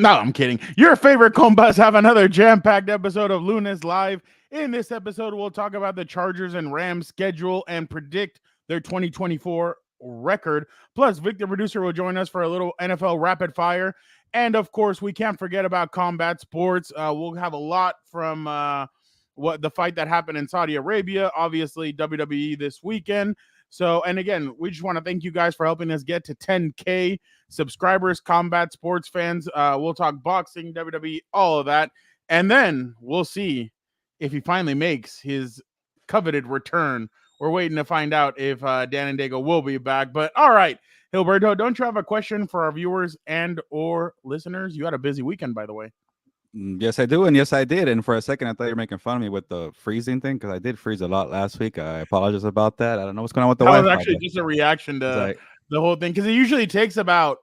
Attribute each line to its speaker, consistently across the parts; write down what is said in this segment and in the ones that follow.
Speaker 1: No, I'm kidding. Your favorite compas have another jam-packed episode of Lunes Live. In this episode, we'll talk about the Chargers and Rams schedule and predict their 2024 record. Plus, Victor Producer will join us for a little NFL rapid fire. And of course, we can't forget about combat sports. We'll have a lot from what the fight that happened in Saudi Arabia, obviously WWE this weekend. So, and again, we just want to thank you guys for helping us get to 10K subscribers, combat sports fans. We'll talk boxing, WWE, all of that. And then we'll see if he finally makes his coveted return. We're waiting to find out if Dan and Daygo will be back. But all right, Gilberto, don't you have a question for our viewers and or listeners? You had a busy weekend, by the way.
Speaker 2: Yes, I do, and yes, I did. And for a second, I thought you were making fun of me with the freezing thing because I did freeze a lot last week. I apologize about that. I don't know what's going on with the Wi-Fi.
Speaker 1: That was actually just a reaction to the whole thing because it usually takes about.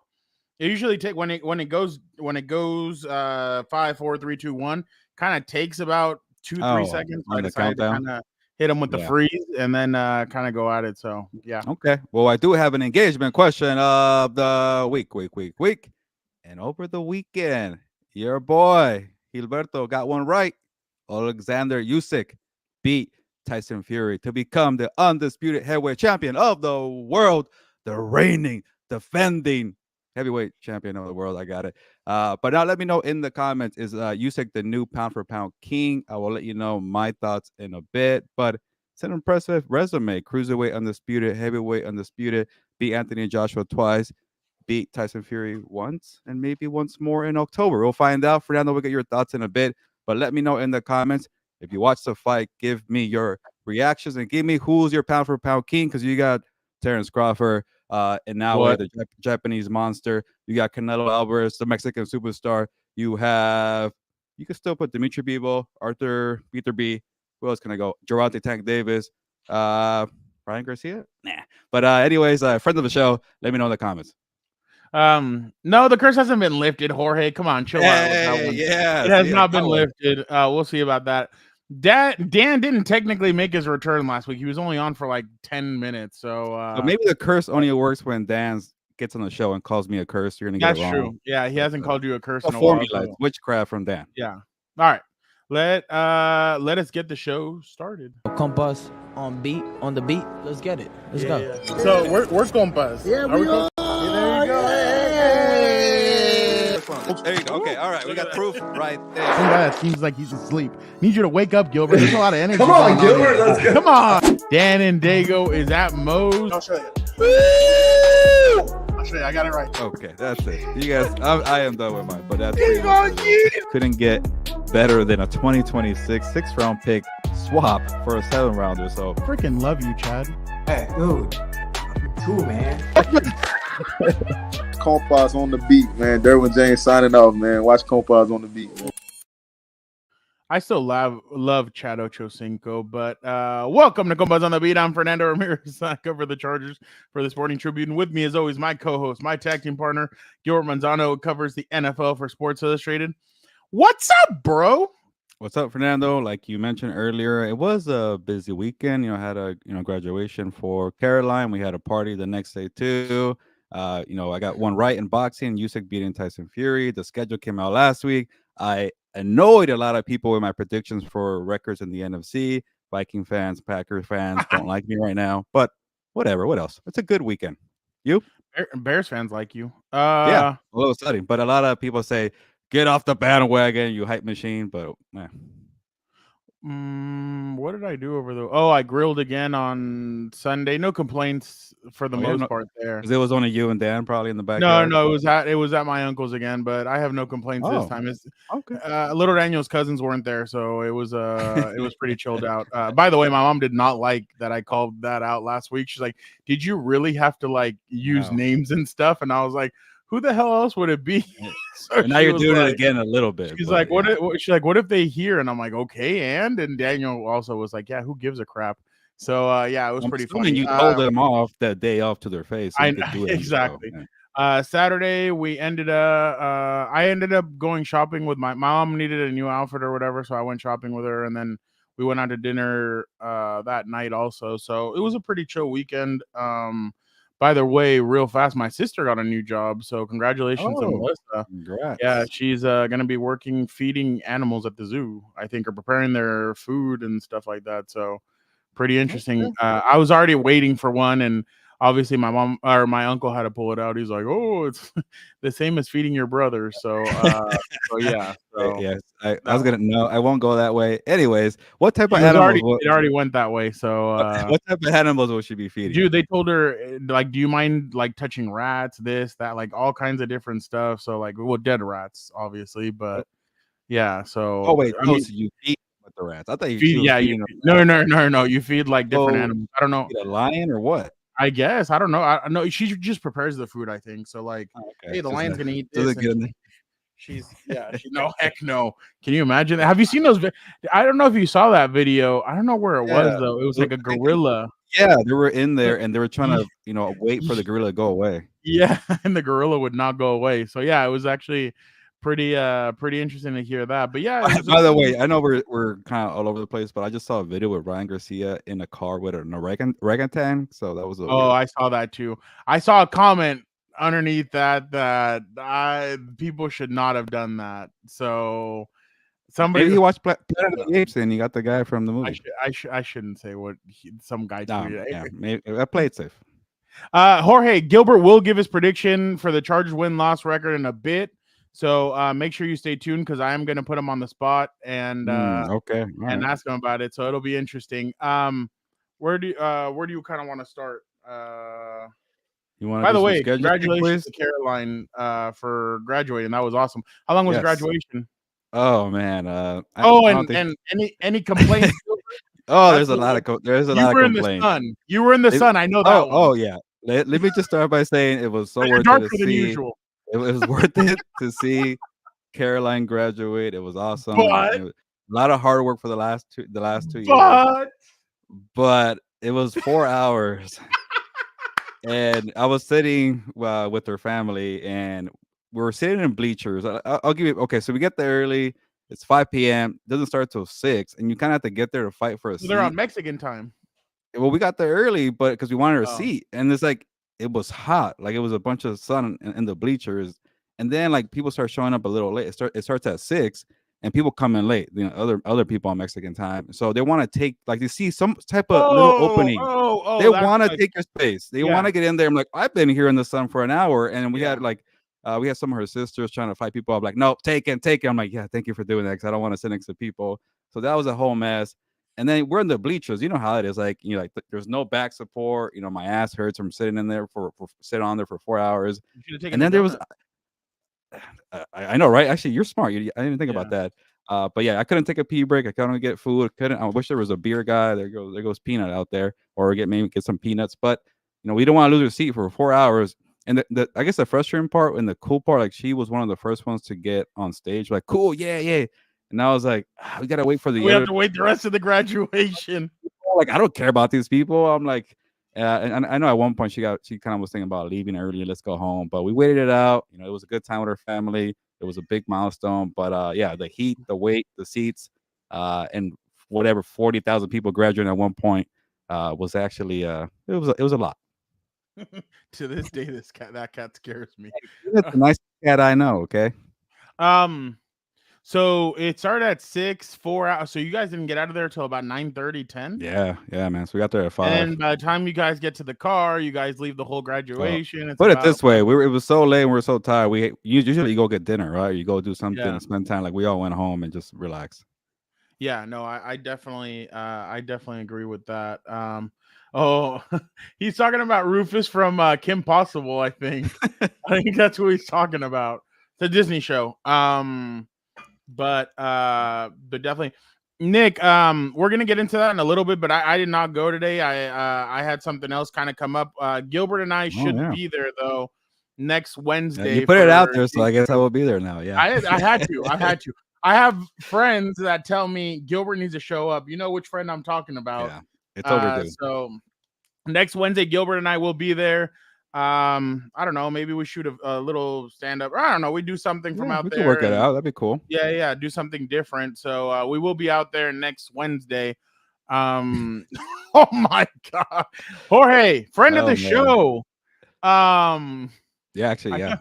Speaker 1: It usually take when it goes 5, 4, 3, 2, 1. Kind of takes about 2-3 seconds. I decided to kind of hit them with the freeze and then kind of go at it. So yeah.
Speaker 2: Okay. Well, I do have an engagement question of the week. And over the weekend, your boy Gilberto got one right. Oleksandr Usyk beat Tyson Fury to become the undisputed heavyweight champion of the world, the reigning, defending heavyweight champion of the world. I got it. But now let me know in the comments, is Usyk the new pound for pound king? I will let you know my thoughts in a bit. But it's an impressive resume. Cruiserweight undisputed, heavyweight undisputed, beat Anthony Joshua twice, beat Tyson Fury once, and maybe once more in October. We'll find out. Fernando, we'll get your thoughts in a bit. But let me know in the comments. If you watch the fight, give me your reactions and give me who's your pound for pound king, because you got Terrence Crawford, and now we're the Japanese monster. You got Canelo Alvarez, the Mexican superstar. You can still put Dimitri Bivol, Arthur Peter B. Who else can I go? Gervonta Tank Davis, Ryan Garcia. Nah. But anyways, friend of the show, let me know in the comments.
Speaker 1: No, the curse hasn't been lifted, Jorge. Come on, chill out with that one.
Speaker 2: Yeah,
Speaker 1: it has not been lifted. We'll see about that. Dan didn't technically make his return last week. He was only on for like 10 minutes. So
Speaker 2: maybe the curse only works when Dan gets on the show and calls me a curse. You're gonna get it wrong. That's true.
Speaker 1: Yeah, he hasn't called you a curse in a
Speaker 2: while. Witchcraft from Dan.
Speaker 1: Yeah. All right. Let us get the show started.
Speaker 3: Compas on the beat. Let's get it. Let's go.
Speaker 1: Yeah. So we're Compas.
Speaker 3: Yeah, we are.
Speaker 1: There you go.
Speaker 2: There you go. Okay, all right. We got proof right there.
Speaker 1: Some guy that seems like he's asleep. Need you to wake up, Gilbert. There's a lot of energy.
Speaker 4: Come on, Gilbert. Let's go.
Speaker 1: Come on. Dan and Daygo is at Moe's.
Speaker 4: I'll show you. I'll show you. I got it right.
Speaker 2: Okay, that's it. You guys, I am done with mine, but that's couldn't get better than a 2026 6th-round pick swap for a 7-rounder. So
Speaker 1: freaking love you, Chad.
Speaker 4: Hey, dude. Cool, man.
Speaker 5: Compas on the beat, man. Derwin James signing off, man. Watch Compas on the beat, man.
Speaker 1: I still love Chad Ochocinco, but welcome to Compas on the Beat. I'm Fernando Ramirez. I cover the Chargers for the Sporting Tribune. With me, as always, my co-host, my tag team partner, Gilbert Manzano, who covers the NFL for Sports Illustrated. What's up, bro?
Speaker 2: What's up, Fernando? Like you mentioned earlier, it was a busy weekend. I had a graduation for Caroline. We had a party the next day too. I got one right in boxing. Usyk beating Tyson Fury. The schedule came out last week. I annoyed a lot of people with my predictions for records in the NFC. Viking fans, Packers fans don't like me right now, but whatever. What else? It's a good weekend. You?
Speaker 1: Bears fans like you.
Speaker 2: Yeah, a little exciting, but a lot of people say, get off the bandwagon, you hype machine. But
Speaker 1: what did I do over the? Oh, I grilled again on Sunday. No complaints for the most part there.
Speaker 2: It was only you and Dan probably in the back.
Speaker 1: No, it was at my uncle's again, but I have no complaints this time. It's okay. Little Daniel's cousins weren't there, so it was pretty chilled out. By the way, my mom did not like that I called that out last week. She's like, "Did you really have to like use names and stuff?" And I was like, who the hell else would it be?
Speaker 2: So now you're doing it again a little bit.
Speaker 1: She's like, what if they hear? And I'm like, okay. And Daniel also was like, yeah, who gives a crap? So it was pretty funny.
Speaker 2: You told them off that day off to their face. So
Speaker 1: exactly. Saturday we ended up. I ended up going shopping with my mom. Needed a new outfit or whatever, so I went shopping with her, and then we went out to dinner that night also. So it was a pretty chill weekend. by the way, real fast, my sister got a new job, so congratulations to
Speaker 2: Oh,
Speaker 1: Melissa.
Speaker 2: congrats.
Speaker 1: Yeah, she's gonna be working feeding animals at the zoo, I think, or preparing their food and stuff like that. So pretty interesting. I was already waiting for one, and obviously my mom or my uncle had to pull it out. He's like, "Oh, it's the same as feeding your brother." So, so yeah. So
Speaker 2: Yes, I
Speaker 1: that
Speaker 2: was gonna no, I won't go that way. Anyways, what type of
Speaker 1: it was
Speaker 2: animals?
Speaker 1: it already went that way. So,
Speaker 2: What type of animals will she be feeding?
Speaker 1: dude, they told her like, "Do you mind like touching rats? This, that, like all kinds of different stuff." So, like, well, dead rats, obviously, but yeah. So,
Speaker 2: Oh wait,
Speaker 1: I mean,
Speaker 2: so you feed with the rats? I thought she
Speaker 1: feed,
Speaker 2: was
Speaker 1: yeah,
Speaker 2: feeding them.
Speaker 1: no. You feed like different
Speaker 2: So
Speaker 1: animals. I don't know.
Speaker 2: feed a lion or what?
Speaker 1: I guess I don't know. I know she just prepares the food. I think so. Like,
Speaker 2: Oh, okay.
Speaker 1: hey, the
Speaker 2: Just
Speaker 1: lion's gonna eat
Speaker 2: does
Speaker 1: this,
Speaker 2: it get in
Speaker 1: and
Speaker 2: there?
Speaker 1: she's no, heck no. Can you imagine that? Have you seen those? I don't know if you saw that video. I don't know where it was
Speaker 2: Yeah.
Speaker 1: though. It was
Speaker 2: Well,
Speaker 1: like a
Speaker 2: I think
Speaker 1: gorilla.
Speaker 2: yeah, they were in there and they were trying
Speaker 1: Ye-
Speaker 2: to, wait for the gorilla to go away.
Speaker 1: Yeah, and the gorilla would not go away. So yeah, it was actually pretty interesting to hear that. But yeah, it was
Speaker 2: By the way, I know we're kind of all over the place, but I just saw a video with Ryan Garcia in a car with an orangutan, so that was a
Speaker 1: oh,
Speaker 2: weird.
Speaker 1: I saw that too. I saw a comment underneath that people should not have done that. So somebody
Speaker 2: Maybe he watched Planet of the Apes and he got the guy from the movie.
Speaker 1: I shouldn't say what some guy tweeted.
Speaker 2: Yeah, maybe I played safe.
Speaker 1: Jorge Gilbert will give his prediction for the Chargers win-loss record in a bit. So make sure you stay tuned because I am going to put him on the spot and
Speaker 2: Okay,
Speaker 1: and ask him about it. So it'll be interesting. Where do you kind of want to start?
Speaker 2: You want
Speaker 1: By
Speaker 2: to
Speaker 1: the
Speaker 2: do some
Speaker 1: way,
Speaker 2: schedule,
Speaker 1: congratulations
Speaker 2: please?
Speaker 1: to Caroline for graduating. That was awesome. How long was
Speaker 2: Yes.
Speaker 1: graduation?
Speaker 2: Oh man. I don't think.
Speaker 1: And any complaints?
Speaker 2: Oh,
Speaker 1: That's
Speaker 2: there's a lot of
Speaker 1: you were in the
Speaker 2: complaints.
Speaker 1: sun. You were in the sun. I know that one.
Speaker 2: Oh yeah. Let me just start by saying it was so
Speaker 1: You're
Speaker 2: worth it
Speaker 1: darker
Speaker 2: to
Speaker 1: than
Speaker 2: see.
Speaker 1: usual.
Speaker 2: It was worth it to see Caroline graduate. It was awesome.
Speaker 1: But-
Speaker 2: It was a lot of hard work for the last 2 years. But it was 4 hours. And I was sitting with her family, and we were sitting in bleachers. I'll give you okay. So we get there early. It's 5 p.m. Doesn't start till 6, and you kind of have to get there to fight for a seat.
Speaker 1: They're on Mexican time.
Speaker 2: Well, we got there early, but because we wanted a
Speaker 1: Oh.
Speaker 2: seat, and it's like it was hot, like it was a bunch of sun in the bleachers, and then like people start showing up a little late. It starts at 6, and people come in late. Other people on Mexican time, so they want to take like they see some type of little opening. They want to take your space. They want to get in there. I'm like, I've been here in the sun for an hour, and we had like. We had some of her sisters trying to fight people up, like, no, take it. I'm like, yeah, thank you for doing that because I don't want to sit next to people. So that was a whole mess. And then we're in the bleachers. You know how it is. Like, like there's no back support. My ass hurts from sitting in there for sitting on there for 4 hours. And then there was, I know, right? Actually, you're smart. I didn't think about that. But yeah, I couldn't take a pee break. I couldn't get food. I wish there was a beer guy. There goes Peanut out there, or maybe get some peanuts. But we don't want to lose our seat for 4 hours. And I guess the frustrating part and the cool part, like she was one of the first ones to get on stage. Like, cool, yeah. And I was like, we gotta wait for
Speaker 1: we have to wait the rest of the graduation.
Speaker 2: Like, I don't care about these people. I'm like, and I know at one point she kind of was thinking about leaving early. Let's go home. But we waited it out. It was a good time with her family. It was a big milestone. But yeah, the heat, the wait, the seats, and whatever 40,000 people graduating at one point was actually it was a lot.
Speaker 1: To this day, that cat scares me.
Speaker 2: It's the nicest cat I know. Okay.
Speaker 1: So it started at 6, 4 hours. So you guys didn't get out of there till about 9:30, 10?
Speaker 2: Yeah, man. So we got there at 5.
Speaker 1: And by the time you guys get to the car, you guys leave the whole graduation.
Speaker 2: Put it this way, it was so late and we were so tired. We usually go get dinner, right? You go do something and spend time. Like we all went home and just relax.
Speaker 1: Yeah, no, I definitely agree with that. Oh, he's talking about Rufus from Kim Possible, I think. I think that's who he's talking about. It's a Disney show. But definitely, Nick, we're gonna get into that in a little bit, but I did not go today. I had something else kind of come up. Gilbert and I should be there though next Wednesday.
Speaker 2: Yeah, you put it out there, so I guess I will be there now. Yeah,
Speaker 1: I had to. I have friends that tell me Gilbert needs to show up. You know which friend I'm talking about.
Speaker 2: Yeah, it's overdue.
Speaker 1: So next Wednesday, Gilbert and I will be there. I don't know. Maybe we shoot a little stand up. I don't know. We do something from out there.
Speaker 2: We can work it out. That'd be cool.
Speaker 1: Yeah. Do something different. So we will be out there next Wednesday. Oh my God, Jorge, friend of the show.
Speaker 2: Yeah, actually, yeah.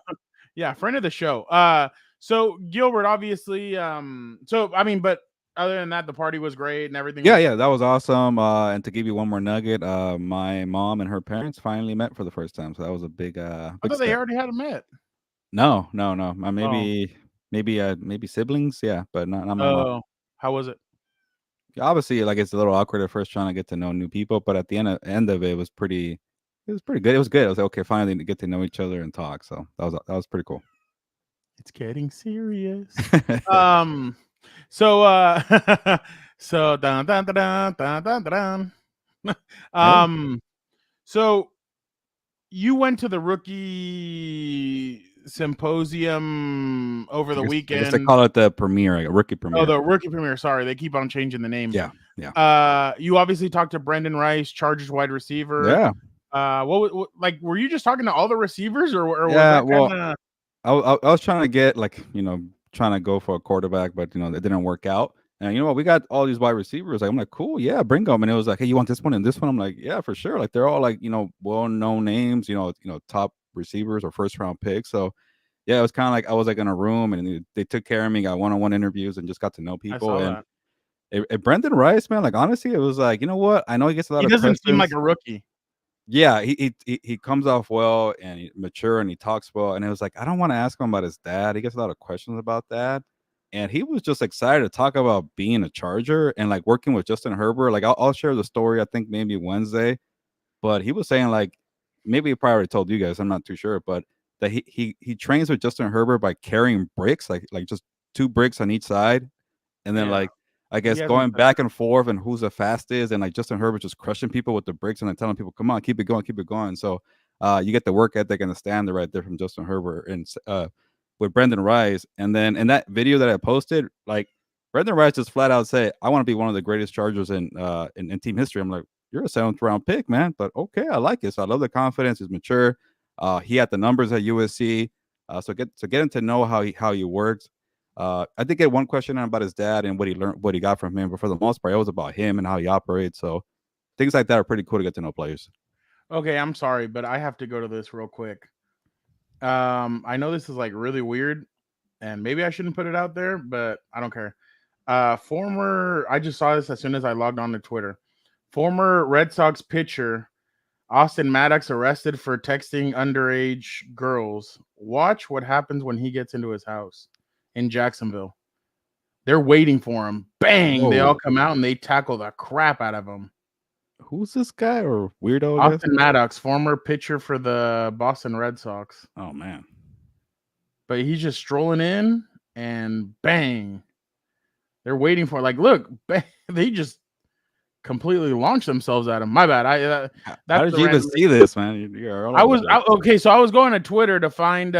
Speaker 1: Yeah, friend of the show. So Gilbert, obviously, so I mean, but other than that, the party was great and everything.
Speaker 2: Yeah,
Speaker 1: was
Speaker 2: yeah, that was awesome. And to give you one more nugget, my mom and her parents finally met for the first time, so that was a big,
Speaker 1: I
Speaker 2: big
Speaker 1: thought they
Speaker 2: step.
Speaker 1: already had met.
Speaker 2: No.
Speaker 1: Oh,
Speaker 2: Maybe siblings, yeah, but not my mom.
Speaker 1: oh, how was it?
Speaker 2: Obviously, like it's a little awkward at first trying to get to know new people, but at the end of it, it was pretty good. It was good. I was like, okay, finally to get to know each other and talk. So that was pretty cool.
Speaker 1: It's getting serious. So so dun, dun, dun, dun, dun, dun, dun, dun. So you went to the rookie symposium over the
Speaker 2: I guess they
Speaker 1: weekend.
Speaker 2: call it the premiere, like a rookie
Speaker 1: Oh,
Speaker 2: premiere.
Speaker 1: the rookie premiere. Sorry, they keep on changing the name.
Speaker 2: Yeah.
Speaker 1: You obviously talked to Brendan Rice, Chargers wide receiver.
Speaker 2: Yeah.
Speaker 1: What like were you just talking to all the receivers, or was
Speaker 2: Yeah,
Speaker 1: that
Speaker 2: well,
Speaker 1: kind of?
Speaker 2: I was trying to get trying to go for a quarterback, but it didn't work out. And you know what? We got all these wide receivers. Like I'm like, cool, yeah, bring them. And it was like, hey, you want this one and this one? I'm like, yeah, for sure. Like they're all like well-known names, top receivers or first-round picks. So yeah, it was kind of like I was like in a room and they took care of me, got one-on-one interviews, and just got to know
Speaker 1: I
Speaker 2: people.
Speaker 1: saw
Speaker 2: And
Speaker 1: that.
Speaker 2: Brendan Rice, man, like honestly, it was like, you know what? I know he gets a lot
Speaker 1: He
Speaker 2: of
Speaker 1: doesn't seem like
Speaker 2: questions.
Speaker 1: a rookie.
Speaker 2: Yeah, he comes off well and mature and he talks well. And it was like, I don't want to ask him about his dad. He gets a lot of questions about that. And he was just excited to talk about being a Charger and like working with Justin Herbert. Like I'll share the story, I think maybe Wednesday. But he was saying like maybe he probably already told you guys, I'm not too sure, but that he trains with Justin Herbert by carrying bricks, like just 2 bricks on each side. And then
Speaker 1: Yeah.
Speaker 2: like I
Speaker 1: He
Speaker 2: guess
Speaker 1: hasn't
Speaker 2: going
Speaker 1: said
Speaker 2: back and forth and who's the fastest, and like Justin Herbert just crushing people with the bricks and then telling people, "Come on, keep it going, keep it going." So, you get the work ethic and the standard right there from Justin Herbert and with Brendan Rice. And then in that video that I posted, like Brendan Rice just flat out say, "I want to be one of the greatest Chargers in team history." I'm like, "You're a 7th round pick, man," but okay, I like it. So I love the confidence. He's mature. He had the numbers at USC. So getting to know how he works. I did get one question about his dad and what he learned, what he got from him, but for the most part, it was about him and how he operates. So things like that are pretty cool to get to know players.
Speaker 1: Okay, I'm sorry, but I have to go to this real quick. I know this is like really weird, and maybe I shouldn't put it out there, but I don't care. I just saw this as soon as I logged on to Twitter. Former Red Sox pitcher Austin Maddox arrested for texting underage girls. Watch what happens when he gets into his house in Jacksonville. They're waiting for him. Bang!
Speaker 2: Whoa.
Speaker 1: They all come out and they tackle the crap out of him.
Speaker 2: Who's this guy or weirdo? I guess?
Speaker 1: Austin Maddox, former pitcher for the Boston Red Sox.
Speaker 2: Oh man.
Speaker 1: But he's just strolling in and bang. They're waiting for look, bang, they just completely launched themselves at him. My bad.
Speaker 2: How did you even see this, man?
Speaker 1: Okay, so I was going to Twitter to find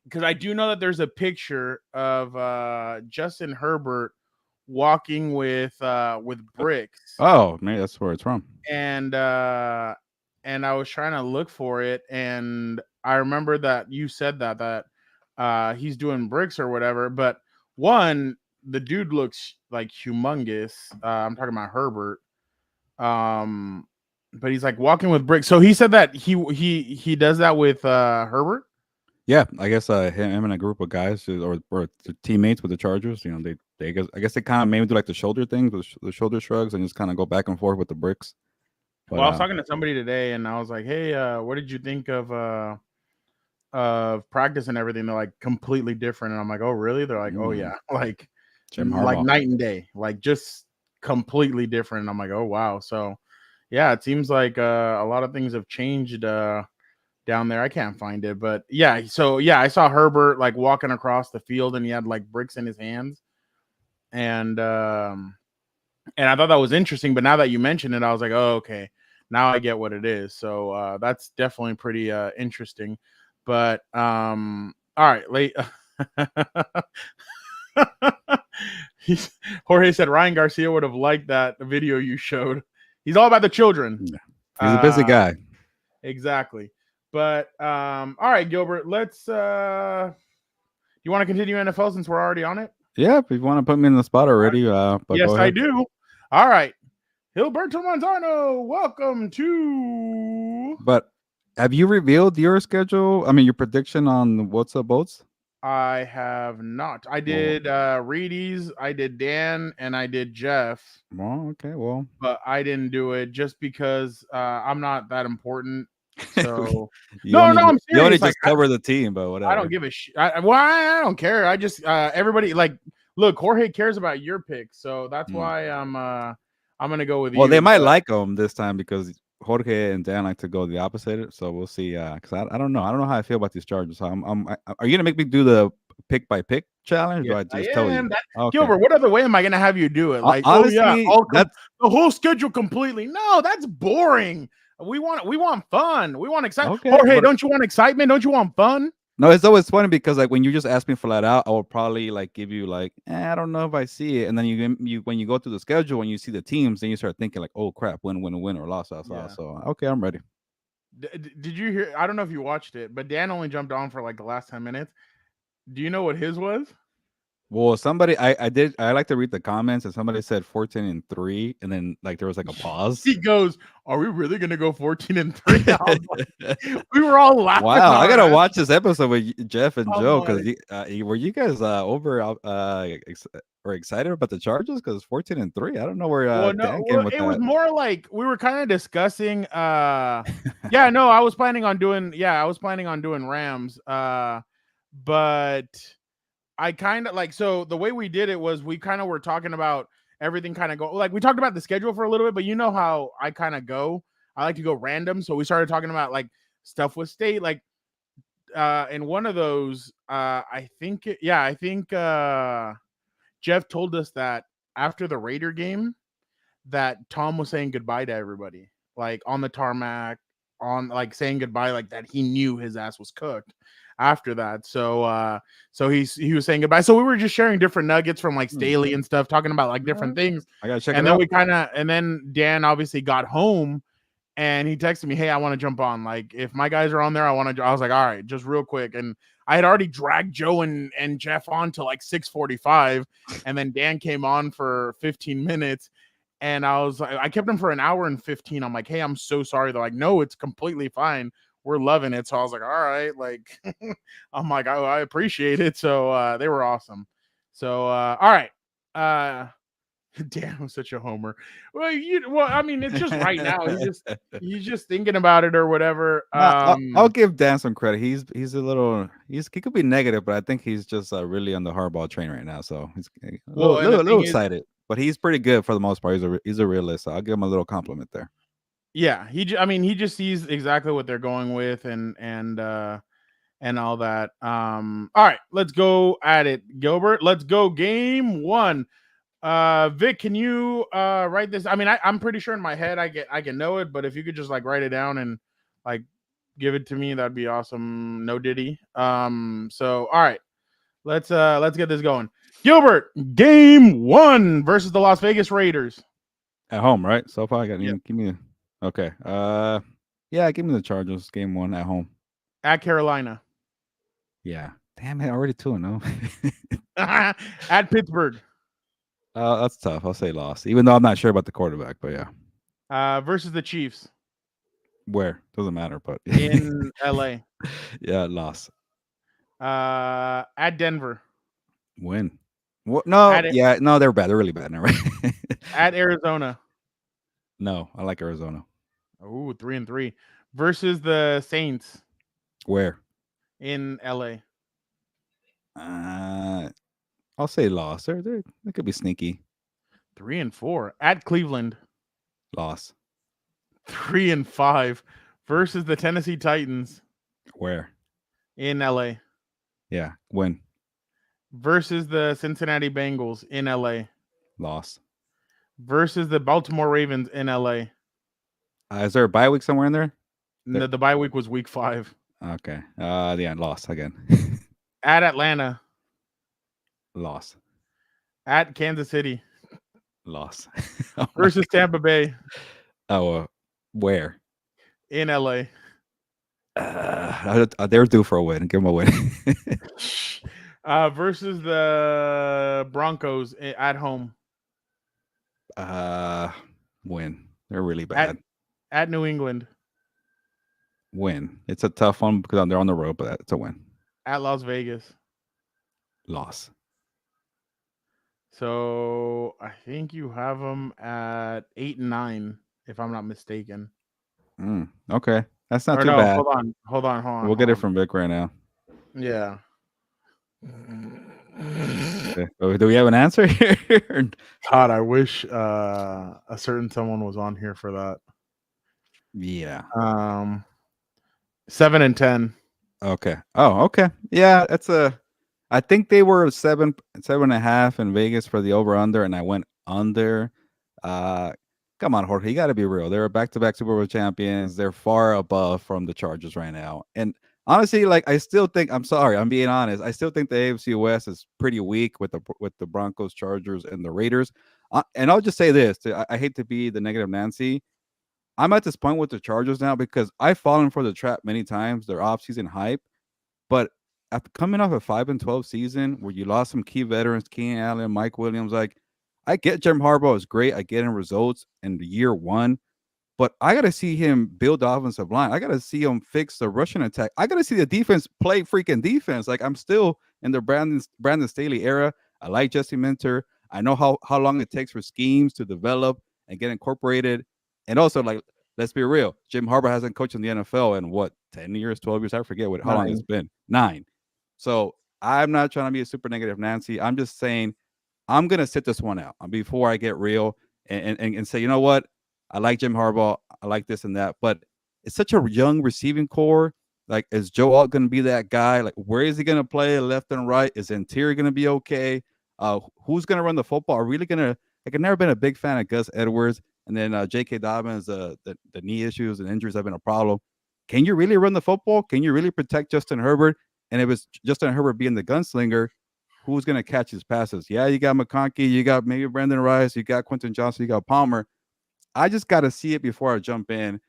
Speaker 1: because I do know that there's a picture of Justin Herbert walking with bricks.
Speaker 2: Oh, maybe that's where it's from.
Speaker 1: And I was trying to look for it, and I remember that you said that he's doing bricks or whatever. But one, the dude looks like humongous. I'm talking about Herbert. But he's like walking with bricks. So he said that he does that with Herbert.
Speaker 2: Yeah, I guess him and a group of guys or teammates with the Chargers. I guess they kind of maybe do like the shoulder things, the shoulder shrugs, and just kind of go back and forth with the bricks. But,
Speaker 1: well, I was talking to somebody today, and I was like, "Hey, what did you think of practice and everything?" They're like completely different, and I'm like, "Oh, really?" They're like, "Oh yeah, like night and day, like just completely different." And I'm like, "Oh wow." So yeah, it seems like a lot of things have changed down there. I can't find it, but yeah. So yeah, I saw Herbert like walking across the field, and he had like bricks in his hands, and I thought that was interesting. But now that you mention it, I was like, oh, okay, now I get what it is. So that's definitely pretty interesting. But all right, late. Jorge said Ryan Garcia would have liked that video you showed. He's all about the children.
Speaker 2: He's a busy guy.
Speaker 1: Exactly. But all right, Gilbert, let's you want to continue NFL since we're already on it?
Speaker 2: Yeah, if you want to put me in the spot already, but
Speaker 1: yes, I do. All right. Gilberto Manzano, welcome to
Speaker 2: But have you revealed your schedule? I mean, your prediction on What's Up Boats?
Speaker 1: I have not. I did Reedy's, I did Dan, and I did Jeff.
Speaker 2: Well, okay, well.
Speaker 1: But I didn't do it just because I'm not that important. So
Speaker 2: You
Speaker 1: I'm
Speaker 2: only
Speaker 1: serious.
Speaker 2: just cover the team, but whatever.
Speaker 1: I don't give a shit. I don't care. I just everybody look. Jorge cares about your pick, so that's why I'm gonna go with you.
Speaker 2: Well, they might like him this time because Jorge and Dan like to go the opposite. So we'll see. Because I don't know. I don't know how I feel about these Chargers. So are you gonna make me do the pick by pick challenge?
Speaker 1: Yes,
Speaker 2: or I just tell you? Okay.
Speaker 1: Gilbert, what other way am I gonna have you do it? Like,
Speaker 2: honestly,
Speaker 1: the whole schedule completely. No, that's boring. We want fun. We want excitement.
Speaker 2: Okay,
Speaker 1: Jorge, don't you want excitement? Don't you want fun?
Speaker 2: No, it's always funny because like when you just ask me flat out, I will probably like give you like, I don't know if I see it, and then you when you go through the schedule and you see the teams, then you start thinking like, oh crap, win or loss. So okay, I'm ready.
Speaker 1: Did you hear? I don't know if you watched it, but Dan only jumped on for like the last 10 minutes. Do you know what his was?
Speaker 2: Well, somebody I like to read the comments, and somebody said 14-3, and then like there was like a pause.
Speaker 1: He goes, "Are we really gonna go 14-3?" We were all laughing.
Speaker 2: Wow, I gotta watch this episode with Jeff and Joe because were you guys excited about the Chargers? Because 14-3, I don't know where Dan came with
Speaker 1: it
Speaker 2: that.
Speaker 1: was more like we were kind of discussing. I was planning on doing Rams. But I kind of so the way we did it was we kind of were talking about everything kind of go like we talked about the schedule for a little bit, but you know how I kind of go. I like to go random. So we started talking about like stuff with state, like in one of those, I think Jeff told us that after the Raider game that Tom was saying goodbye to everybody, like on the tarmac, on like saying goodbye, like that he knew his ass was cooked after that. So he was saying goodbye. So we were just sharing different nuggets from like Staley and stuff, talking about like different things.
Speaker 2: I gotta check
Speaker 1: and
Speaker 2: it
Speaker 1: then
Speaker 2: out.
Speaker 1: And then Dan obviously got home and he texted me, "Hey, I want to jump on. Like if my guys are on there, I want to." I was like, "All right, just real quick." And I had already dragged Joe and Jeff on to like 6:45, and then Dan came on for 15 minutes. And I was like, I kept him for an hour and 15. I'm like, "Hey, I'm so sorry." They're like, "No, it's completely fine. We're loving it." So I was like, "All right." Like, I'm like, I appreciate it. So they were awesome. So all right. Dan was such a homer. Well, I mean, it's just right now. He's just thinking about it or whatever.
Speaker 2: I'll give Dan some credit. He could be negative, but I think he's just really on the hardball train right now. So he's a little excited, but he's pretty good for the most part. He's a realist. So I'll give him a little compliment there.
Speaker 1: Yeah, he just sees exactly what they're going with and all that. All right, let's go at it, Gilbert. Let's go game one. Vic, can you write this? I mean, I'm pretty sure in my head I can know it, but if you could just like write it down and like give it to me, that'd be awesome. No Diddy. So all right, let's get this going. Gilbert, game one versus the Las Vegas Raiders.
Speaker 2: At home, right? So far, give me okay. Give me the Chargers. Game one at home.
Speaker 1: At Carolina.
Speaker 2: Yeah. Damn it, already 2-0.
Speaker 1: At Pittsburgh.
Speaker 2: That's tough. I'll say loss, even though I'm not sure about the quarterback, but yeah.
Speaker 1: Versus the Chiefs.
Speaker 2: Where? Doesn't matter, but
Speaker 1: in LA.
Speaker 2: Yeah, loss.
Speaker 1: At Denver.
Speaker 2: Win. What? No, no, they're bad. They're really bad now, right?
Speaker 1: At Arizona.
Speaker 2: No, I like Arizona.
Speaker 1: Oh, 3-3. Versus the Saints.
Speaker 2: Where?
Speaker 1: In LA.
Speaker 2: I'll say loss. They could be sneaky.
Speaker 1: 3-4. At Cleveland.
Speaker 2: Loss.
Speaker 1: 3-5. Versus the Tennessee Titans.
Speaker 2: Where?
Speaker 1: In LA.
Speaker 2: Yeah, win.
Speaker 1: Versus the Cincinnati Bengals in LA.
Speaker 2: Loss.
Speaker 1: Versus the Baltimore Ravens in LA.
Speaker 2: Is there a bye week somewhere in there?
Speaker 1: No, the bye week was week 5.
Speaker 2: Okay. Yeah, loss again.
Speaker 1: At Atlanta.
Speaker 2: Loss.
Speaker 1: At Kansas City.
Speaker 2: Loss.
Speaker 1: Versus Tampa Bay.
Speaker 2: Where?
Speaker 1: In LA.
Speaker 2: They're due for a win. Give them a win.
Speaker 1: Versus the Broncos at home.
Speaker 2: Win. They're really bad.
Speaker 1: At New England.
Speaker 2: Win. It's a tough one because they're on the road, but it's a win.
Speaker 1: At Las Vegas.
Speaker 2: Loss.
Speaker 1: So I think you have them at 8-9, if I'm not mistaken.
Speaker 2: Okay, that's not
Speaker 1: Or
Speaker 2: too
Speaker 1: no,
Speaker 2: bad.
Speaker 1: hold on.
Speaker 2: We'll get it from Vic right now.
Speaker 1: Yeah.
Speaker 2: Okay. Do we have an answer here?
Speaker 1: God, I wish a certain someone was on here for that.
Speaker 2: Yeah.
Speaker 1: 7-10.
Speaker 2: Okay. Oh, okay. Yeah, that's a. I think they were 7.5 in Vegas for the over under, and I went under. Come on, Jorge, you got to be real. They're back-to-back Super Bowl champions. They're far above from the Chargers right now, and honestly, like I still think. I'm sorry, I'm being honest. I still think the AFC West is pretty weak with the Broncos, Chargers, and the Raiders. And I'll just say this: I hate to be the negative Nancy. I'm at this point with the Chargers now because I've fallen for the trap many times. Their offseason hype. But after coming off a 5-12 season where you lost some key veterans, Keenan Allen, Mike Williams, like I get Jim Harbaugh is great. I get him results in the year one, but I got to see him build the offensive line. I got to see him fix the rushing attack. I got to see the defense play freaking defense. Like I'm still in the Brandon Staley era. I like Jesse Minter. I know how long it takes for schemes to develop and get incorporated. And also, like, let's be real. Jim Harbaugh hasn't coached in the NFL in what, 10 years, 12 years? I forget how long it's been. 9. So I'm not trying to be a super negative Nancy. I'm just saying I'm going to sit this one out before I get real and say, you know what? I like Jim Harbaugh. I like this and that. But it's such a young receiving core. Like, is Joe Alt going to be that guy? Like, where is he going to play left and right? Is interior going to be okay? Who's going to run the football? Are really going to – like, I've never been a big fan of Gus Edwards. And then J.K. Dobbins, the knee issues and injuries have been a problem. Can you really run the football? Can you really protect Justin Herbert? And if it's Justin Herbert being the gunslinger, who's going to catch his passes? Yeah, you got McConkey, you got maybe Brandon Rice, you got Quentin Johnson, you got Palmer. I just got to see it before I jump in.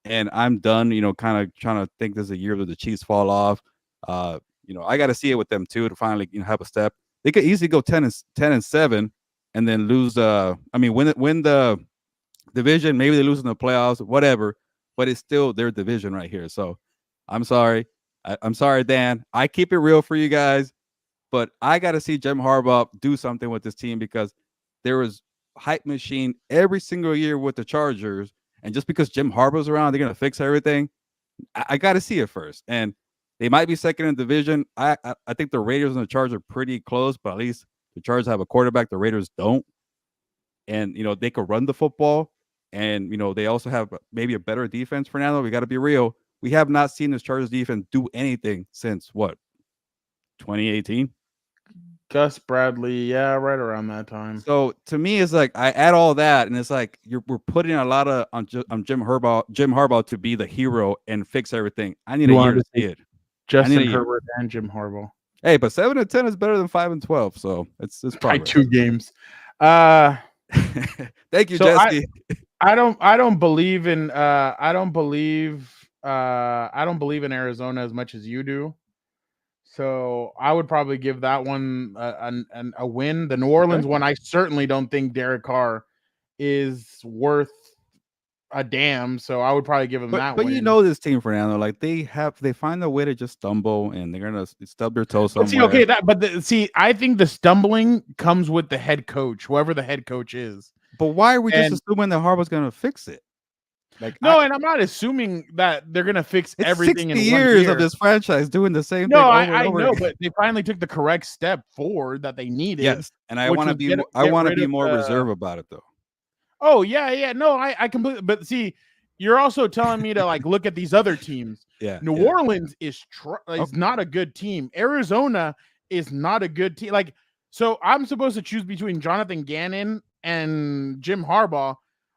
Speaker 2: And I'm done, kind of trying to think this is a year that the Chiefs fall off. I got to see it with them too to finally have a step. They could easily go 10-7 and then lose. Win the division, maybe they lose in the playoffs, whatever, but it's still their division right here. So I'm sorry. I'm sorry, Dan. I keep it real for you guys, but I got to see Jim Harbaugh do something with this team because there was hype machine every single year with the Chargers. And just because Jim Harbaugh's around, they're going to fix everything. I got to see it first. And they might be second in the division. I think the Raiders and the Chargers are pretty close, but at least the Chargers have a quarterback. The Raiders don't. And, they could run the football. And, they also have maybe a better defense, Fernando. We got to be real. We have not seen this Chargers defense do anything since, 2018?
Speaker 1: Gus Bradley, yeah, right around that time.
Speaker 2: So, to me, it's like I add all that, and it's like we're putting a lot of on Jim Harbaugh to be the hero and fix everything. I need a year to see it.
Speaker 1: Justin Herbert and Jim Harbaugh.
Speaker 2: Hey, but 7-10 is better than 5-12, so it's
Speaker 1: by
Speaker 2: progress.
Speaker 1: 2 games.
Speaker 2: Thank you,
Speaker 1: so
Speaker 2: Jesse.
Speaker 1: I don't believe in Arizona as much as you do. So I would probably give that one a win. The New Orleans one, I certainly don't think Derek Carr is worth a damn. So I would probably give him that one.
Speaker 2: But this team, Fernando, like they find a way to just stumble and they're gonna stub their toe somewhere.
Speaker 1: I think the stumbling comes with the head coach, whoever the head coach is.
Speaker 2: But why are we just assuming that Harbaugh's gonna fix it?
Speaker 1: And I'm not assuming that they're gonna fix everything.
Speaker 2: 60 years of this franchise doing the same thing.
Speaker 1: I know, but they finally took the correct step forward that they needed.
Speaker 2: Yes, and I want to be more reserved about it, though.
Speaker 1: Oh yeah. No, I completely. But see, you're also telling me to look at these other teams.
Speaker 2: Yeah,
Speaker 1: New Orleans is not a good team. Arizona is not a good team. So I'm supposed to choose between Jonathan Gannon and Jim Harbaugh.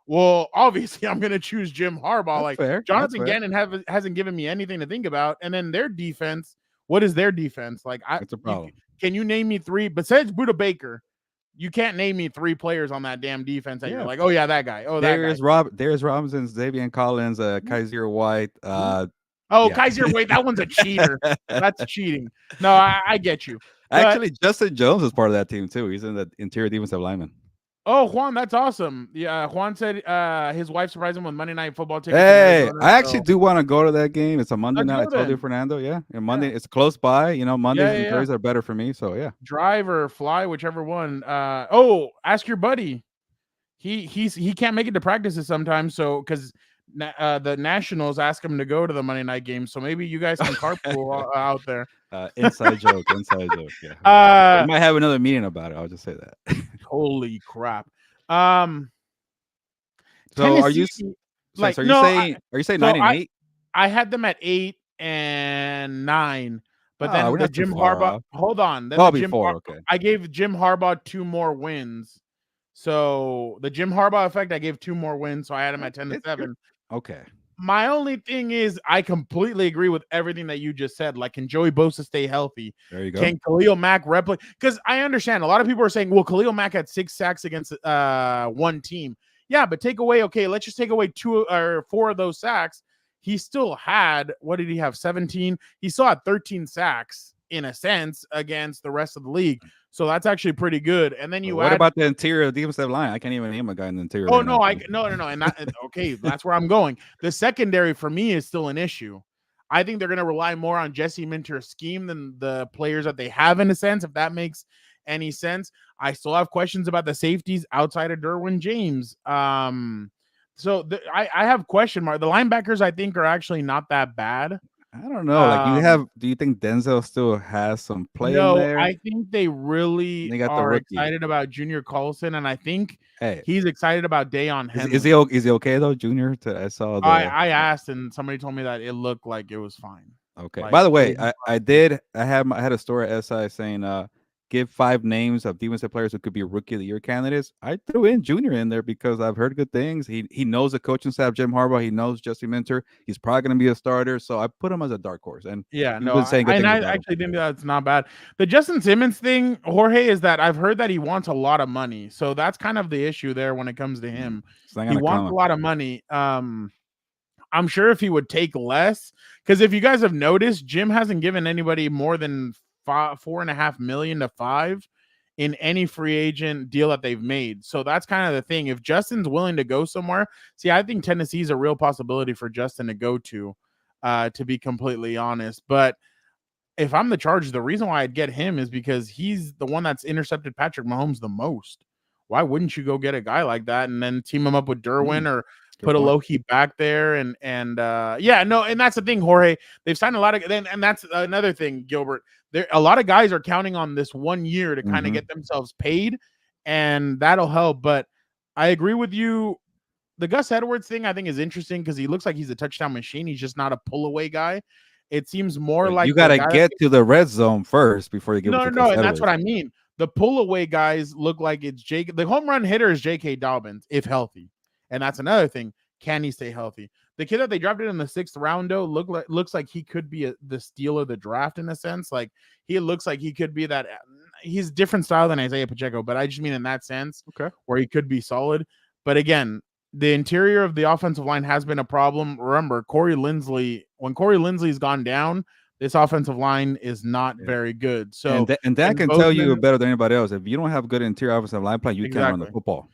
Speaker 1: Well, obviously, I'm going to choose Jim Harbaugh.
Speaker 2: Fair.
Speaker 1: Jonathan Gannon hasn't given me anything to think about. And then their defense, what is their defense?
Speaker 2: That's a problem.
Speaker 1: Can you name me 3 besides Budda Baker? You can't name me 3 players on that damn defense that you're like, oh yeah, that guy. Oh, that guy.
Speaker 2: There's Robinson, Xavier Collins, Kaiser White.
Speaker 1: Kaiser White, that one's a cheater. That's cheating. No, I get you.
Speaker 2: Actually, Justin Jones is part of that team too. He's in the interior defensive lineman.
Speaker 1: Oh, Juan, that's awesome. Yeah, Juan said his wife surprised him with Monday Night Football tickets in
Speaker 2: Hey,
Speaker 1: Arizona.
Speaker 2: I actually
Speaker 1: So
Speaker 2: do want to go to that game. It's a Monday
Speaker 1: let's
Speaker 2: night. I
Speaker 1: go
Speaker 2: told you,
Speaker 1: then.
Speaker 2: Fernando. Yeah, and Monday
Speaker 1: Yeah.
Speaker 2: it's close by. You know,
Speaker 1: Yeah,
Speaker 2: Mondays
Speaker 1: yeah,
Speaker 2: and
Speaker 1: yeah.
Speaker 2: Thursdays are better for me. So yeah.
Speaker 1: Drive or fly, whichever one. Ask your buddy. He can't make it to practices sometimes, so because the Nationals ask him to go to the Monday night game, so maybe you guys can carpool out there.
Speaker 2: Inside joke. Inside joke. Yeah. We
Speaker 1: Uh,
Speaker 2: might have another meeting about it. I'll just say that.
Speaker 1: holy crap.
Speaker 2: So are you?
Speaker 1: Tennessee,
Speaker 2: So are you
Speaker 1: no,
Speaker 2: saying? Are you saying
Speaker 1: so
Speaker 2: 9 and 8?
Speaker 1: I had them at 8 and 9, but
Speaker 2: Oh,
Speaker 1: then
Speaker 2: we're
Speaker 1: the
Speaker 2: not too
Speaker 1: Jim
Speaker 2: far
Speaker 1: Harbaugh.
Speaker 2: off.
Speaker 1: Hold on, then
Speaker 2: Oh,
Speaker 1: the
Speaker 2: before. Okay.
Speaker 1: I gave Jim Harbaugh 2 more wins. So the Jim Harbaugh effect, I gave 2 more wins, so I had him at 10 to
Speaker 2: It's good.
Speaker 1: 7.
Speaker 2: Okay.
Speaker 1: My only thing is, I completely agree with everything that you just said. Like, can Joey Bosa stay healthy?
Speaker 2: There you go.
Speaker 1: Can Khalil Mack replicate? Because I understand a lot of people are saying, well, Khalil Mack had 6 sacks against one team. Yeah, but let's just take away 2 or 4 of those sacks. He still had, what did he have? 17. He still had 13 sacks in a sense against the rest of the league. So that's actually pretty good. And then
Speaker 2: What about the interior defensive line? I can't even name a guy in the interior.
Speaker 1: Oh
Speaker 2: right
Speaker 1: no,
Speaker 2: now.
Speaker 1: no. And okay, that's where I'm going. The secondary for me is still an issue. I think they're going to rely more on Jesse Minter's scheme than the players that they have, in a sense, if that makes any sense. I still have questions about the safeties outside of Derwin James. So I have question mark. The linebackers I think are actually not that bad.
Speaker 2: I don't know. Like do you think Denzel still has some play in
Speaker 1: No,
Speaker 2: there?
Speaker 1: I think they really
Speaker 2: They got the
Speaker 1: are
Speaker 2: rookie.
Speaker 1: excited about Junior Colson, and I think
Speaker 2: Hey,
Speaker 1: he's excited about Dayon Henley.
Speaker 2: is he okay though, Junior? I saw the.
Speaker 1: I asked, and somebody told me that it looked like it was fine.
Speaker 2: Okay.
Speaker 1: Like,
Speaker 2: By the way, I had a story at SI saying give 5 names of defensive players who could be rookie of the year candidates. I threw in Junior in there because I've heard good things. He knows the coaching staff, Jim Harbaugh. He knows Jesse Minter. He's probably going to be a starter. So I put him as a dark horse. And
Speaker 1: yeah,
Speaker 2: he
Speaker 1: no,
Speaker 2: was saying good things about
Speaker 1: actually
Speaker 2: him.
Speaker 1: think that's not bad. The Justin Simmons thing, Jorge, is that I've heard that he wants a lot of money. So that's kind of the issue there when it comes to him. He wants a lot of money. I'm sure if he would take less, because if you guys have noticed, Jim hasn't given anybody more than $4.5 million to $5 million in any free agent deal that they've made. So that's kind of the thing. If Justin's willing to go somewhere, see, I think Tennessee's a real possibility for Justin to go to be completely honest. But if I'm the Chargers, the reason why I'd get him is because he's the one that's intercepted Patrick Mahomes the most. Why wouldn't you go get a guy like that and then team him up with Derwin or put a low key back there? And that's the thing, Jorge. They've signed a lot of, and that's another thing, Gilbert. There, a lot of guys are counting on this 1 year to kind of get themselves paid, and that'll help. But I agree with you. The Gus Edwards thing I think is interesting because he looks like he's a touchdown machine. He's just not a pull away guy. It seems more like
Speaker 2: you got to get to the red zone first before you give it to Gus
Speaker 1: and that's what I mean. The pull away guys look like it's Jake. The home run hitter is J.K. Dobbins if healthy, and that's another thing. Can he stay healthy? The kid that they drafted in the 6th round though looks like he could be the steal of the draft in a sense. Like he looks like he could be that. He's different style than Isaiah Pacheco, but I just mean in that sense, where he could be solid. But again, the interior of the offensive line has been a problem. Remember, when Corey Linsley's gone down, this offensive line is not very good. So,
Speaker 2: and Dan can tell you better than anybody else. If you don't have good interior offensive line play, you can't run the football.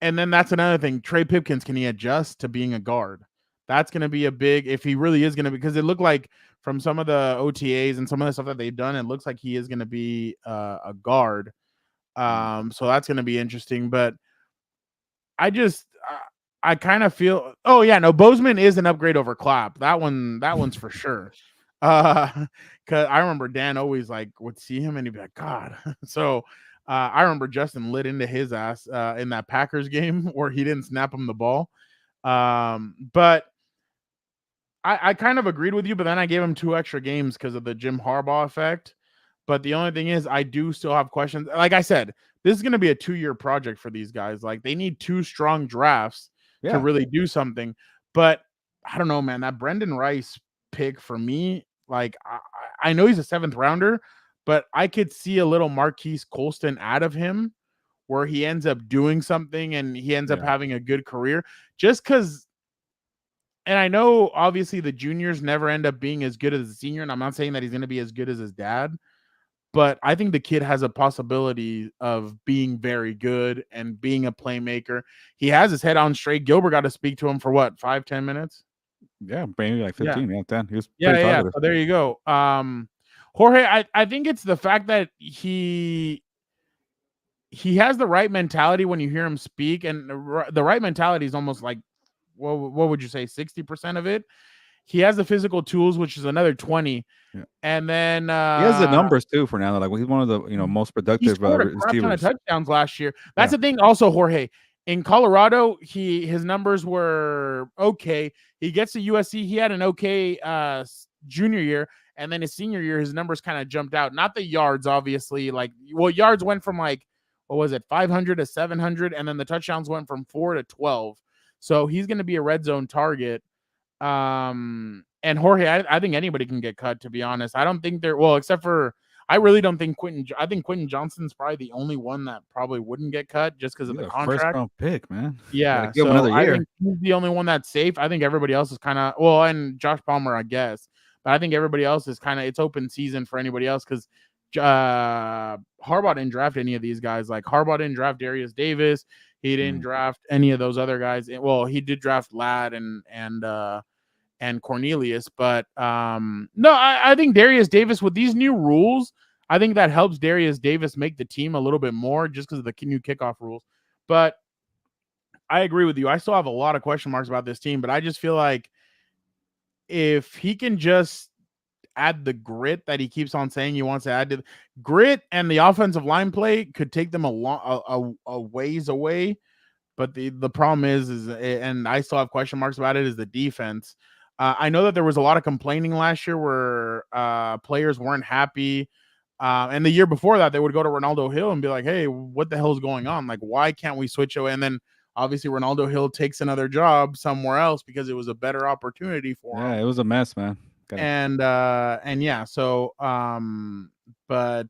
Speaker 1: And then that's another thing. Trey Pipkins, can he adjust to being a guard? That's going to be a big, if he really is going to be, because it looked like from some of the OTAs and some of the stuff that they've done, it looks like he is going to be a guard. So that's going to be interesting. But I kind of feel, Bozeman is an upgrade over Clapp. That one's for sure. Cause I remember Dan always would see him and he'd be like, God. So I remember Justin lit into his ass in that Packers game where he didn't snap him the ball. But I kind of agreed with you, but then I gave him 2 extra games because of the Jim Harbaugh effect. But the only thing is, I do still have questions. Like I said, this is going to be a 2-year project for these guys. Like they need 2 strong drafts to really do something. But I don't know, man. That Brendan Rice pick for me, like I know he's a 7th rounder, but I could see a little Marquise Colston out of him where he ends up doing something and he ends up having a good career just because. And I know obviously the juniors never end up being as good as the senior. And I'm not saying that he's going to be as good as his dad, but I think the kid has a possibility of being very good and being a playmaker. He has his head on straight. Gilbert got to speak to him for what, 5-10 minutes?
Speaker 2: Yeah, maybe like 15, 10. He was
Speaker 1: Yeah,
Speaker 2: pretty
Speaker 1: yeah.
Speaker 2: talkative.
Speaker 1: So there you go. Jorge, I think it's the fact that he has the right mentality when you hear him speak, and the right mentality is almost like, what would you say, 60% of it? He has the physical tools, which is another 20.
Speaker 2: Yeah.
Speaker 1: And then
Speaker 2: he has the numbers too for now. Like he's one of the most
Speaker 1: he
Speaker 2: productive
Speaker 1: scored a crap ton of
Speaker 2: receivers.
Speaker 1: touchdowns last year. That's the thing. Also, Jorge, in Colorado, his numbers were okay. He gets to USC. He had an okay junior year, and then his senior year, his numbers kind of jumped out. Not the yards, obviously. Yards went from 500 to 700, and then the touchdowns went from 4 to 12. So he's going to be a red zone target. And Jorge, I think anybody can get cut, to be honest. I don't think except for, I really don't think I think Quentin Johnston's probably the only one that probably wouldn't get cut just because of the contract.
Speaker 2: First round pick, man.
Speaker 1: Yeah.
Speaker 2: Give him another year.
Speaker 1: I think he's the only one that's safe. I think everybody else is kind of, and Josh Palmer, I guess. But I think everybody else is kind of, it's open season for anybody else because Harbaugh didn't draft any of these guys. Like Harbaugh didn't draft Darius Davis. He didn't draft any of those other guys. Well, he did draft Ladd and Cornelius, but no, I think Darius Davis, with these new rules, I think that helps Darius Davis make the team a little bit more just because of the new kickoff rules. But I agree with you. I still have a lot of question marks about this team, but I just feel like if he can just add the grit that he keeps on saying he wants to add to grit, and the offensive line play could take them a ways away. But the problem is, and I still have question marks about it, is the defense. I know that there was a lot of complaining last year where players weren't happy. And the year before that, they would go to Ronaldo Hill and be like, hey, what the hell is going on? Like, why can't we switch away? And then obviously Ronaldo Hill takes another job somewhere else because it was a better opportunity for him.
Speaker 2: Yeah, it was a mess, man.
Speaker 1: And yeah, so but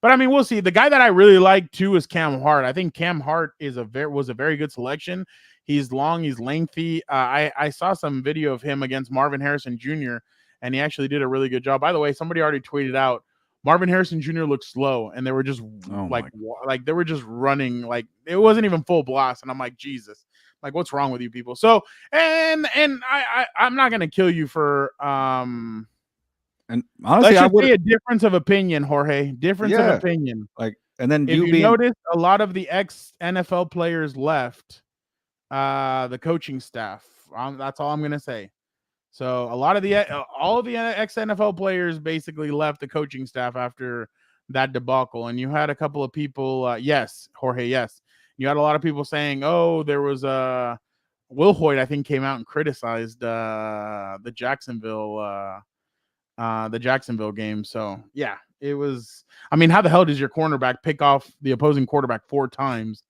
Speaker 1: I mean, we'll see. The guy that I really like too is Cam Hart. I think Cam Hart was a very good selection. He's long, he's lengthy. I saw some video of him against Marvin Harrison Jr., and he actually did a really good job. By the way, somebody already tweeted out Marvin Harrison Jr. looked slow, and they were just they were just running, like it wasn't even full blast. And I'm like, Jesus, like what's wrong with you people? So and I'm not gonna kill you for
Speaker 2: and honestly,
Speaker 1: I would say a difference of opinion, Jorge. Difference of opinion.
Speaker 2: Like, and then
Speaker 1: if you notice, a lot of the ex NFL players left the coaching staff. That's all I'm gonna say. So a lot of all of the ex NFL players basically left the coaching staff after that debacle. And you had a couple of people, yes, Jorge, yes. You had a lot of people saying, "Oh, there was Will Hoyt, I think, came out and criticized the Jacksonville game." So yeah, it was. I mean, how the hell does your cornerback pick off the opposing quarterback 4 times?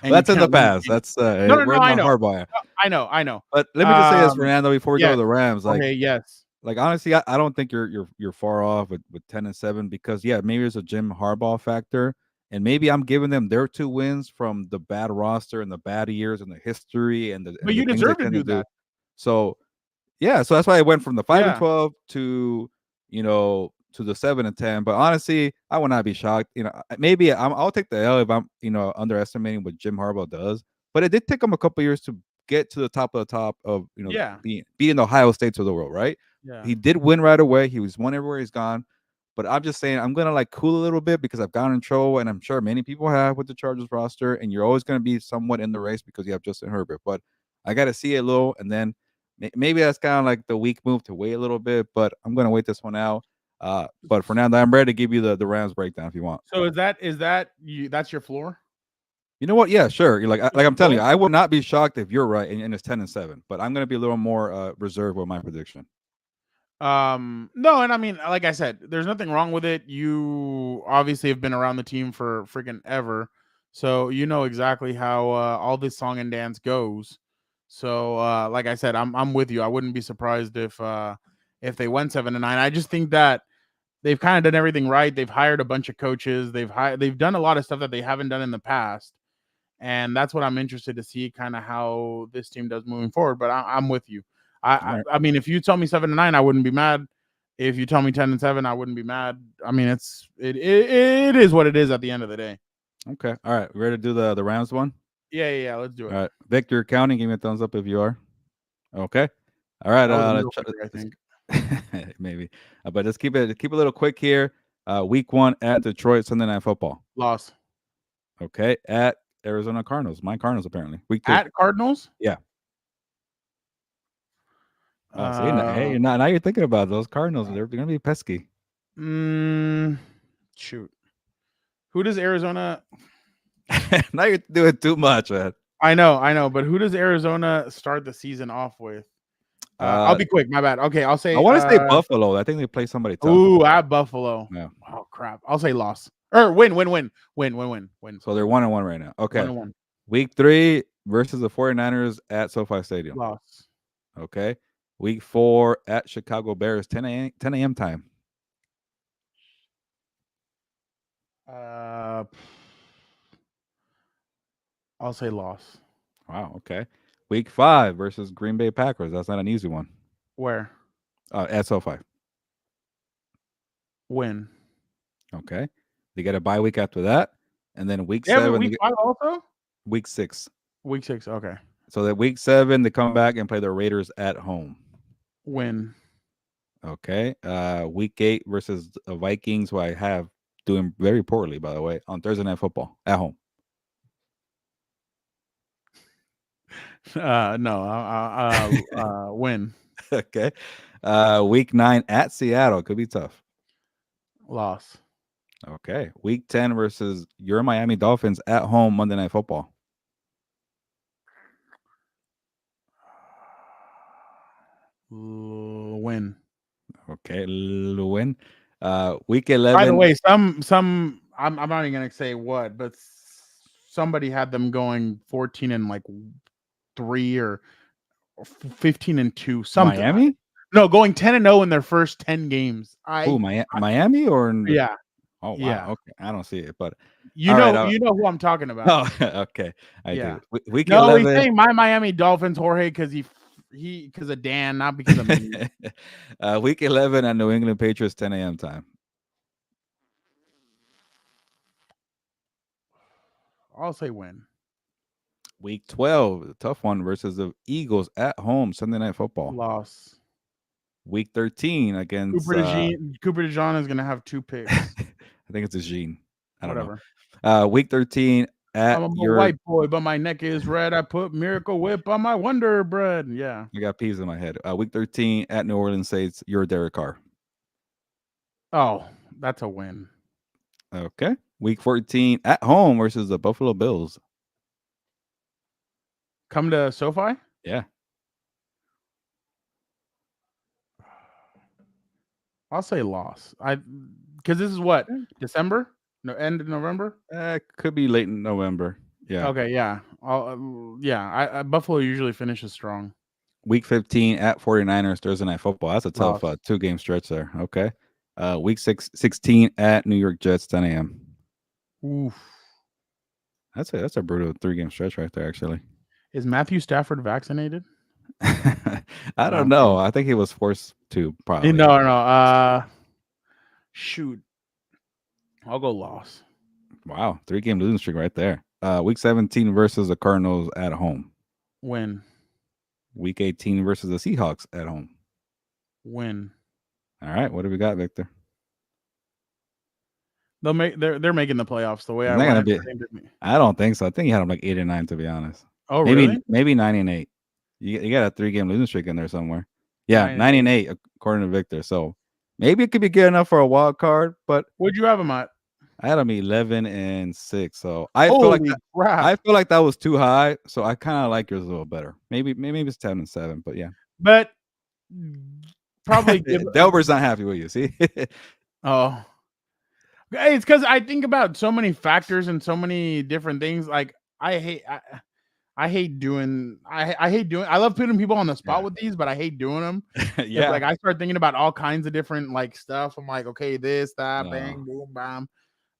Speaker 2: That's in the past. That's
Speaker 1: no, I know.
Speaker 2: Hardball.
Speaker 1: I know.
Speaker 2: But let me just say this, Fernando, before we go to the Rams. Like,
Speaker 1: yes.
Speaker 2: Like honestly, I don't think you're far off with 10-7 because maybe there's a Jim Harbaugh factor, and maybe I'm giving them their 2 wins from the bad roster and the bad years and the history and the.
Speaker 1: But you deserve to do that.
Speaker 2: So, yeah, so that's why I went from the 5-12 to to the 7-10. But honestly, I would not be shocked. Maybe I'll take the L if I'm underestimating what Jim Harbaugh does. But it did take him a couple years to get to the top of beating Ohio State to the world, right?
Speaker 1: Yeah.
Speaker 2: He did win right away. He was won everywhere he's gone. But I'm just saying I'm gonna cool a little bit because I've gotten in trouble, and I'm sure many people have with the Chargers roster, and you're always gonna be somewhat in the race because you have Justin Herbert. But I gotta see it low, and then maybe that's kind of like the weak move to wait a little bit. But I'm gonna wait this one out. But Fernando, I'm ready to give you the Rams breakdown if you want.
Speaker 1: So that's your floor?
Speaker 2: You know what? Yeah, sure. You're like I'm telling you, I would not be shocked if you're right and it's 10-7. But I'm gonna be a little more reserved with my prediction.
Speaker 1: No, and I mean, like I said, there's nothing wrong with it. You obviously have been around the team for freaking ever, so you know exactly how all this song and dance goes. So like I said, I'm with you. I wouldn't be surprised if they went 7-9. I just think that they've kind of done everything right. They've hired a bunch of coaches. They've done a lot of stuff that they haven't done in the past, and that's what I'm interested to see, kind of how this team does moving forward. But I'm with you. I mean, if you tell me 7-9, I wouldn't be mad. If you tell me 10-7, I wouldn't be mad. I mean, it is what it is at the end of the day.
Speaker 2: Okay. All right. Ready to do the Rams one?
Speaker 1: Yeah. Let's do it.
Speaker 2: All right. Victor counting. Give me a thumbs up if you are. Okay. All right.
Speaker 1: That was a
Speaker 2: Let's
Speaker 1: middle finger, I think.
Speaker 2: maybe. But let's keep it a little quick here. Week 1 at Detroit, Sunday Night Football.
Speaker 1: Loss.
Speaker 2: Okay. At Arizona Cardinals. My Cardinals, apparently. Week 2.
Speaker 1: At Cardinals?
Speaker 2: Yeah. See, hey, now you're thinking about those Cardinals. They're going to be pesky.
Speaker 1: Shoot. Who does Arizona?
Speaker 2: Now you're doing too much, man.
Speaker 1: I know. But who does Arizona start the season off with? I'll be quick. My bad. Okay, I'll say.
Speaker 2: I want to say Buffalo. I think they play somebody tough.
Speaker 1: Ooh, at Buffalo.
Speaker 2: Yeah.
Speaker 1: Oh crap. I'll say loss or win.
Speaker 2: So they're 1-1 right now. Okay.
Speaker 1: 1-1.
Speaker 2: Week 3 versus the 49ers at SoFi Stadium.
Speaker 1: Loss.
Speaker 2: Okay. Week 4 at Chicago Bears, 10 a.m. time.
Speaker 1: I'll say loss.
Speaker 2: Wow. Okay. Week 5 versus Green Bay Packers. That's not an easy one.
Speaker 1: Where?
Speaker 2: At SoFi.
Speaker 1: Win.
Speaker 2: Okay. They get a bye week after that, and then week
Speaker 1: Yeah,
Speaker 2: 7.
Speaker 1: week 5 also.
Speaker 2: Week 6.
Speaker 1: Week 6. Okay.
Speaker 2: So that week 7 they come back and play the Raiders at home.
Speaker 1: Win.
Speaker 2: Okay. Week 8 versus the Vikings, who I have doing very poorly, by the way, on Thursday Night Football at home.
Speaker 1: No. Win.
Speaker 2: Okay. Week 9 at Seattle could be tough.
Speaker 1: Loss.
Speaker 2: Okay. Week 10 versus your Miami Dolphins at home Monday Night Football.
Speaker 1: Win.
Speaker 2: Okay. Win. Week 11.
Speaker 1: By the way, some I'm not even gonna say what, but somebody had them going 14-3 or 15-2. Something.
Speaker 2: Miami?
Speaker 1: No, going 10-0 in their first 10 games.
Speaker 2: Miami or
Speaker 1: Yeah.
Speaker 2: Oh wow.
Speaker 1: Yeah.
Speaker 2: Okay. I don't see it, but
Speaker 1: You know who I'm talking about.
Speaker 2: oh, okay. I do. Week
Speaker 1: No,
Speaker 2: 11.
Speaker 1: he's saying my Miami Dolphins, Jorge, because he because of Dan, not because of me.
Speaker 2: Week 11 at New England Patriots, 10 a.m. time.
Speaker 1: I'll say win.
Speaker 2: Week 12, the tough one versus the Eagles at home, Sunday Night Football.
Speaker 1: Loss.
Speaker 2: Week 13 against
Speaker 1: Cooper DeJean is gonna have 2 picks.
Speaker 2: I think it's a Gene. I don't
Speaker 1: Whatever.
Speaker 2: know. Week 13 at
Speaker 1: I'm a white boy, but my neck is red. I put Miracle Whip on my Wonder Bread. Yeah.
Speaker 2: I got peas in my head. Week 13 at New Orleans Saints, your Derek Carr.
Speaker 1: Oh, that's a win.
Speaker 2: Okay. Week 14 at home versus the Buffalo Bills.
Speaker 1: Come to SoFi?
Speaker 2: Yeah.
Speaker 1: I'll say loss. Because this is what? December? No, end of November?
Speaker 2: Could be late in November. Yeah.
Speaker 1: Okay, yeah. Buffalo usually finishes strong.
Speaker 2: Week 15 at 49ers, Thursday Night Football. That's a tough 2-game stretch there. Okay. Week 16 at New York Jets, 10 a.m.
Speaker 1: Oof.
Speaker 2: That's a brutal 3-game stretch right there, actually.
Speaker 1: Is Matthew Stafford vaccinated?
Speaker 2: I don't know. I think he was forced to, probably.
Speaker 1: No. Shoot. I'll go loss.
Speaker 2: Wow. 3-game losing streak right there. Week 17 versus the Cardinals at home.
Speaker 1: Win.
Speaker 2: Week 18 versus the Seahawks at home.
Speaker 1: Win.
Speaker 2: All right. What do we got, Victor?
Speaker 1: They're making the playoffs the way I
Speaker 2: want.
Speaker 1: I
Speaker 2: don't think so. I think you had them like 8 and 9, to be honest.
Speaker 1: Oh, really?
Speaker 2: Maybe 9 and 8. You got a 3-game losing streak in there somewhere. Yeah, 9 and 8 according to Victor. So maybe it could be good enough for a wild card. But
Speaker 1: what'd you have them at?
Speaker 2: I had them 11 and 6. So I feel like that was too high. So I kind of like yours a little better. Maybe it's 10 and 7. But yeah.
Speaker 1: But probably
Speaker 2: Delber's not happy with you. See?
Speaker 1: Oh. Hey, it's because I think about so many factors and so many different things. Like I hate doing. I love putting people on the spot with these, but I hate doing them.
Speaker 2: Yeah.
Speaker 1: Like I start thinking about all kinds of different like stuff. I'm like, okay, this, that, bang, boom, bam.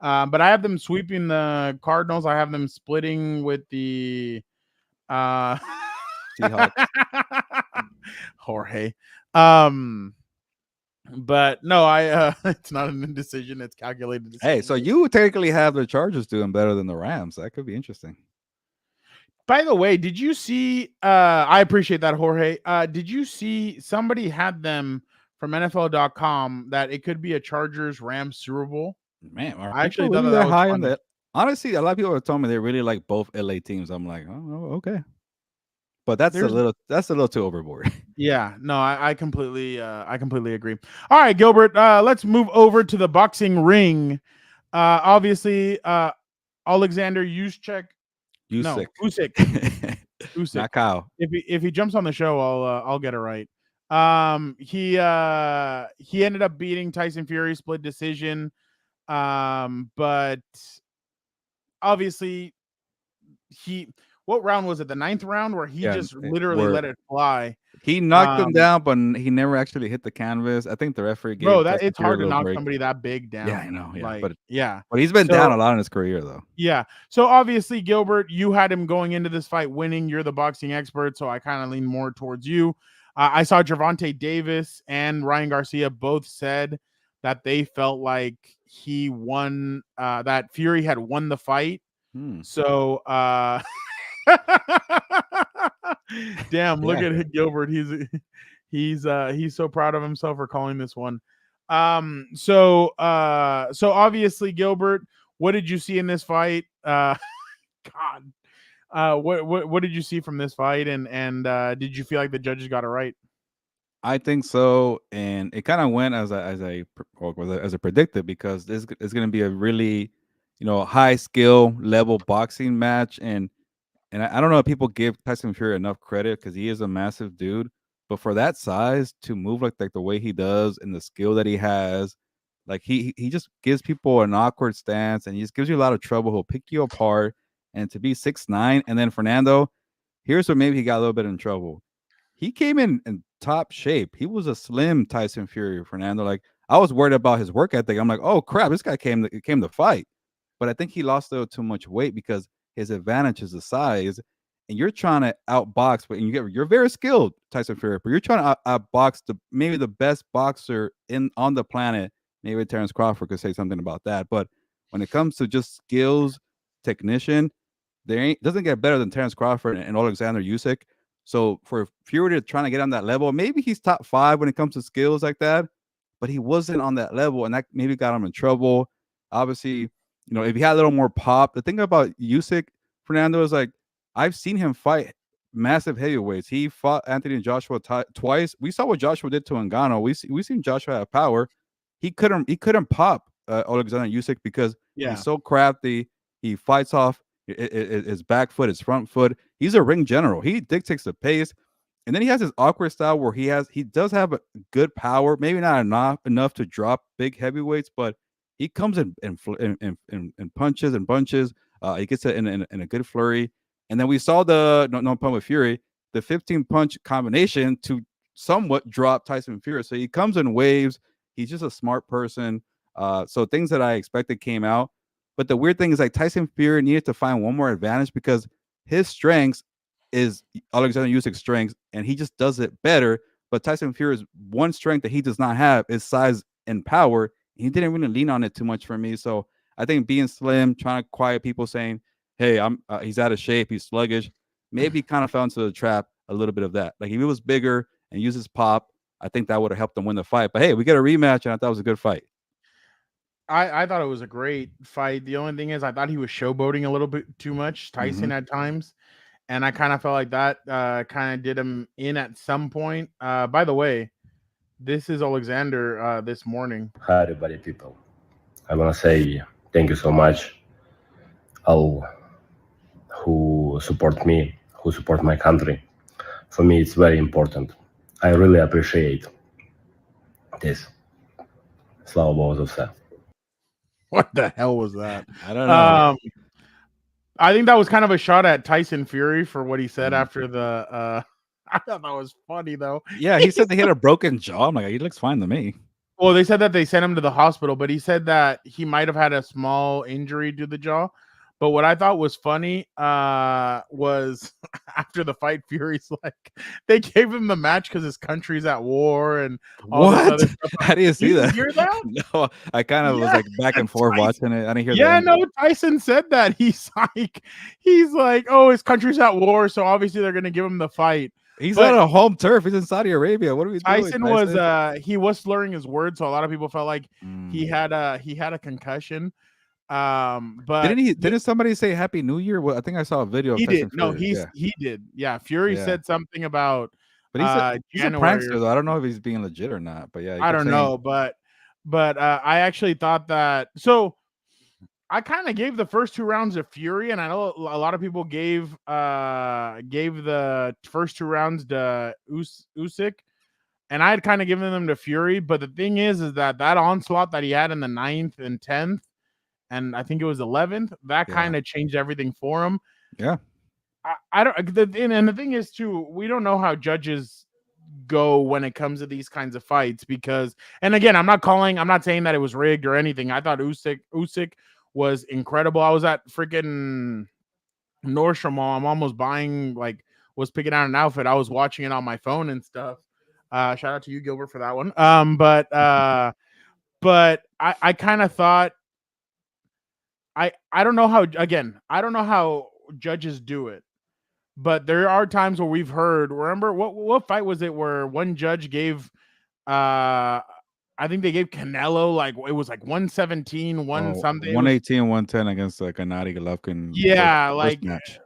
Speaker 1: But I have them sweeping the Cardinals. I have them splitting with the
Speaker 2: Seahawks.
Speaker 1: Jorge. But no, I it's not an indecision, it's calculated decision.
Speaker 2: Hey, so you technically have the Chargers doing better than the Rams. That could be interesting.
Speaker 1: By the way, did you see I appreciate that, Jorge. Did you see somebody had them from NFL.com that it could be a Chargers Rams Super Bowl?
Speaker 2: Man, are
Speaker 1: I actually
Speaker 2: people
Speaker 1: thought
Speaker 2: really
Speaker 1: that
Speaker 2: that
Speaker 1: was
Speaker 2: high on
Speaker 1: funny.
Speaker 2: that? Honestly, a lot of people have told me they really like both LA teams. I'm like, oh, okay. But that's
Speaker 1: There's-
Speaker 2: a little too overboard.
Speaker 1: Yeah, no, I completely agree. All right, Gilbert, let's move over to the boxing ring. Obviously, Oleksandr Usyk. No,
Speaker 2: Usyk.
Speaker 1: Usyk.
Speaker 2: Not Kyle.
Speaker 1: If he jumps on the show, I'll get it right. He ended up beating Tyson Fury, split decision. But obviously what round was it? The 9th round where he just literally let it fly.
Speaker 2: He knocked him down, but he never actually hit the canvas. I think the referee gave
Speaker 1: it's hard to knock somebody that big down.
Speaker 2: Yeah, I know.
Speaker 1: Yeah,
Speaker 2: but he's been down a lot in his career, though.
Speaker 1: Yeah. So obviously, Gilbert, you had him going into this fight winning. You're the boxing expert, so I kind of lean more towards you. I saw Gervonta Davis and Ryan Garcia both said that they felt like he won, that Fury had won the fight. So, damn, look at Gilbert. He's so proud of himself for calling this one. So obviously, Gilbert, what did you see in this fight? God, what did you see from this fight, and did you feel like the judges got it right?
Speaker 2: I think so, and it kind of went as I predicted, because this is going to be a really, high skill level boxing match, and I don't know if people give Tyson Fury enough credit because he is a massive dude, but for that size to move like the way he does and the skill that he has, like he just gives people an awkward stance and he just gives you a lot of trouble. He'll pick you apart, and to be 6'9", and then Fernando, here's where maybe he got a little bit in trouble. He came in top shape. He was a slim Tyson Fury, Fernando. Like, I was worried about his work ethic. I'm like, oh crap, this guy came to fight. But I think he lost a little too much weight because his advantage is the size, and you're trying to outbox, but you're very skilled, Tyson Fury, but you're trying to outbox maybe the best boxer on the planet. Maybe Terrence Crawford could say something about that. But when it comes to just skills, technician, doesn't get better than Terrence Crawford and Oleksandr Usyk. So for Fury to trying to get on that level, maybe he's top 5 when it comes to skills like that, but he wasn't on that level, and that maybe got him in trouble. Obviously, if he had a little more pop. The thing about Usyk, Fernando, is like, I've seen him fight massive heavyweights. He fought Anthony Joshua twice. We saw what Joshua did to Ngannou. We seen Joshua have power. He couldn't pop Oleksandr Usyk because he's so crafty. He fights off his back foot, his front foot. He's a ring general. He dictates the pace, and then he has this awkward style where he does have a good power, maybe not enough to drop big heavyweights, but he comes in punches and bunches. He gets it in a good flurry, and then we saw no pun with Fury, the 15 punch combination to somewhat drop Tyson Fury. So he comes in waves. He's just a smart person. So things that I expected came out. But the weird thing is, like, Tyson Fury needed to find one more advantage because his strengths is Oleksandr Usyk's strengths, and he just does it better. But Tyson Fury's one strength that he does not have is size and power. He didn't really lean on it too much for me. So I think being slim, trying to quiet people saying, hey, he's out of shape, he's sluggish, maybe kind of fell into the trap a little bit of that. Like, if he was bigger and used his pop, I think that would have helped him win the fight. But hey, we get a rematch, and I thought it was a good fight.
Speaker 1: I thought it was a great fight. The only thing is, I thought he was showboating a little bit too much, Tyson, at times, and I kind of felt like that kind of did him in at some point. By the way, this is Oleksandr this morning.
Speaker 6: Hi, everybody, people. I want to say thank you so much, all who support me, who support my country. For me, it's very important. I really appreciate this. Slava Bogу za vse.
Speaker 1: What the hell was that?
Speaker 2: I don't know.
Speaker 1: I think that was kind of a shot at Tyson Fury for what he said after the. I thought that was funny though.
Speaker 2: Yeah, he said they had a broken jaw. I'm like, he looks fine to me.
Speaker 1: Well, they said that they sent him to the hospital, but he said that he might have had a small injury to the jaw. But what I thought was funny was after the fight, Fury's like, they gave him the match because his country's at war and all this
Speaker 2: What?
Speaker 1: other stuff.
Speaker 2: I didn't see
Speaker 1: You didn't
Speaker 2: that.
Speaker 1: hear that?
Speaker 2: No, I kind of was
Speaker 1: Yeah,
Speaker 2: like back and forth
Speaker 1: Tyson.
Speaker 2: watching it. I didn't hear
Speaker 1: Yeah,
Speaker 2: that.
Speaker 1: no, Tyson said that. He's like, oh, his country's at war, so obviously they're gonna give him the fight.
Speaker 2: He's
Speaker 1: But
Speaker 2: on a home turf. He's in Saudi Arabia. What are we doing?
Speaker 1: Tyson was he was slurring his words, so a lot of people felt like he had a concussion. But
Speaker 2: didn't somebody say Happy New Year? Well, I think I saw a video of
Speaker 1: he
Speaker 2: Tyson
Speaker 1: did. No,
Speaker 2: Fury.
Speaker 1: he did. Yeah, Fury
Speaker 2: Yeah.
Speaker 1: said something about
Speaker 2: But he's a
Speaker 1: January.
Speaker 2: prankster, though. I don't know if he's being legit or not. But yeah,
Speaker 1: I don't know, but I actually thought that. So I kind of gave the first 2 rounds to Fury, and I know a lot of people gave the first 2 rounds to Usyk, and I had kind of given them to Fury. But the thing is that onslaught that he had in the 9th and 10th, and I think it was 11th, that kind of changed everything for him.
Speaker 2: Yeah.
Speaker 1: I don't, and the thing is too, we don't know how judges go when it comes to these kinds of fights because, and again, I'm not saying that it was rigged or anything. I thought Usyk was incredible. I was at freaking Nordstrom Mall. I'm almost was picking out an outfit. I was watching it on my phone and stuff. Shout out to you, Gilbert, for that one. But I kind of thought, I don't know how, again, I don't know how judges do it, but there are times where we've heard, remember what fight was it where one judge gave, I think they gave Canelo, like, it was like 117, something.
Speaker 2: 118, 110 against Gennady Golovkin.
Speaker 1: Yeah,
Speaker 2: first match.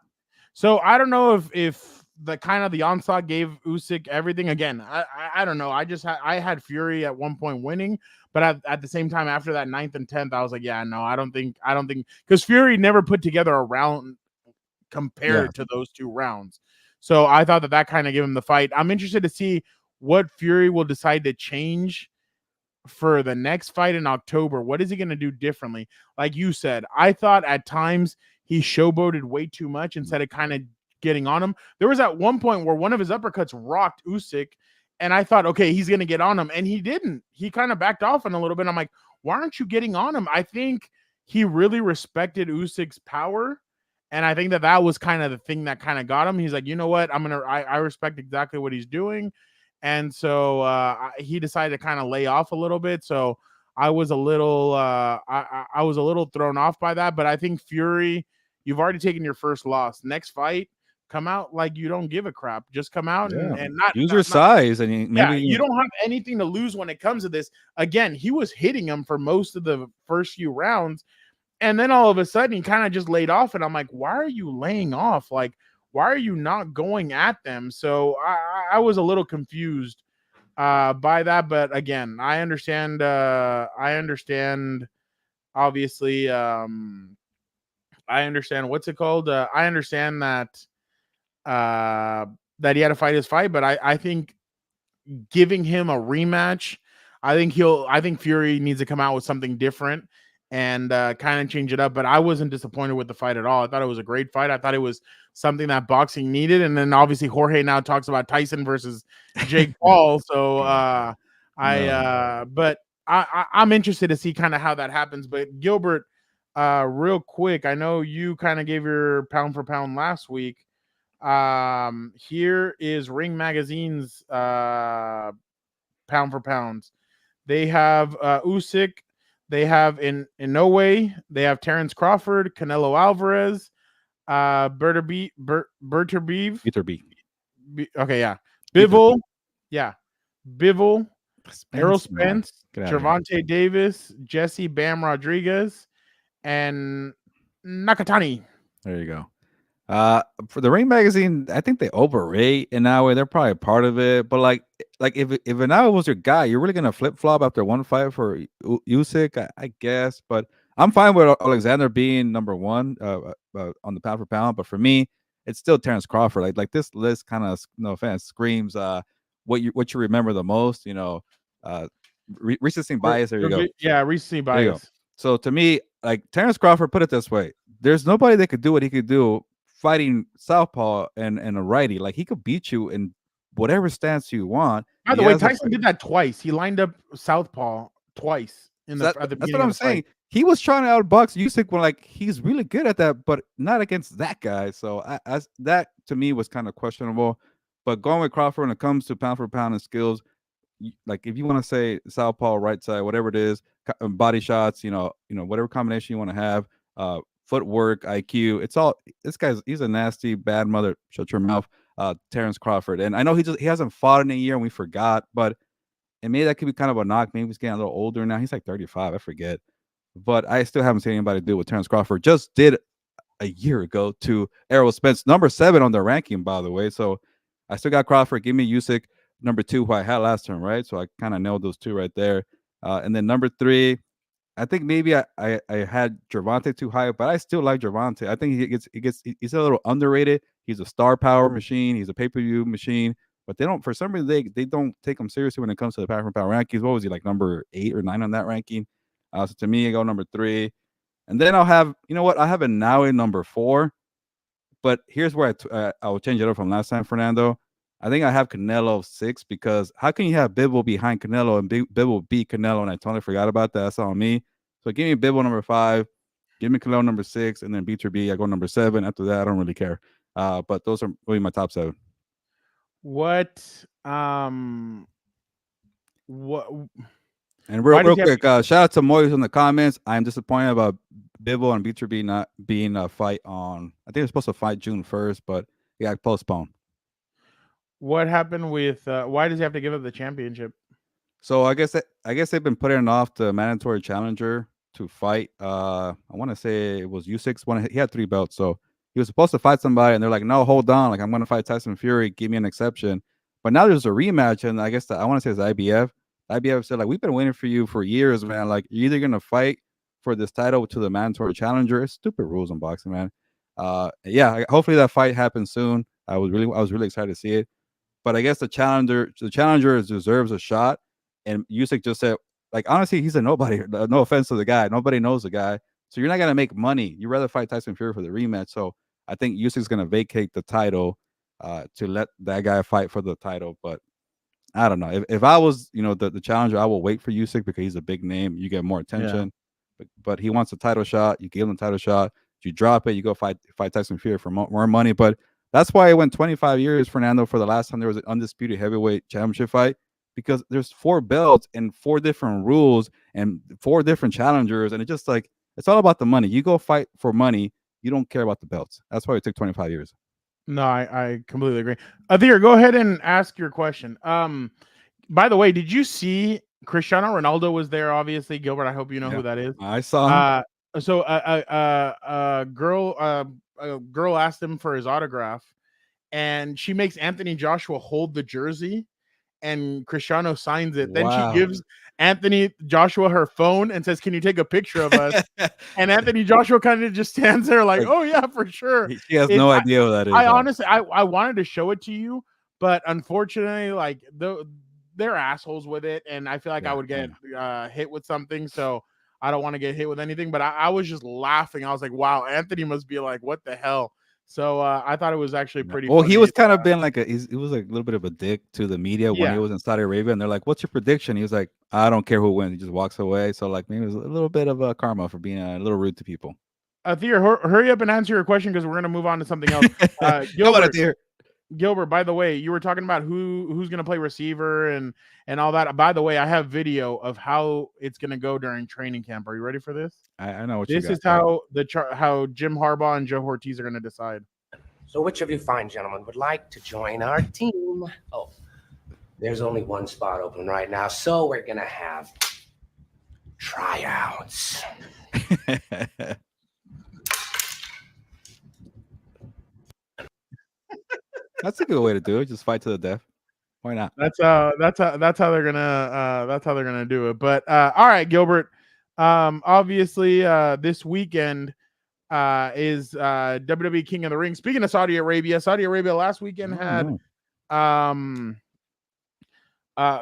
Speaker 1: So I don't know if the kind of the onslaught gave Usyk everything. Again, I don't know. I had Fury at one point winning, but at the same time, after that 9th and 10th, I was like, yeah, no, I don't think because Fury never put together a round compared to those 2 rounds. So I thought that kind of gave him the fight. I'm interested to see what Fury will decide to change for the next fight in October. What is he going to do differently? Like you said, I thought at times he showboated way too much instead of kind of getting on him. There was at one point where one of his uppercuts rocked Usyk, and I thought, okay, he's going to get on him, and he didn't. He kind of backed off in a little bit. I'm like, why aren't you getting on him? I think he really respected Usyk's power, and I think that was kind of the thing that kind of got him. He's like, you know what? I respect exactly what he's doing. And so he decided to kind of lay off a little bit. So I was a little I was a little thrown off by that. But I think Fury, you've already taken your first loss. Next fight, come out like you don't give a crap. Just come out and not
Speaker 2: use your size, and
Speaker 1: you don't have anything to lose when it comes to this. Again, he was hitting him for most of the first few rounds, and then all of a sudden he kind of just laid off. And I'm like, why are you laying off? Like, why are you not going at them? So I was a little confused by that. But again, I understand. Obviously, I understand what's it called. I understand that that he had to fight his fight, but I think giving him a rematch, I think Fury needs to come out with something different and kind of change it up. But I wasn't disappointed with the fight at all. I thought it was a great fight. I thought it was something that boxing needed. And then obviously Jorge now talks about Tyson versus Jake Paul. So but I'm interested to see kind of how that happens. But Gilbert, real quick, I know you kind of gave your pound for pound last week. Here is Ring Magazine's pound for pounds. They have Usyk. They have Inoue. They have Terrence Crawford, Canelo Alvarez, Berterbeev. Okay, yeah. Bivol. Yeah. Bivol. Errol Spence, Gervonta Davis, Jesse Bam Rodriguez, and Nakatani.
Speaker 2: There you go. For the Ring Magazine, I think they overrate Inoue. They're probably part of it, but like if Inoue was your guy, you're really gonna flip flop after one fight for Usyk, I guess. But I'm fine with Oleksandr being number one on the pound for pound. But for me, it's still Terrence Crawford. Like this list kind of, no offense, screams what you remember the most. You know, recency bias. There you go.
Speaker 1: Yeah, recency bias.
Speaker 2: So to me, like Terrence Crawford, put it this way: there's nobody that could do what he could do fighting southpaw and a righty. Like he could beat you in whatever stance you want.
Speaker 1: By the way, Tyson did that twice. He lined up southpaw twice in the.
Speaker 2: That's what I'm saying. he was trying to outbox Usyk when like he's really good at that, but not against that guy. So that to me was kind of questionable. But going with Crawford when it comes to pound for pound and skills, like if you want to say southpaw, right side, whatever it is, body shots, whatever combination you want to have, footwork, IQ, it's all. He's a nasty, bad mother. Shut your mouth, Terrence Crawford. And I know he hasn't fought in a year, and we forgot, but and maybe that could be kind of a knock. Maybe he's getting a little older now. He's like 35, I forget. But I still haven't seen anybody do what Terrence Crawford just did a year ago to Errol Spence, number 7 on the ranking, by the way. So I still got Crawford. Give me Usyk, number 2, who I had last term, right? So I kind of nailed those 2 right there. And then number 3, I think maybe I had Gervonta too high, but I still like Gervonta. I think he's a little underrated. He's a star power machine. He's a pay-per-view machine. But they don't, for some reason, they don't take him seriously when it comes to the power for power rankings. What was he, like number 8 or 9 on that ranking? So to me, I go number 3. And then I'll have, I have it now in number 4. But here's where I will change it up from last time, Fernando. I think I have Canelo 6 because how can you have Bivol behind Canelo and Bivol beat Canelo? And I totally forgot about that. That's on me. So give me Bivol number 5, give me Canelo number 6, and then B2B, I go number 7. After that, I don't really care. But those are really my top 7.
Speaker 1: What
Speaker 2: and real quick, shout out to Moyes in the comments. I'm disappointed about Bivol and B2B not being a fight on. I think they're supposed to fight June 1st, but it got postponed.
Speaker 1: What happened with? Why does he have to give up the championship?
Speaker 2: So I guess they've been putting off the mandatory challenger to fight. I want to say it was Usyk's one. He had 3 belts, so he was supposed to fight somebody, and they're like, "No, hold on. Like I'm going to fight Tyson Fury. Give me an exception." But now there's a rematch, and I guess I want to say it's IBF. IBF said like, "We've been waiting for you for years, man. Like you're either going to fight for this title to the mandatory challenger." It's stupid rules in boxing, man. Yeah. Hopefully that fight happens soon. I was really excited to see it. But I guess the challenger deserves a shot. And Usyk just said, like, honestly, he's a nobody. No offense to the guy. Nobody knows the guy. So you're not going to make money. You'd rather fight Tyson Fury for the rematch. So I think Usyk's going to vacate the title to let that guy fight for the title. But I don't know. If I was, the challenger, I will wait for Usyk because he's a big name. You get more attention. Yeah. But he wants a title shot. You give him a title shot. You drop it. You go fight Tyson Fury for more money. But that's why it went 25 years, Fernando, for the last time there was an undisputed heavyweight championship fight, because there's 4 belts and 4 different rules and 4 different challengers. And it's just like, it's all about the money. You go fight for money. You don't care about the belts. That's why it took 25 years.
Speaker 1: No, I completely agree. Adir, go ahead and ask your question. By the way, did you see Cristiano Ronaldo was there? Obviously, Gilbert, I hope you know who that is.
Speaker 2: I saw him.
Speaker 1: So a girl asked him for his autograph, and she makes Anthony Joshua hold the jersey, and Cristiano signs it. Then she gives Anthony Joshua her phone and says, "Can you take a picture of us?" And Anthony Joshua kind of just stands there like, "Oh yeah, for sure."
Speaker 2: He has no idea what that is.
Speaker 1: I honestly, I wanted to show it to you, but unfortunately, like they're assholes with it, and I feel like I would get hit with something. So I don't want to get hit with anything. But I was just laughing. I was like, "Wow, Anthony must be like, what the hell." So I thought it was actually pretty.
Speaker 2: Well,
Speaker 1: funny.
Speaker 2: he was kind of been like he was like a little bit of a dick to the media when he was in Saudi Arabia, and they're like, "What's your prediction?" He was like, "I don't care who wins." He just walks away. So like maybe it was a little bit of a karma for being a little rude to people.
Speaker 1: Athir, hurry up and answer your question because we're gonna move on to something else. Gilbert, by the way, you were talking about who's gonna play receiver and all that. By the way, I have video of how it's gonna go during training camp. Are you ready for this?
Speaker 2: I know what
Speaker 1: this is how how Jim Harbaugh and Joe Ortiz are gonna decide.
Speaker 7: So which of you fine gentlemen would like to join our team? Oh, there's only one spot open right now, so we're gonna have tryouts.
Speaker 2: That's a good way to do it. Just fight to the death. Why not?
Speaker 1: That's how they're gonna do it. But all right, Gilbert. Obviously, this weekend is WWE King of the Ring. Speaking of Saudi Arabia last weekend had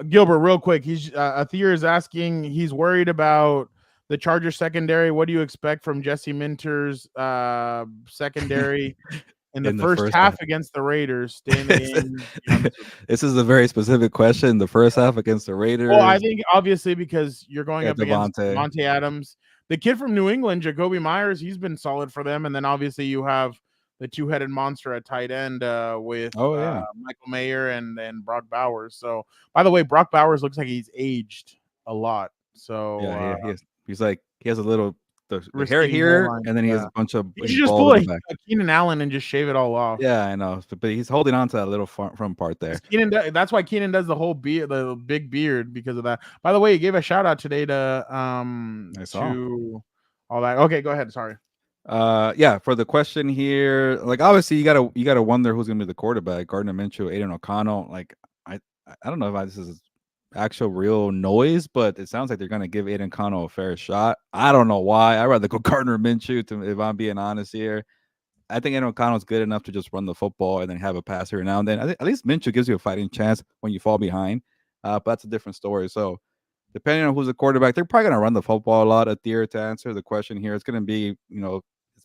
Speaker 1: Gilbert, real quick. He's Athir is asking, he's worried about the Chargers secondary. What do you expect from Jesse Minter's secondary in the first half against the Raiders?
Speaker 2: This is a very specific question. The first half against the Raiders.
Speaker 1: Well, I think obviously because you're going up against Monte Adams, the kid from New England, Jacoby Myers, he's been solid for them. And then obviously you have the two-headed monster at tight end with Michael Mayer and Brock Bowers. So, by the way, Brock Bowers looks like he's aged a lot. So
Speaker 2: yeah, he's like he has a little the hair
Speaker 1: receding
Speaker 2: here,
Speaker 1: hairline,
Speaker 2: and then he has a bunch of
Speaker 1: you should just
Speaker 2: bald
Speaker 1: pull
Speaker 2: in
Speaker 1: a
Speaker 2: the back.
Speaker 1: Keenan Allen and just shave it all off.
Speaker 2: Yeah, I know, but he's holding on to that little front part there.
Speaker 1: That's why Keenan does the whole beard, the big beard, because of that. By the way, he gave a shout out today to all that. Okay, go ahead. Sorry.
Speaker 2: Yeah, for the question here, like obviously you gotta wonder who's gonna be the quarterback. Gardner Minshew, Aiden O'Connell. Like I don't know if this is actual real noise, but it sounds like they're gonna give Aiden O'Connell a fair shot. I don't know why. I'd rather go Gardner Minshew, if I'm being honest here. I think Aiden O'Connell's good enough to just run the football and then have a passer now and then. I think at least Minshew gives you a fighting chance when you fall behind. But that's a different story. So depending on who's the quarterback, they're probably gonna run the football a lot. To answer the question here, it's gonna be,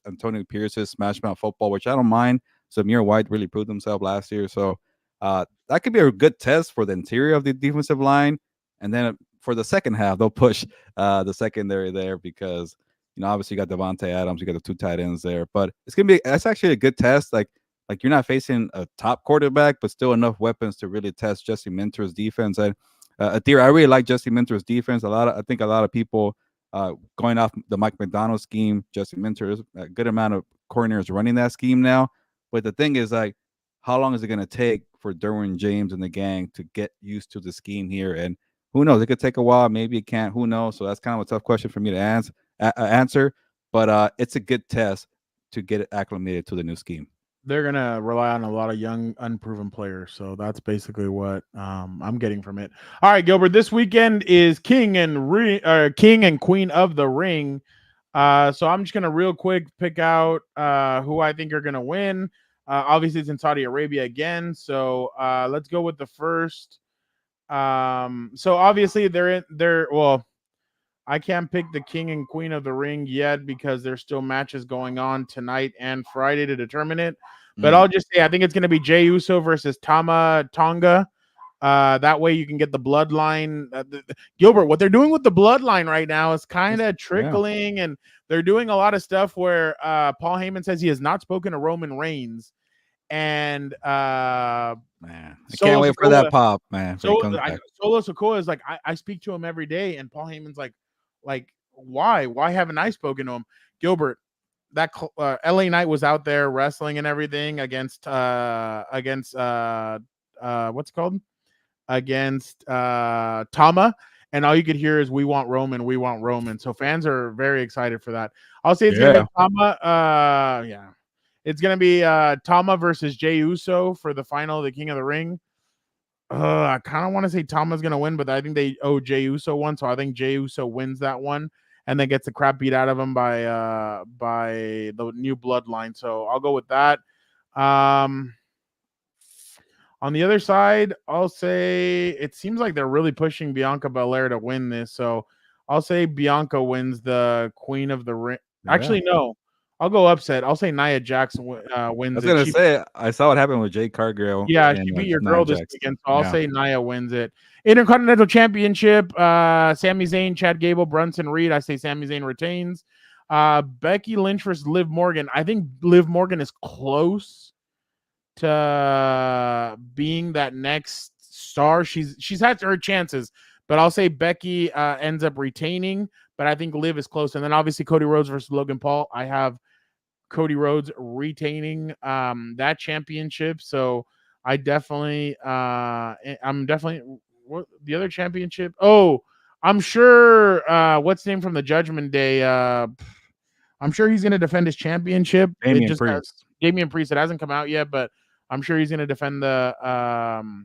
Speaker 2: Antonio Pierce's smash mouth football, which I don't mind. Zamir White really proved himself last year. So that could be a good test for the interior of the defensive line. And then for the second half, they'll push the secondary there because, obviously you got Devontae Adams, you got the two tight ends there. But that's actually a good test. Like you're not facing a top quarterback, but still enough weapons to really test Jesse Minter's defense. And I really like Jesse Minter's defense. I think a lot of people going off the Mike McDonald scheme, Jesse Minter is a good amount of coordinators running that scheme now. But the thing is, like, how long is it going to take for Derwin James and the gang to get used to the scheme here? And who knows? It could take a while. Maybe it can't. Who knows? So that's kind of a tough question for me to answer. But it's a good test to get it acclimated to the new scheme.
Speaker 1: They're going to rely on a lot of young, unproven players. So that's basically what I'm getting from it. All right, Gilbert, this weekend is King and Queen of the Ring. So I'm just going to real quick pick out who I think are going to win. Obviously, it's in Saudi Arabia again. So let's go with the first. So obviously, well, I can't pick the King and Queen of the Ring yet because there's still matches going on tonight and Friday to determine it. But I'll just say I think it's going to be Jey Uso versus Tama Tonga. That way you can get the bloodline. Gilbert, what they're doing with the bloodline right now is kind of trickling, and they're doing a lot of stuff where Paul Heyman says he has not spoken to Roman Reigns. And
Speaker 2: man, I can't wait for that pop, man.
Speaker 1: Solo Sikoa is like, I speak to him every day, and Paul Heyman's like why haven't I spoken to him? Gilbert, that LA Knight was out there wrestling and everything against what's it called, against Tama, and all you could hear is we want Roman. So fans are very excited for that. I'll say it's gonna be Tama. It's gonna be Tama versus Jey Uso for the final of the King of the Ring. I kind of want to say Tama's gonna win, but I think they owe Jey Uso one, so I think Jey Uso wins that one and then gets the crap beat out of him by the new bloodline. So I'll go with that. On the other side, I'll say it seems like they're really pushing Bianca Belair to win this, so I'll say Bianca wins the Queen of the Ring. Actually, no. I'll go upset. I'll say Nia Jax wins.
Speaker 2: I was going to say, I saw what happened with Jade Cargill.
Speaker 1: Yeah, she beat your girl this weekend, so I'll say Nia wins it. Intercontinental Championship, Sami Zayn, Chad Gable, Brunson Reed. I say Sami Zayn retains. Becky Lynch versus Liv Morgan. I think Liv Morgan is close to being that next star. She's had her chances, but I'll say Becky ends up retaining, but I think Liv is close. And then obviously Cody Rhodes versus Logan Paul. I have Cody Rhodes retaining that championship. So I definitely what the other championship? Oh, I'm sure what's the name from the Judgment Day? I'm sure he's gonna defend his championship.
Speaker 2: Damian Priest.
Speaker 1: Damian Priest. It hasn't come out yet, but I'm sure he's gonna defend the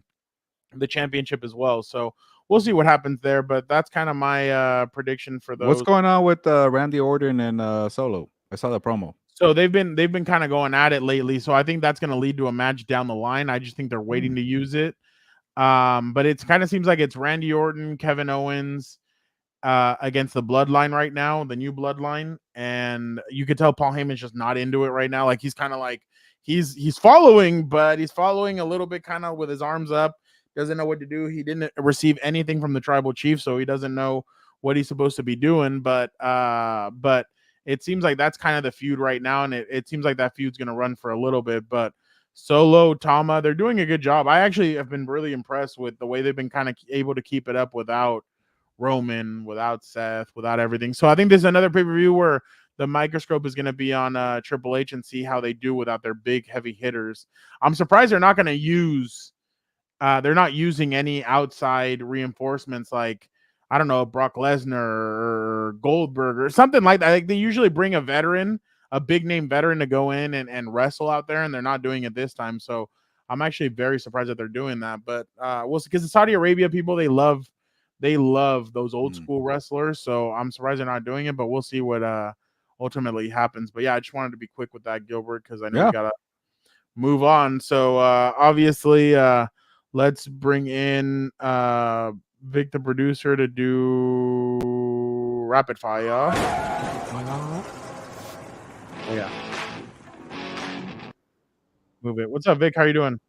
Speaker 1: championship as well. So we'll see what happens there. But that's kind of my prediction for those.
Speaker 2: What's going on with Randy Orton and Solo? I saw the promo.
Speaker 1: So they've been kind of going at it lately. So I think that's going to lead to a match down the line. I just think they're waiting to use it. But it kind of seems like it's Randy Orton, Kevin Owens against the Bloodline right now, the new Bloodline, and you could tell Paul Heyman's just not into it right now. Like he's kind of like he's following, but he's following a little bit kind of with his arms up. Doesn't know what to do. He didn't receive anything from the tribal chief, so he doesn't know what he's supposed to be doing. But it seems like that's kind of the feud right now, and it seems like that feud's going to run for a little bit. But Solo, Tama, they're doing a good job. I actually have been really impressed with the way they've been kind of able to keep it up without Roman, without Seth, without everything. So I think there's another pay-per-view where the microscope is going to be on Triple H and see how they do without their big heavy hitters. I'm surprised they're not going to use they're not using any outside reinforcements like, I don't know, Brock Lesnar or Goldberg or something like that. Like, they usually bring a veteran, a big name veteran, to go in and wrestle out there, and they're not doing it this time. So I'm actually very surprised that they're doing that. But we'll see, because the Saudi Arabia people, they love those old school wrestlers. So I'm surprised they're not doing it, but we'll see what ultimately happens. But yeah, I just wanted to be quick with that, Gilbert, because I know we gotta move on. So obviously let's bring in Vic the producer to do rapid fire. Oh yeah. Move it. What's up, Vic? How you doing?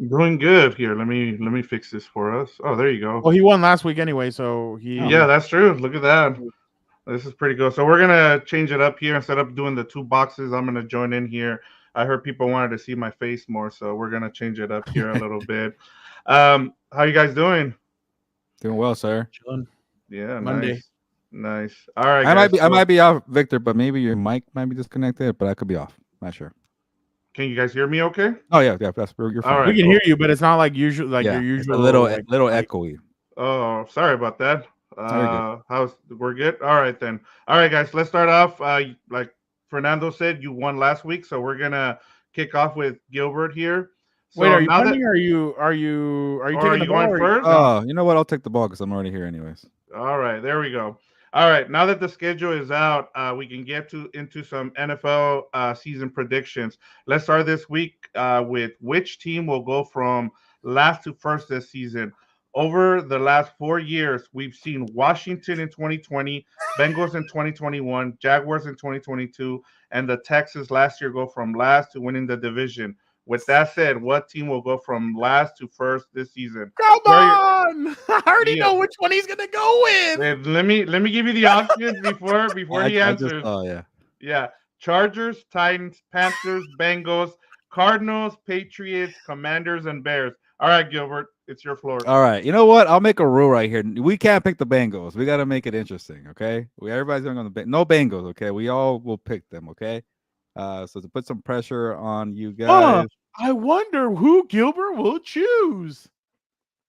Speaker 8: Doing good here. Let me fix this for us. Oh, there you go.
Speaker 1: Well, he won last week anyway, so he.
Speaker 8: Yeah, that's true. Look at that. This is pretty good. So we're gonna change it up here. Instead of doing the two boxes, I'm gonna join in here. I heard people wanted to see my face more, so we're gonna change it up here a little bit. How you guys doing?
Speaker 2: Doing well, sir.
Speaker 1: Chilling.
Speaker 8: Yeah,
Speaker 1: Monday.
Speaker 8: Nice. All right,
Speaker 2: I
Speaker 8: guys,
Speaker 2: might be off, Victor, but maybe your mic might be disconnected, but I could be off. Not sure.
Speaker 8: Can you guys hear me? Okay.
Speaker 2: Oh yeah, that's you're fine.
Speaker 8: All right,
Speaker 1: We can hear you, but it's not like usual. Like your
Speaker 2: it's
Speaker 1: usual.
Speaker 2: a little
Speaker 1: like,
Speaker 2: echoey.
Speaker 8: Oh, sorry about that.
Speaker 2: Good.
Speaker 8: We're good? All right then. All right, guys, let's start off. Like Fernando said, you won last week, so we're gonna kick off with Gilbert here. So
Speaker 1: wait, are you
Speaker 8: now
Speaker 1: punting,
Speaker 8: that,
Speaker 1: or are you
Speaker 8: or
Speaker 1: taking
Speaker 8: are
Speaker 1: the
Speaker 8: you
Speaker 1: ball?
Speaker 8: going first?
Speaker 2: Oh, you know what? I'll take the ball because I'm already here anyways.
Speaker 8: All right, there we go. All right, now that the schedule is out, we can get into some NFL season predictions. Let's start this week with which team will go from last to first this season. Over the last 4 years, we've seen Washington in 2020, Bengals in 2021, Jaguars in 2022, and the Texans last year go from last to winning the division. With that said, what team will go from last to first this season?
Speaker 1: Come on! I already know which one he's gonna go with.
Speaker 8: Wait, let me give you the options before he answers. Yeah. Chargers, Titans, Panthers, Bengals, Cardinals, Patriots, Commanders, and Bears. All right, Gilbert, it's your floor.
Speaker 2: All right. You know what? I'll make a rule right here. We can't pick the Bengals. We got to make it interesting, okay? Everybody's going on the no Bengals, okay? We all will pick them, okay? So to put some pressure on you guys.
Speaker 1: I wonder who Gilbert will choose.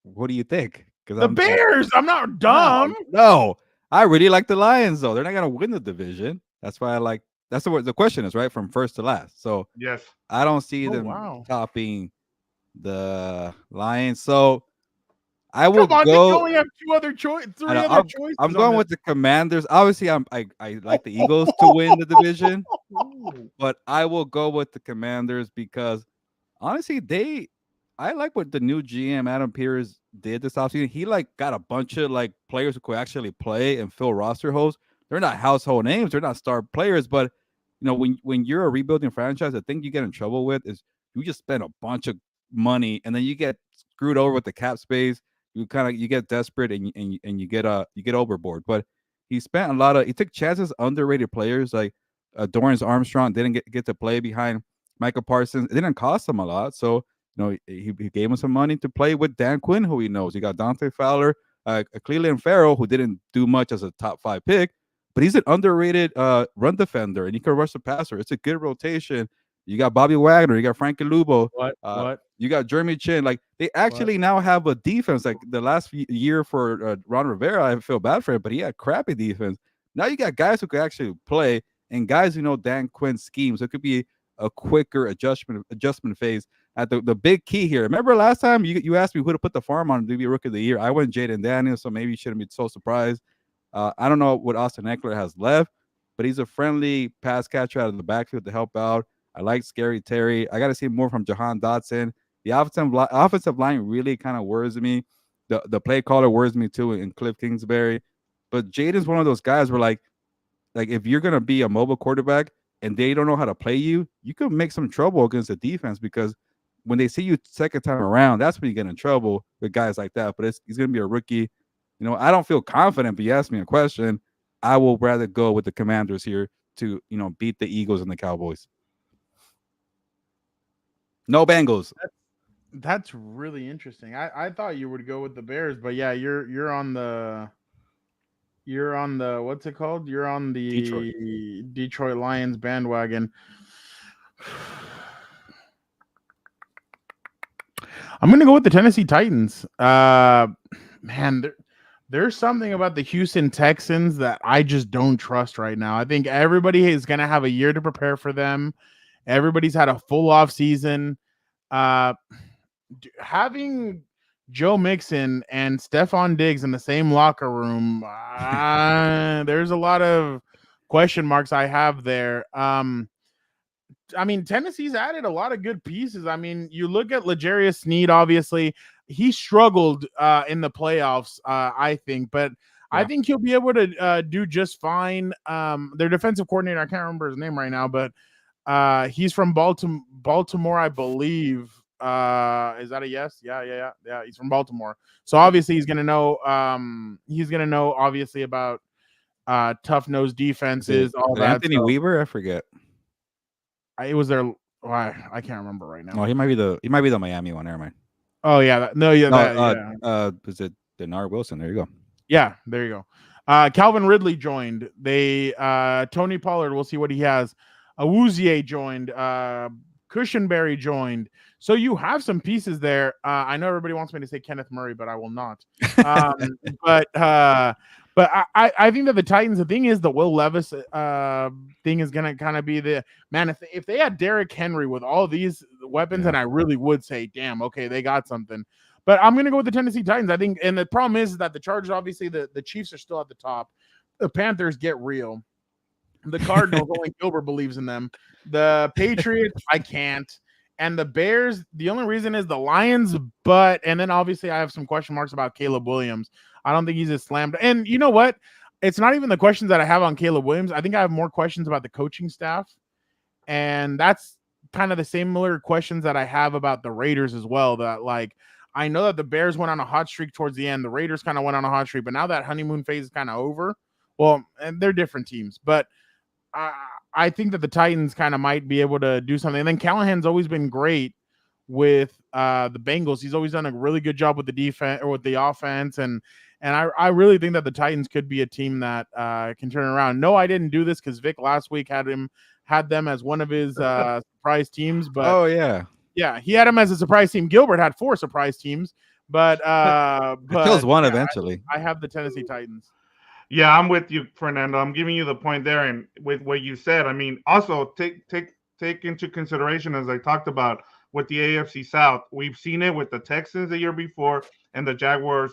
Speaker 2: What do you think?
Speaker 1: The Bears. I'm not dumb.
Speaker 2: No, I really like the Lions, though. They're not going to win the division. That's why I like. That's what the question is, right? From first to last. So
Speaker 8: yes,
Speaker 2: I don't see them topping the Lions. So I will go.
Speaker 1: You only have three other choices.
Speaker 2: I'm going with the Commanders. Obviously, I like the Eagles to win the division, but I will go with the Commanders because honestly, I like what the new GM Adam Pearce did this offseason. He got a bunch of players who could actually play and fill roster holes. They're not household names, they're not star players, but when you're a rebuilding franchise, the thing you get in trouble with is you just spend a bunch of money and then you get screwed over with the cap space. You get desperate and you get overboard. But he took chances, underrated players like Dorrance Armstrong didn't get to play behind Michael Parsons. It didn't cost him a lot, so he gave him some money to play with Dan Quinn, who he knows. He got Dante Fowler, Cleveland Farrell, who didn't do much as a top 5 pick, but he's an underrated run defender and he can rush the passer. It's a good rotation. You got Bobby Wagner, you got Frankie Lubo,
Speaker 1: what?
Speaker 2: You got Jeremy Chin. They actually now have a defense. Like the last year for Ron Rivera, I feel bad for him, but he had crappy defense. Now you got guys who could actually play and guys who know Dan Quinn's schemes. So it could be a quicker adjustment phase. At the big key here. Remember last time you asked me who to put the farm on to be Rookie of the Year? I went Jaden Daniels, so maybe you shouldn't be so surprised. I don't know what Austin Eckler has left, but he's a friendly pass catcher out of the backfield to help out. I like Scary Terry. I got to see more from Jahan Dotson. The offensive line really kind of worries me. The play caller worries me too in Cliff Kingsbury. But Jaden's one of those guys where like if you're gonna be a mobile quarterback and they don't know how to play you, you could make some trouble against the defense because when they see you second time around, that's when you get in trouble with guys like that. But he's going to be a rookie. I don't feel confident, but you asked me a question. I will rather go with the Commanders here to, beat the Eagles and the Cowboys. No Bengals.
Speaker 1: That's really interesting. I thought you would go with the Bears, but yeah, you're on the what's it called? You're on the Detroit Lions bandwagon. I'm gonna go with the Tennessee Titans. Man, there's something about the Houston Texans that I just don't trust right now. I think everybody is gonna have a year to prepare for them. Everybody's had a full off season. Having Joe Mixon and Stephon Diggs in the same locker room, there's a lot of question marks I have there. I mean, Tennessee's added a lot of good pieces. I mean, you look at L'Jarius Sneed, obviously, he struggled in the playoffs, I think, but I think he'll be able to do just fine. Their defensive coordinator, I can't remember his name right now, but he's from Baltimore, I believe. Is that a yes? Yeah. He's from Baltimore. So obviously he's gonna know obviously about tough nosed defenses, all that.
Speaker 2: Anthony Weaver, I forget.
Speaker 1: It was their I can't remember right now.
Speaker 2: Oh, he might be the Miami one. Never mind.
Speaker 1: Oh yeah,
Speaker 2: Is it Denard Wilson? There you go.
Speaker 1: Yeah, there you go. Calvin Ridley joined. Tony Pollard, we'll see what he has. Awuzie joined. Cushenberry joined. So you have some pieces there. I know everybody wants me to say Kenneth Murray, but I will not. But I think that the Titans, the thing is, the Will Levis thing is going to kind of be the man. If they had Derrick Henry with all these weapons, then I really would say, damn, okay, they got something. But I'm going to go with the Tennessee Titans. I think, and the problem is that the Chargers, obviously, the Chiefs are still at the top. The Panthers get real. The Cardinals, only Gilbert believes in them. The Patriots, I can't. And the Bears, the only reason is the Lions, and then obviously I have some question marks about Caleb Williams. I don't think he's a slammed. And you know what? It's not even the questions that I have on Caleb Williams. I think I have more questions about the coaching staff. And that's kind of the similar questions that I have about the Raiders as well. That, like, I know that the Bears went on a hot streak towards the end. The Raiders kind of went on a hot streak, but now that honeymoon phase is kind of over. Well, and they're different teams, but I think that the Titans kind of might be able to do something. And then Callahan's always been great with the Bengals. He's always done a really good job with the defense or with the offense. And I really think that the Titans could be a team that can turn around. No, I didn't do this because Vic last week had them as one of his surprise teams. But yeah, he had him as a surprise team. Gilbert had 4 surprise teams, but
Speaker 2: kills one eventually.
Speaker 1: I have the Tennessee Titans.
Speaker 8: Yeah, I'm with you, Fernando. I'm giving you the point there, and with what you said, I mean, also take into consideration, as I talked about with the AFC South, we've seen it with the Texans the year before and the Jaguars.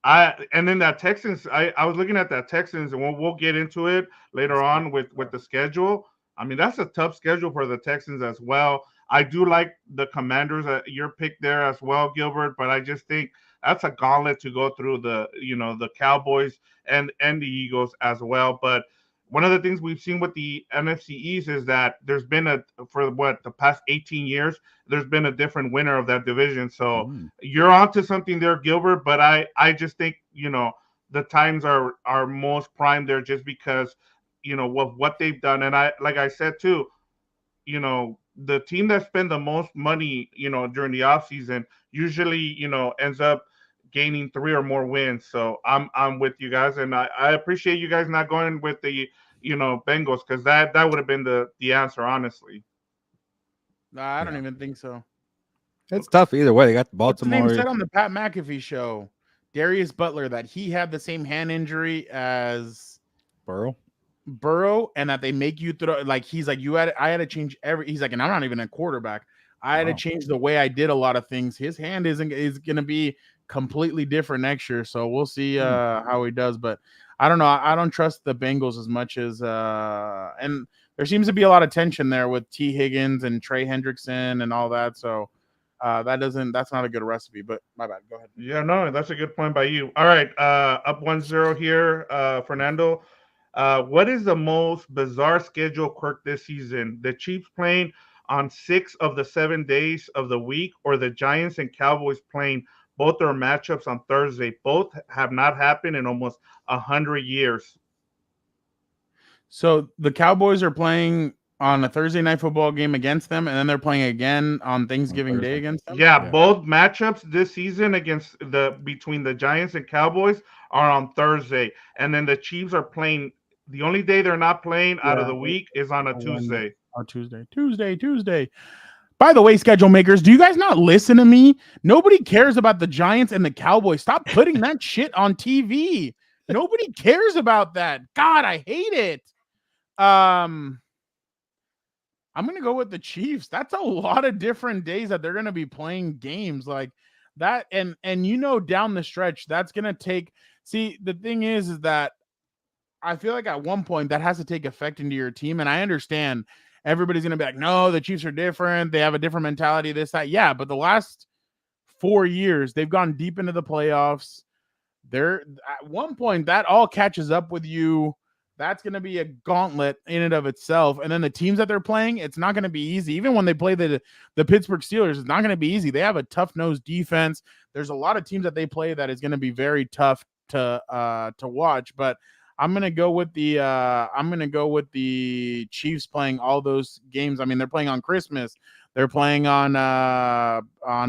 Speaker 8: I was looking at that Texans, and we'll get into it later on with the schedule. I mean, that's a tough schedule for the Texans as well. I do like the Commanders, your pick there as well, Gilbert, but I just think that's a gauntlet to go through the Cowboys and the Eagles as well. But one of the things we've seen with the NFC East is that there's been the past 18 years, there's been a different winner of that division. So you're onto something there, Gilbert. But I just think, the Titans are most prime there just because, what they've done. And like I said, too, the team that spent the most money, during the offseason usually, ends up gaining 3 or more wins. So I'm with you guys, and I appreciate you guys not going with the Bengals, because that would have been the answer, honestly.
Speaker 1: No, I don't even think so.
Speaker 2: It's tough either way. They got Baltimore.
Speaker 1: What's the name said on the Pat McAfee show, Darius Butler, that he had the same hand injury as Burrow, and that they make you throw, like, he's like, I had to change he's like, and I'm not even a quarterback. I had to change the way I did a lot of things. His hand is going to be completely different next year, so we'll see how he does. But I don't know. I don't trust the Bengals as much as and there seems to be a lot of tension there with T. Higgins and Trey Hendrickson and all that. So that's not a good recipe. But my bad. Go ahead.
Speaker 8: Yeah, no, that's a good point by you. All right, up 1-0 here, Fernando. What is the most bizarre schedule quirk this season? The Chiefs playing on 6 of the 7 days of the week, or the Giants and Cowboys playing both are matchups on Thursday. Both have not happened in almost 100 years.
Speaker 1: So the Cowboys are playing on a Thursday night football game against them, and then they're playing again on Thanksgiving Day against them.
Speaker 8: Yeah, both matchups this season against between the Giants and Cowboys are on Thursday, and then the Chiefs are playing. The only day they're not playing out of the week is on a Tuesday.
Speaker 1: On Tuesday. By the way, schedule makers, do you guys not listen to me? Nobody cares about the Giants and the Cowboys. Stop putting that shit on TV. Nobody cares about that. God, I hate it. I'm gonna go with the Chiefs. That's a lot of different days that they're gonna be playing games like that, and down the stretch, that's gonna take. See, the thing is that I feel like at one point that has to take effect into your team, and I understand everybody's gonna be like, no, the Chiefs are different. They have a different mentality. This, that, yeah, but the last 4 years they've gone deep into the playoffs. They're at one point that all catches up with you. That's going to be a gauntlet in and of itself. And then the teams that they're playing, it's not going to be easy. Even when they play the Pittsburgh Steelers, it's not going to be easy. They have a tough-nosed defense. There's a lot of teams that they play that is going to be very tough to watch. But I'm going to go with the Chiefs playing all those games. I mean, they're playing on Christmas. They're playing on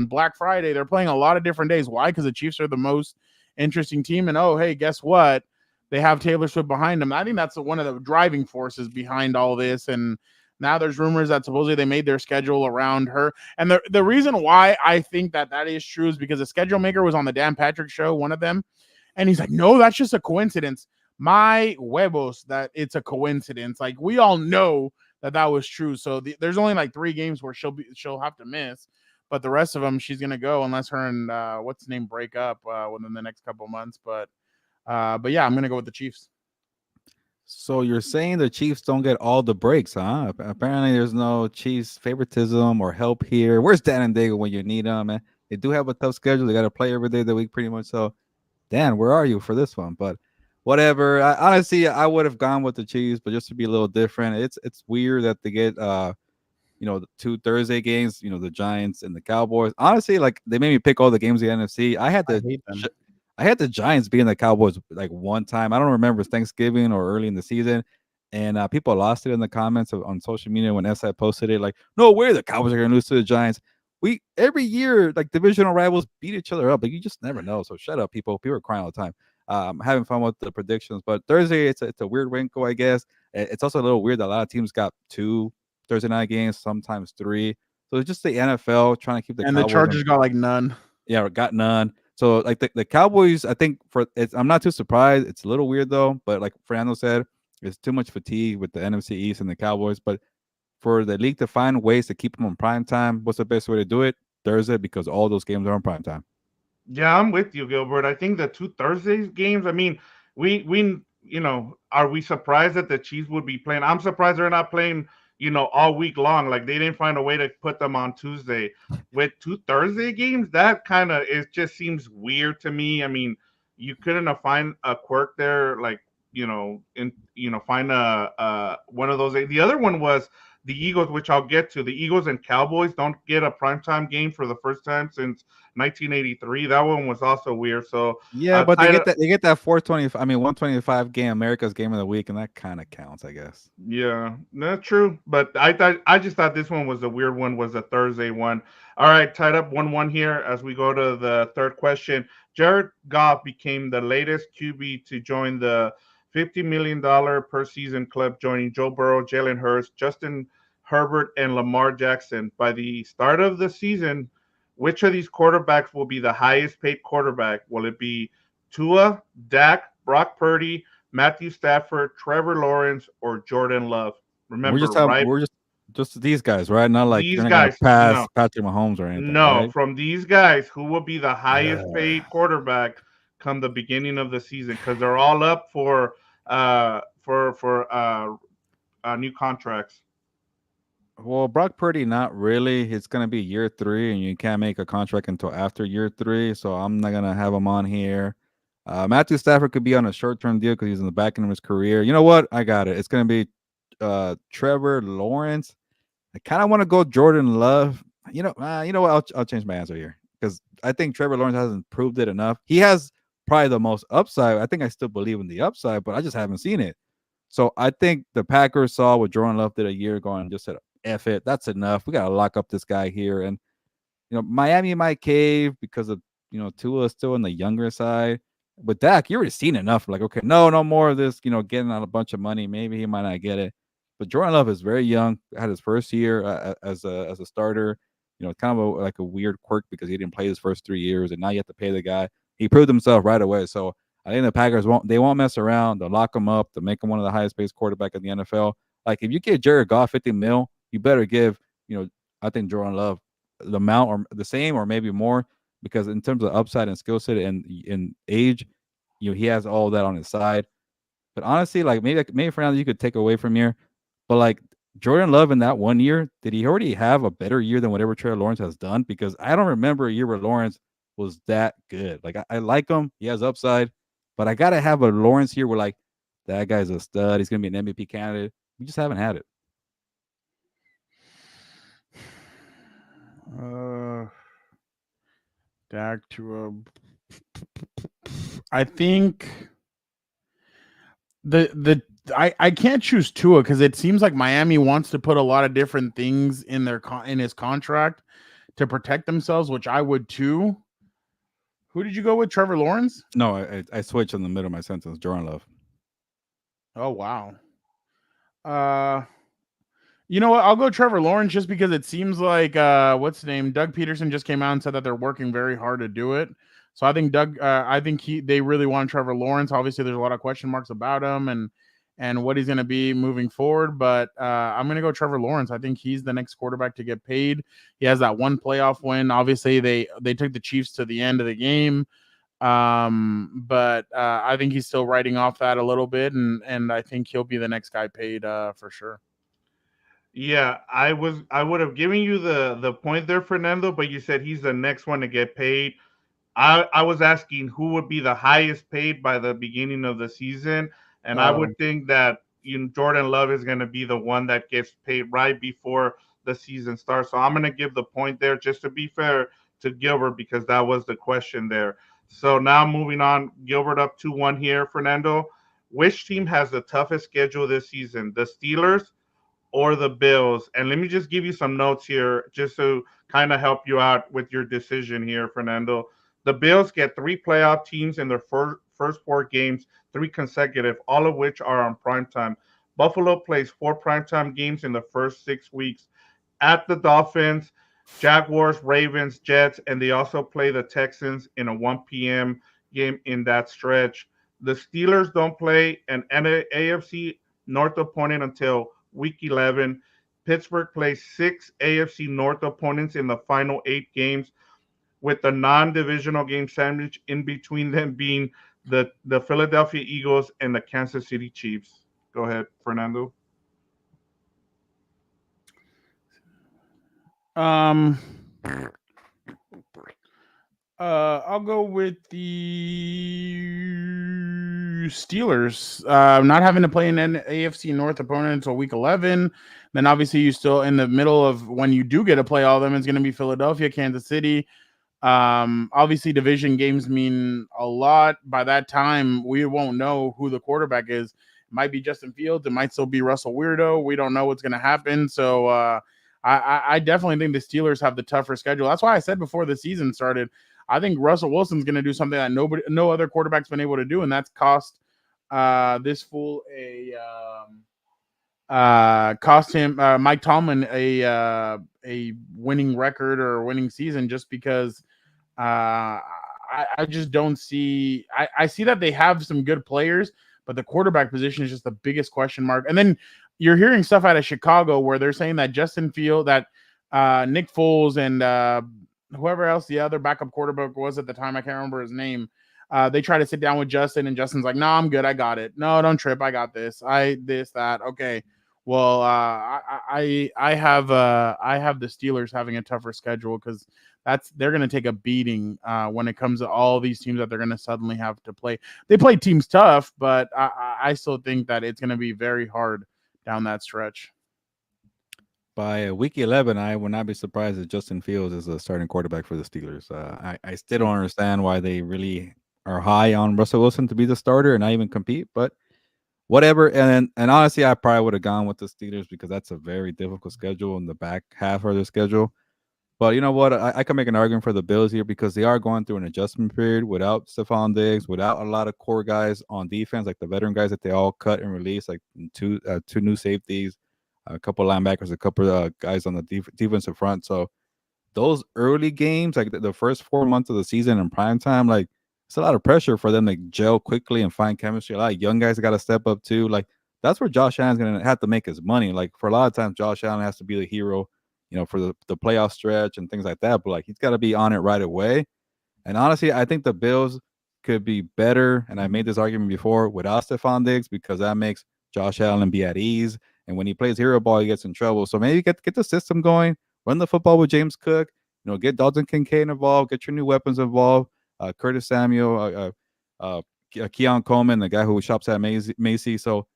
Speaker 1: Black Friday. They're playing a lot of different days. Why? Because the Chiefs are the most interesting team. And oh, hey, guess what? They have Taylor Swift behind them. I think that's one of the driving forces behind all this. And now there's rumors that supposedly they made their schedule around her. And the reason why I think that is true is because the schedule maker was on the Dan Patrick show, one of them. And he's like, no, that's just a coincidence. My huevos, that it's a coincidence. Like, we all know that was true. So there's only like 3 games where she'll have to miss. But the rest of them, she's going to go unless her and what's his name break up within the next couple months. But yeah, I'm going to go with the Chiefs.
Speaker 2: So you're saying the Chiefs don't get all the breaks, huh? Apparently there's no Chiefs favoritism or help here. Where's Dan and Daygo when you need them, man? They do have a tough schedule. They got to play every day of the week pretty much. So, Dan, where are you for this one? But whatever. Honestly, I would have gone with the Chiefs, but just to be a little different. It's weird that they get the 2 Thursday games, the Giants and the Cowboys. Honestly, like, they made me pick all the games in the NFC. I had the Giants being the Cowboys like one time. I don't remember, Thanksgiving or early in the season. And people lost it in the comments on social media when SI posted it. Like, no way the Cowboys are going to lose to the Giants. Every year, like, divisional rivals beat each other up. Like, you just never know. So shut up, people. People are crying all the time. I'm having fun with the predictions. But Thursday, it's a weird wrinkle, I guess. It's also a little weird that a lot of teams got 2 Thursday night games, sometimes 3. So it's just the NFL trying to keep the Cowboys.
Speaker 1: The Chargers got like none.
Speaker 2: Yeah, got none. So like the Cowboys, I think I'm not too surprised. It's a little weird though, but like Fernando said, there's too much fatigue with the NFC East and the Cowboys. But for the league to find ways to keep them on prime time, what's the best way to do it? Thursday, because all those games are on prime time.
Speaker 8: Yeah, I'm with you, Gilbert. I think the 2 Thursdays games. I mean, we are we surprised that the Chiefs would be playing? I'm surprised they're not playing all week long. Like, they didn't find a way to put them on Tuesday. With 2 Thursday games, that kind of just seems weird to me. I mean, you couldn't have find a quirk there, like, find one of those. The other one was the Eagles, which I'll get to. The Eagles and Cowboys don't get a primetime game for the first time since 1983. That one was also weird. So
Speaker 2: yeah, but they get that 125 game, America's game of the week, and that kind of counts, I guess.
Speaker 8: Yeah, that's true. But I just thought this one was a weird one, was a Thursday one. All right, tied up 1-1 here as we go to the third question. Jared Goff became the latest QB to join the $50 million per season club, joining Joe Burrow, Jalen Hurts, Justin Herbert, and Lamar Jackson. By the start of the season, which of these quarterbacks will be the highest paid quarterback? Will it be Tua, Dak, Brock Purdy, Matthew Stafford, Trevor Lawrence, or Jordan Love? Remember,
Speaker 2: we're just these guys, right? Not like
Speaker 8: these guys
Speaker 2: pass Patrick Mahomes or anything.
Speaker 8: No,
Speaker 2: right?
Speaker 8: From these guys, who will be the highest paid quarterback come the beginning of the season? Because they're all up for new contracts.
Speaker 2: Well, Brock Purdy, not really. It's going to be year 3, and you can't make a contract until after year 3, so I'm not going to have him on here. Matthew Stafford could be on a short-term deal because he's in the back end of his career. You know what? I got it. It's going to be Trevor Lawrence. I kind of want to go Jordan Love. You know what? I'll change my answer here. because I think Trevor Lawrence hasn't proved it enough. He has probably the most upside. I think I still believe in the upside, but I just haven't seen it. So I think the Packers saw what Jordan Love did a year ago and just said, F it, that's enough. We got to lock up this guy here. And, Miami might cave because of, Tua is still on the younger side. With Dak, you already seen enough. Like, okay, no more of this, getting out a bunch of money. Maybe he might not get it. But Jordan Love is very young, had his first year as a starter. Kind of like a weird quirk because he didn't play his first 3 years, and now you have to pay the guy. He proved himself right away. So I think the Packers won't mess around. They'll lock him up. They'll make him one of the highest paid quarterback in the NFL. Like, if you give Jared Goff $50 million, you better give, I think Jordan Love the amount or the same or maybe more, because in terms of upside and skill set and age, he has all that on his side. But honestly, like maybe Fernando, you could take away from here, but like Jordan Love in that 1 year, did he already have a better year than whatever Trevor Lawrence has done? Because I don't remember a year where Lawrence was that good. Like I like him, he has upside, but I gotta have a Lawrence here where like that guy's a stud. He's gonna be an MVP candidate. We just haven't had it.
Speaker 1: Dak to I think I can't choose Tua because it seems like Miami wants to put a lot of different things in in his contract to protect themselves, which I would too. Who did you go with? Trevor Lawrence?
Speaker 2: No, I switched in the middle of my sentence. Jordan Love.
Speaker 1: Oh wow. You know what? I'll go Trevor Lawrence just because it seems like what's the name? Doug Peterson just came out and said that they're working very hard to do it. So I think they really want Trevor Lawrence. Obviously, there's a lot of question marks about him and what he's going to be moving forward. But I'm going to go Trevor Lawrence. I think he's the next quarterback to get paid. He has that one playoff win. Obviously, they took the Chiefs to the end of the game. But I think he's still writing off that a little bit, and I think he'll be the next guy paid for sure.
Speaker 8: Yeah, I would have given you the point there, Fernando, but you said he's the next one to get paid. I was asking who would be the highest paid by the beginning of the season, and I would think that Jordan Love is going to be the one that gets paid right before the season starts. So I'm going to give the point there just to be fair to Gilbert because that was the question there. So now moving on, Gilbert up 2-1 here, Fernando. Which team has the toughest schedule this season, the Steelers or the Bills? And let me just give you some notes here just to kind of help you out with your decision here, Fernando. The Bills get 3 playoff teams in their first 4 games, 3 consecutive, all of which are on primetime. Buffalo plays 4 primetime games in the first 6 weeks at the Dolphins, Jaguars, Ravens, Jets, and they also play the Texans in a 1 p.m. game in that stretch. The Steelers don't play an AFC North opponent until Week 11. Pittsburgh plays 6 AFC North opponents in the final 8 games, with the non-divisional game sandwich in between them being the Philadelphia Eagles and the Kansas City Chiefs. Go ahead, Fernando.
Speaker 1: I'll go with the Steelers. Not having to play an AFC North opponent until Week 11. Then obviously you still in the middle of when you do get to play all of them, it's going to be Philadelphia, Kansas City. Obviously division games mean a lot. By that time, we won't know who the quarterback is. It might be Justin Fields. It might still be Russell Weirdo. We don't know what's going to happen. So I definitely think the Steelers have the tougher schedule. That's why I said before the season started, I think Russell Wilson's going to do something that no other quarterback's been able to do, and that's cost this fool cost him Mike Tomlin a winning record or a winning season, just because I just don't see. I see that they have some good players, but the quarterback position is just the biggest question mark. And then you're hearing stuff out of Chicago where they're saying that Nick Foles and whoever else the other backup quarterback was at the time, I can't remember his name. They try to sit down with Justin, and Justin's like, "No, I'm good. I got it. No, don't trip. I got this. That. Okay. Well, I have the Steelers having a tougher schedule because they're going to take a beating when it comes to all these teams that they're going to suddenly have to play. They play teams tough, but I still think that it's going to be very hard down that stretch.
Speaker 2: By week 11, I would not be surprised if Justin Fields is a starting quarterback for the Steelers. I still don't understand why they really are high on Russell Wilson to be the starter and not even compete, but whatever. And honestly, I probably would have gone with the Steelers because that's a very difficult schedule in the back half of their schedule. But you know what? I can make an argument for the Bills here because they are going through an adjustment period without Stephon Diggs, without a lot of core guys on defense, like the veteran guys that they all cut and release, like two new safeties, a couple linebackers, a couple guys on the defensive front. So those early games, like the first 4 months of the season in prime time, like it's a lot of pressure for them to gel quickly and find chemistry. A lot of young guys got to step up too. Like that's where Josh Allen's gonna have to make his money. Like for a lot of times, Josh Allen has to be the hero, for the playoff stretch and things like that. But like he's got to be on it right away. And honestly, I think the Bills could be better. And I made this argument before without Stephon Diggs because that makes Josh Allen be at ease. And when he plays hero ball, he gets in trouble. So maybe get the system going, run the football with James Cook, get Dalton Kincaid involved, get your new weapons involved, Curtis Samuel, Keon Coleman, the guy who shops at Macy. So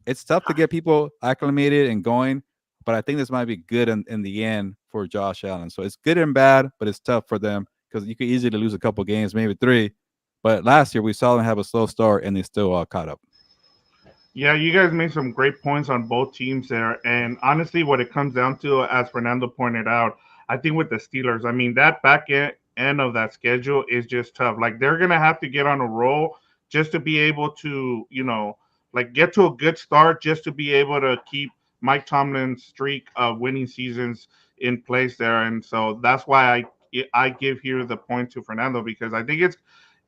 Speaker 2: it's tough to get people acclimated and going, but I think this might be good in the end for Josh Allen. So it's good and bad, but it's tough for them because you could easily lose a couple games, maybe 3. But last year we saw them have a slow start and they still caught up.
Speaker 8: Yeah, you guys made some great points on both teams there. And honestly, what it comes down to, as Fernando pointed out, I think with the Steelers, I mean, that back end of that schedule is just tough. Like, they're going to have to get on a roll just to be able to, like get to a good start, just to be able to keep Mike Tomlin's streak of winning seasons in place there. And so that's why I give here the point to Fernando, because I think it's,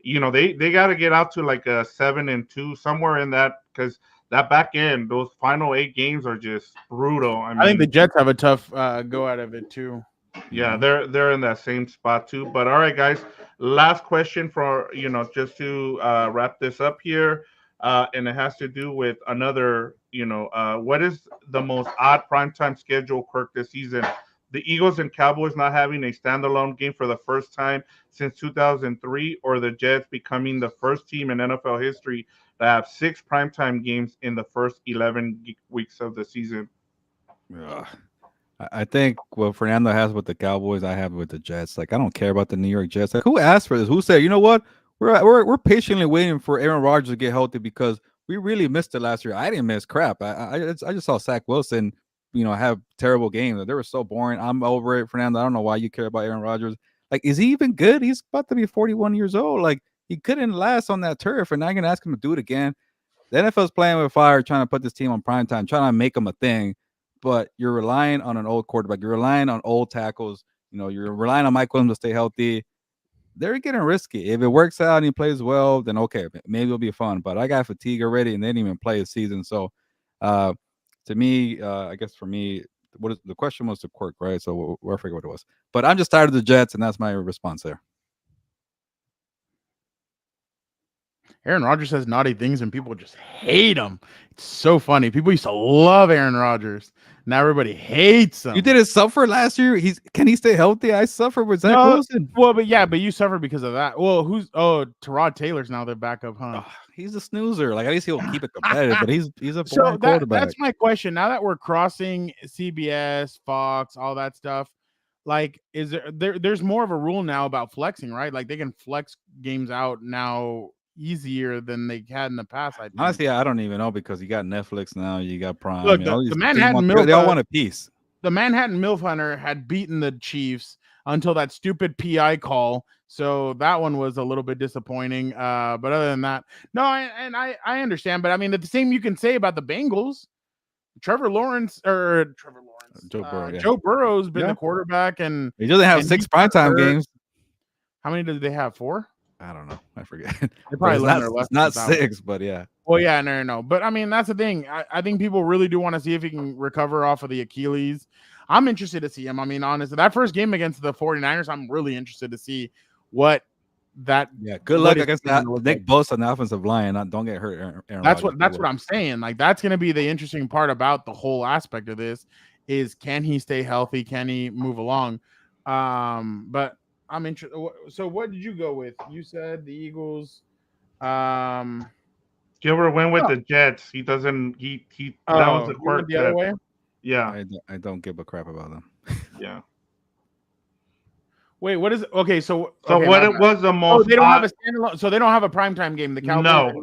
Speaker 8: they got to get out to like a 7-2, somewhere in that, because that back end, those final 8 games are just brutal.
Speaker 1: I think the Jets have a tough go out of it too.
Speaker 8: Yeah, they're in that same spot too. But all right, guys, last question for just to wrap this up here, and it has to do with another. What is the most odd primetime schedule, Kirk, this season? The Eagles and Cowboys not having a standalone game for the first time since 2003, or the Jets becoming the first team in NFL history to have 6 primetime games in the first 11 weeks of the season.
Speaker 2: Ugh. I think what Fernando has with the Cowboys, I have with the Jets. Like, I don't care about the New York Jets. Like, who asked for this? Who said, you know what? We're patiently waiting for Aaron Rodgers to get healthy because we really missed it last year. I didn't miss crap. I just saw Zach Wilson, have terrible games. They were so boring. I'm over it, Fernando. I don't know why you care about Aaron Rodgers. Like, is he even good? He's about to be 41 years old. Like, he couldn't last on that turf, and now you're gonna ask him to do it again. The NFL's playing with fire, trying to put this team on prime time, trying to make them a thing. But you're relying on an old quarterback. You're relying on old tackles. You're relying on Mike Williams to stay healthy. They're getting risky. If it works out and he plays well, then okay, maybe it'll be fun. But I got fatigue already, and they didn't even play a season. So, to me, I guess for me, the question was to Quirk, right? So I forget what it was. But I'm just tired of the Jets, and that's my response there.
Speaker 1: Aaron Rodgers says naughty things and people just hate him. It's so funny. People used to love Aaron Rodgers. Now everybody hates him.
Speaker 2: You didn't suffer last year. Can he stay healthy? I suffered with Zach Wilson.
Speaker 1: Well, but you suffer because of that. Well, Tyrod Taylor's now their backup, huh?
Speaker 2: Oh, he's a snoozer. Like, at least he'll keep it competitive, but he's a boring quarterback.
Speaker 1: That's my question. Now that we're crossing CBS, Fox, all that stuff, like, is there's more of a rule now about flexing, right? Like, they can flex games out now easier than they had in the past. I think.
Speaker 2: Honestly, I don't even know because you got Netflix now, you got Prime.
Speaker 1: Look, the Manhattan
Speaker 2: they all want a piece.
Speaker 1: The Manhattan MILF Hunter had beaten the Chiefs until that stupid PI call, so that one was a little bit disappointing. But other than that, no, I understand. But I mean, the same you can say about the Bengals. Joe Burrow's been the quarterback, and
Speaker 2: he doesn't have 6 primetime games.
Speaker 1: How many did they have? 4?
Speaker 2: I don't know. I forget.
Speaker 1: They probably
Speaker 2: it's not 6, but yeah.
Speaker 1: Well, yeah, no. But I mean, that's the thing. I think people really do want to see if he can recover off of the Achilles. I'm interested to see him. I mean, honestly, that first game against the 49ers, I'm really interested to see what that.
Speaker 2: Yeah, good luck against that. Nick Bosa on the offensive line. Don't get hurt. Aaron
Speaker 1: that's what I'm saying. Like, that's going to be the interesting part about the whole aspect of this is, can he stay healthy? Can he move along? But I'm interested. So what did you go with? You said the Eagles.
Speaker 8: Gilbert went with the Jets. He doesn't. That was the Quirk.
Speaker 1: The other way.
Speaker 8: Yeah,
Speaker 2: I don't give a crap about them.
Speaker 8: yeah.
Speaker 1: Wait, what is it? Okay, so
Speaker 8: So
Speaker 1: okay,
Speaker 8: what
Speaker 1: my
Speaker 8: it
Speaker 1: bad.
Speaker 8: was the
Speaker 1: Oh,
Speaker 8: most
Speaker 1: they don't have
Speaker 8: odd?
Speaker 1: a standalone. So they don't have a primetime game. The Cowboys.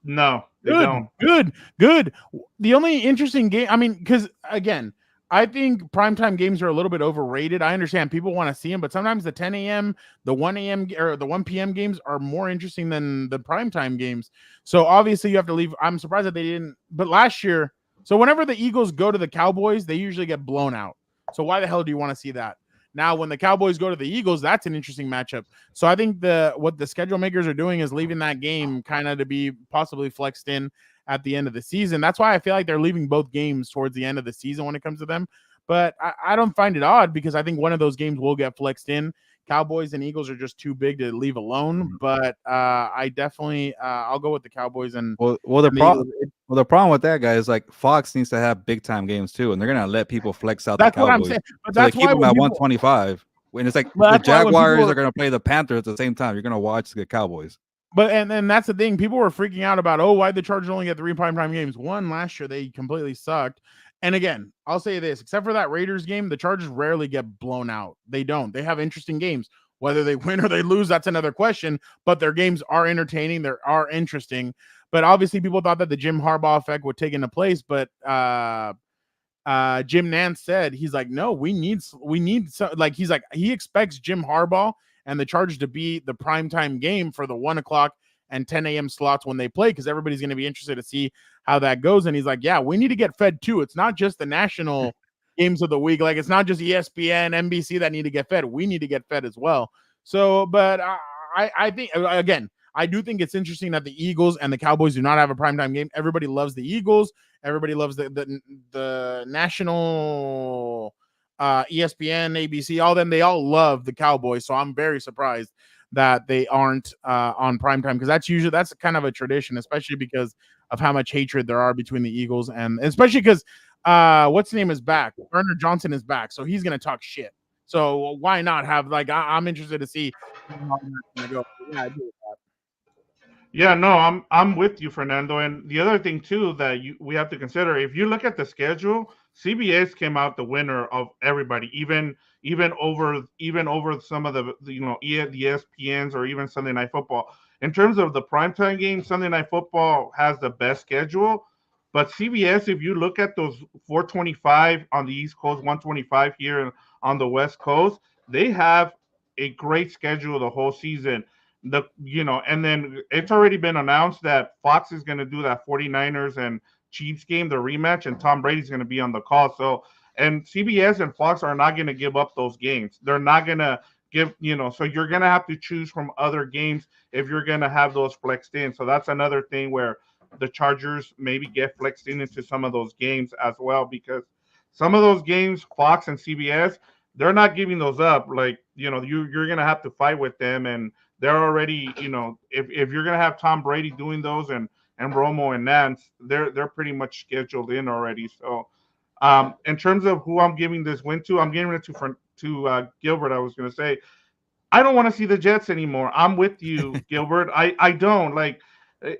Speaker 8: No, they
Speaker 1: Good,
Speaker 8: don't.
Speaker 1: good. The only interesting game, I mean, because again, I think primetime games are a little bit overrated. I understand people want to see them, but sometimes the 10 a.m., the 1 a.m. or the 1 p.m. games are more interesting than the primetime games. So obviously you have to leave. I'm surprised that they didn't. But last year, so whenever the Eagles go to the Cowboys, they usually get blown out. So why the hell do you want to see that? Now, when the Cowboys go to the Eagles, that's an interesting matchup. So I think what the schedule makers are doing is leaving that game kind of to be possibly flexed in at the end of the season. That's why I feel like they're leaving both games towards the end of the season when it comes to them. But I don't find it odd because I think one of those games will get flexed in. Cowboys and Eagles are just too big to leave alone. But I definitely I'll go with the Cowboys and
Speaker 2: Well, the problem with that guy is like Fox needs to have big time games too, and they're gonna let people flex out the
Speaker 1: that's what I'm
Speaker 2: Cowboys,
Speaker 1: saying. But
Speaker 2: so they
Speaker 1: that's
Speaker 2: keep
Speaker 1: why
Speaker 2: them
Speaker 1: when
Speaker 2: at
Speaker 1: people,
Speaker 2: 125. When it's like
Speaker 1: but
Speaker 2: the
Speaker 1: that's why when
Speaker 2: Jaguars
Speaker 1: people
Speaker 2: are gonna play the Panthers at the same time, you're gonna watch the Cowboys.
Speaker 1: But and that's the thing. People were freaking out about, oh, why the Chargers only get 3 primetime games? One, last year they completely sucked. And again, I'll say this: except for that Raiders game, the Chargers rarely get blown out. They don't. They have interesting games. Whether they win or they lose, that's another question. But their games are entertaining. They are interesting. But obviously, people thought that the Jim Harbaugh effect would take into place. But Jim Nantz said he's like, no, we need like he's like he expects Jim Harbaugh and the Chargers to be the primetime game for the 1 o'clock and 10 a.m. slots when they play because everybody's going to be interested to see how that goes. And he's like, yeah, we need to get fed too. It's not just the national games of the week. Like it's not just ESPN, NBC that need to get fed. We need to get fed as well. So, but I think again, I do think it's interesting that the Eagles and the Cowboys do not have a primetime game. Everybody loves the Eagles. Everybody loves the national ESPN, ABC, all them. They all love the Cowboys. So I'm very surprised that they aren't on primetime because that's kind of a tradition, especially because of how much hatred there are between the Eagles and especially because what's his name is back. Werner Johnson is back, so he's gonna talk shit. So why not have like I'm interested to see how that's gonna go. Yeah, I do.
Speaker 8: Yeah, no, I'm with you, Fernando. And the other thing too that we have to consider, if you look at the schedule, CBS came out the winner of everybody, even over some of the the ESPNs or even Sunday Night Football. In terms of the primetime game, Sunday Night Football has the best schedule, but CBS, if you look at those 425 on the East Coast, 125 here on the West Coast, they have a great schedule the whole season and then it's already been announced that Fox is going to do that 49ers and Chiefs game, the rematch, and Tom Brady's going to be on the call. So, and CBS and Fox are not going to give up those games. They're not going to so you're going to have to choose from other games if you're going to have those flexed in. So that's another thing where the Chargers maybe get flexed into some of those games as well, because some of those games, Fox and CBS, they're not giving those up. Like, you're going to have to fight with them, and they're already, if you're gonna have Tom Brady doing those and Romo and Nance, they're pretty much scheduled in already. So, in terms of who I'm giving this win to, I'm giving it to Gilbert. I was gonna say I don't want to see the Jets anymore. I'm with you, Gilbert. I don't like,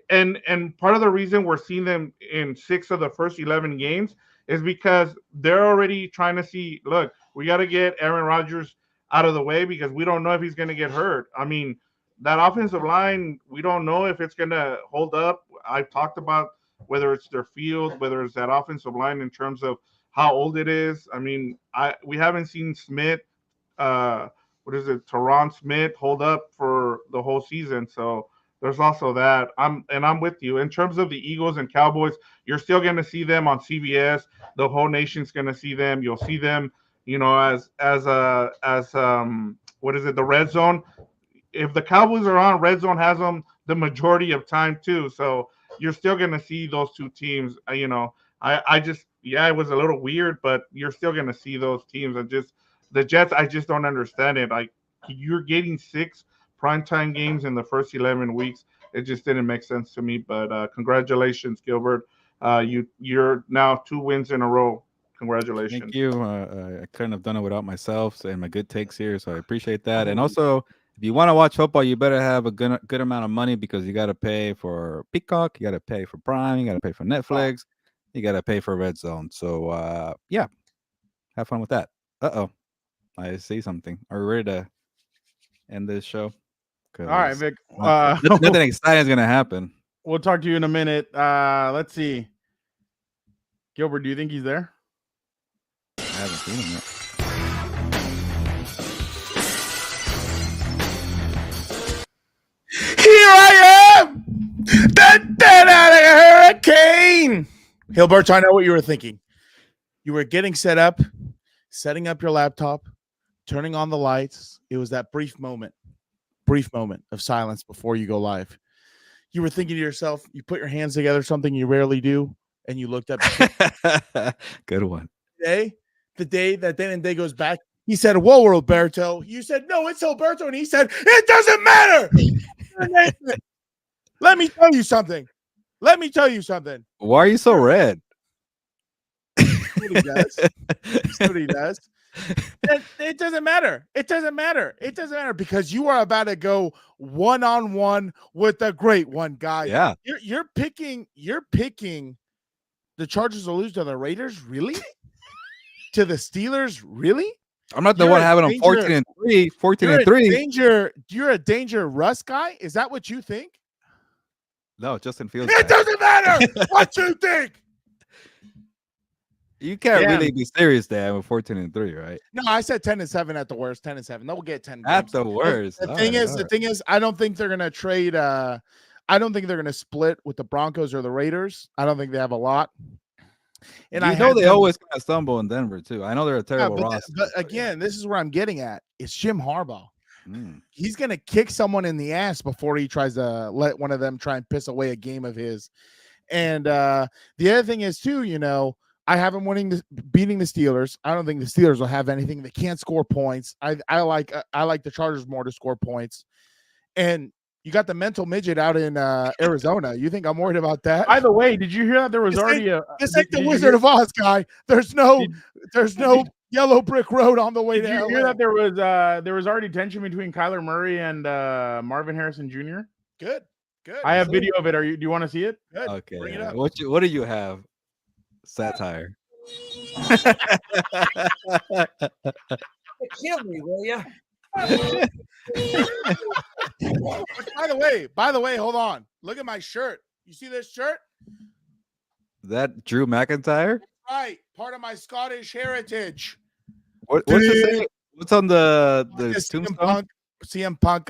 Speaker 8: and part of the reason we're seeing them in 6 of the first 11 games is because they're already trying to see. Look, we got to get Aaron Rodgers out of the way because we don't know if he's going to get hurt. I mean, that offensive line, we don't know if it's going to hold up. I've talked about whether it's their field, whether it's that offensive line in terms of how old it is. I mean, we haven't seen Smith. What is it, Teron Smith hold up for the whole season. So there's also that. I'm with you. In terms of the Eagles and Cowboys, you're still going to see them on CBS. The whole nation's going to see them. You'll see them, as what is it, the Red Zone. If the Cowboys are on, Red Zone has them the majority of time too. So you're still going to see those two teams. I just, it was a little weird, but you're still going to see those teams. And just the Jets, I just don't understand it. Like, you're getting 6 primetime games in the first 11 weeks. It just didn't make sense to me. But congratulations, Gilbert. You're now 2 wins in a row. Congratulations.
Speaker 2: Thank you. I couldn't have done it without myself and my good takes here, so I appreciate that. And also, if you want to watch football, you better have a good amount of money because you got to pay for Peacock, you got to pay for Prime, you got to pay for Netflix. you got to pay for red zone. So, yeah, have fun with that. Uh-oh. I see something. Are we ready to end this show?
Speaker 1: All right, Vic.
Speaker 2: Nothing exciting is going to happen.
Speaker 1: We'll talk to you in a minute. Let's see. Gilbert, do you think he's there?
Speaker 2: I haven't seen him yet.
Speaker 9: Here I am, the dead out of a hurricane. Gilberto, I know what you were thinking. You were getting set up, setting up your laptop, turning on the lights. It was that brief moment of silence before you go live. You were thinking to yourself, you put your hands together, something you rarely do, and you looked up.
Speaker 2: Good one.
Speaker 9: The day that then and Day goes back, he said, "Whoa, Roberto." You said, "No, it's Alberto," and he said, "It doesn't matter." Let me tell you something.
Speaker 2: Why are you so red?
Speaker 9: That's what he does. That's what he does. It doesn't matter. It doesn't matter because you are about to go one-on-one with the great one, guy.
Speaker 2: Yeah.
Speaker 9: You're picking the Chargers to lose to the Raiders, really? To the Steelers, really?
Speaker 2: I'm not the one having them 14-3. 14-3.
Speaker 9: You're a danger Russ guy? Is that what you think?
Speaker 2: No, Justin Fields.
Speaker 9: It doesn't matter what you think.
Speaker 2: You can't really be serious there with 14-3, right?
Speaker 9: No, I said 10-7 at the worst. 10-7. They'll get 10.
Speaker 2: At the worst.
Speaker 9: The thing is, I don't think they're gonna trade. I don't think they're gonna split with the Broncos or the Raiders. I don't think they have a lot. And
Speaker 2: I know they always kind of stumble in Denver too. I know they're a terrible roster.
Speaker 9: But again, this is where I'm getting at. It's Jim Harbaugh.
Speaker 2: Mm.
Speaker 9: He's gonna kick someone in the ass before he tries to let one of them try and piss away a game of his. And the other thing is too, I have them beating the Steelers. I don't think the Steelers will have anything. They can't score points. I like the Chargers more to score points. And you got the mental midget out in Arizona. You think I'm worried about that?
Speaker 1: By the way, did you hear that there was already
Speaker 9: this ain't the Wizard of Oz, guy. There's no yellow brick road on the way
Speaker 1: Did
Speaker 9: to
Speaker 1: you
Speaker 9: LA.
Speaker 1: hear that there was already tension between Kyler Murray and Marvin Harrison Jr.?
Speaker 9: Good.
Speaker 1: I have video of it. Do you want to see it?
Speaker 9: Good.
Speaker 2: Okay.
Speaker 9: Bring it up.
Speaker 2: What do you have? Satire.
Speaker 3: Kill me, will ya?
Speaker 9: By the way, hold on. Look at my shirt. You see this shirt?
Speaker 2: That Drew McIntyre?
Speaker 9: Right. Part of my Scottish heritage.
Speaker 2: What's it say? What's on the tombstone?
Speaker 9: CM Punk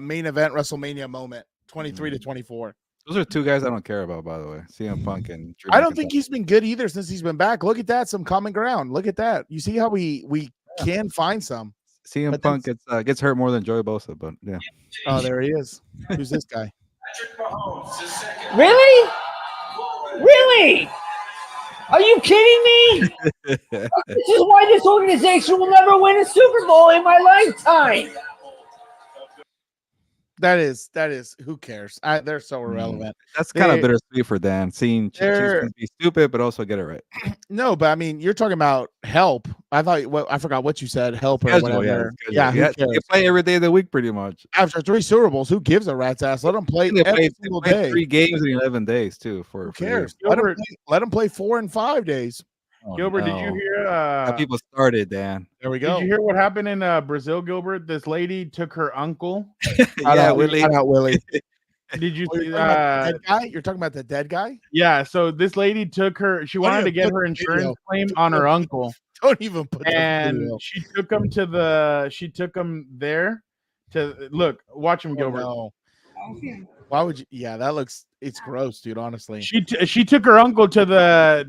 Speaker 9: main event WrestleMania moment, 23-24.
Speaker 2: Those are two guys I don't care about, by the way. CM Punk and Drew
Speaker 9: I don't
Speaker 2: McIntyre.
Speaker 9: think he's been good either since he's been back. Look at that, some common ground. Look at that. You see how we can find some.
Speaker 2: CM Punk gets hurt more than Joey Bosa, but yeah.
Speaker 9: Oh, there he is. Who's this guy?
Speaker 3: Really? Really? Are you kidding me? This is why this organization will never win a Super Bowl in my lifetime.
Speaker 9: That is. Who cares? They're so irrelevant.
Speaker 2: That's kind of bittersweet for Dan. Seeing Chiefs be stupid, but also get it right.
Speaker 9: No, but I mean, you're talking about help. I forgot what you said. Help or
Speaker 2: Schedule,
Speaker 9: whatever.
Speaker 2: yeah.
Speaker 9: Who cares?
Speaker 2: You play every day of the week, pretty much.
Speaker 9: After 3 Super Bowls, who gives a rat's ass? Let them play every single day.
Speaker 2: 3 games in 11 days too. Who
Speaker 9: cares? Let them play 4 and 5 days.
Speaker 2: Oh,
Speaker 1: Gilbert, did you hear?
Speaker 2: How people started, Dan?
Speaker 9: There we go.
Speaker 1: Did you hear what happened in Brazil, Gilbert? This lady took her uncle.
Speaker 2: Willie.
Speaker 9: Shout out Willie.
Speaker 1: Did you see
Speaker 9: dead guy? You're talking about the dead guy?
Speaker 1: Yeah. So this lady took her. She wanted to get her insurance claim on her uncle.
Speaker 9: Don't even put.
Speaker 1: And she took him to the. She took him there to look. Watch him, Gilbert.
Speaker 9: No. Why would you? Yeah, that looks. It's gross, dude. Honestly,
Speaker 1: she took her uncle to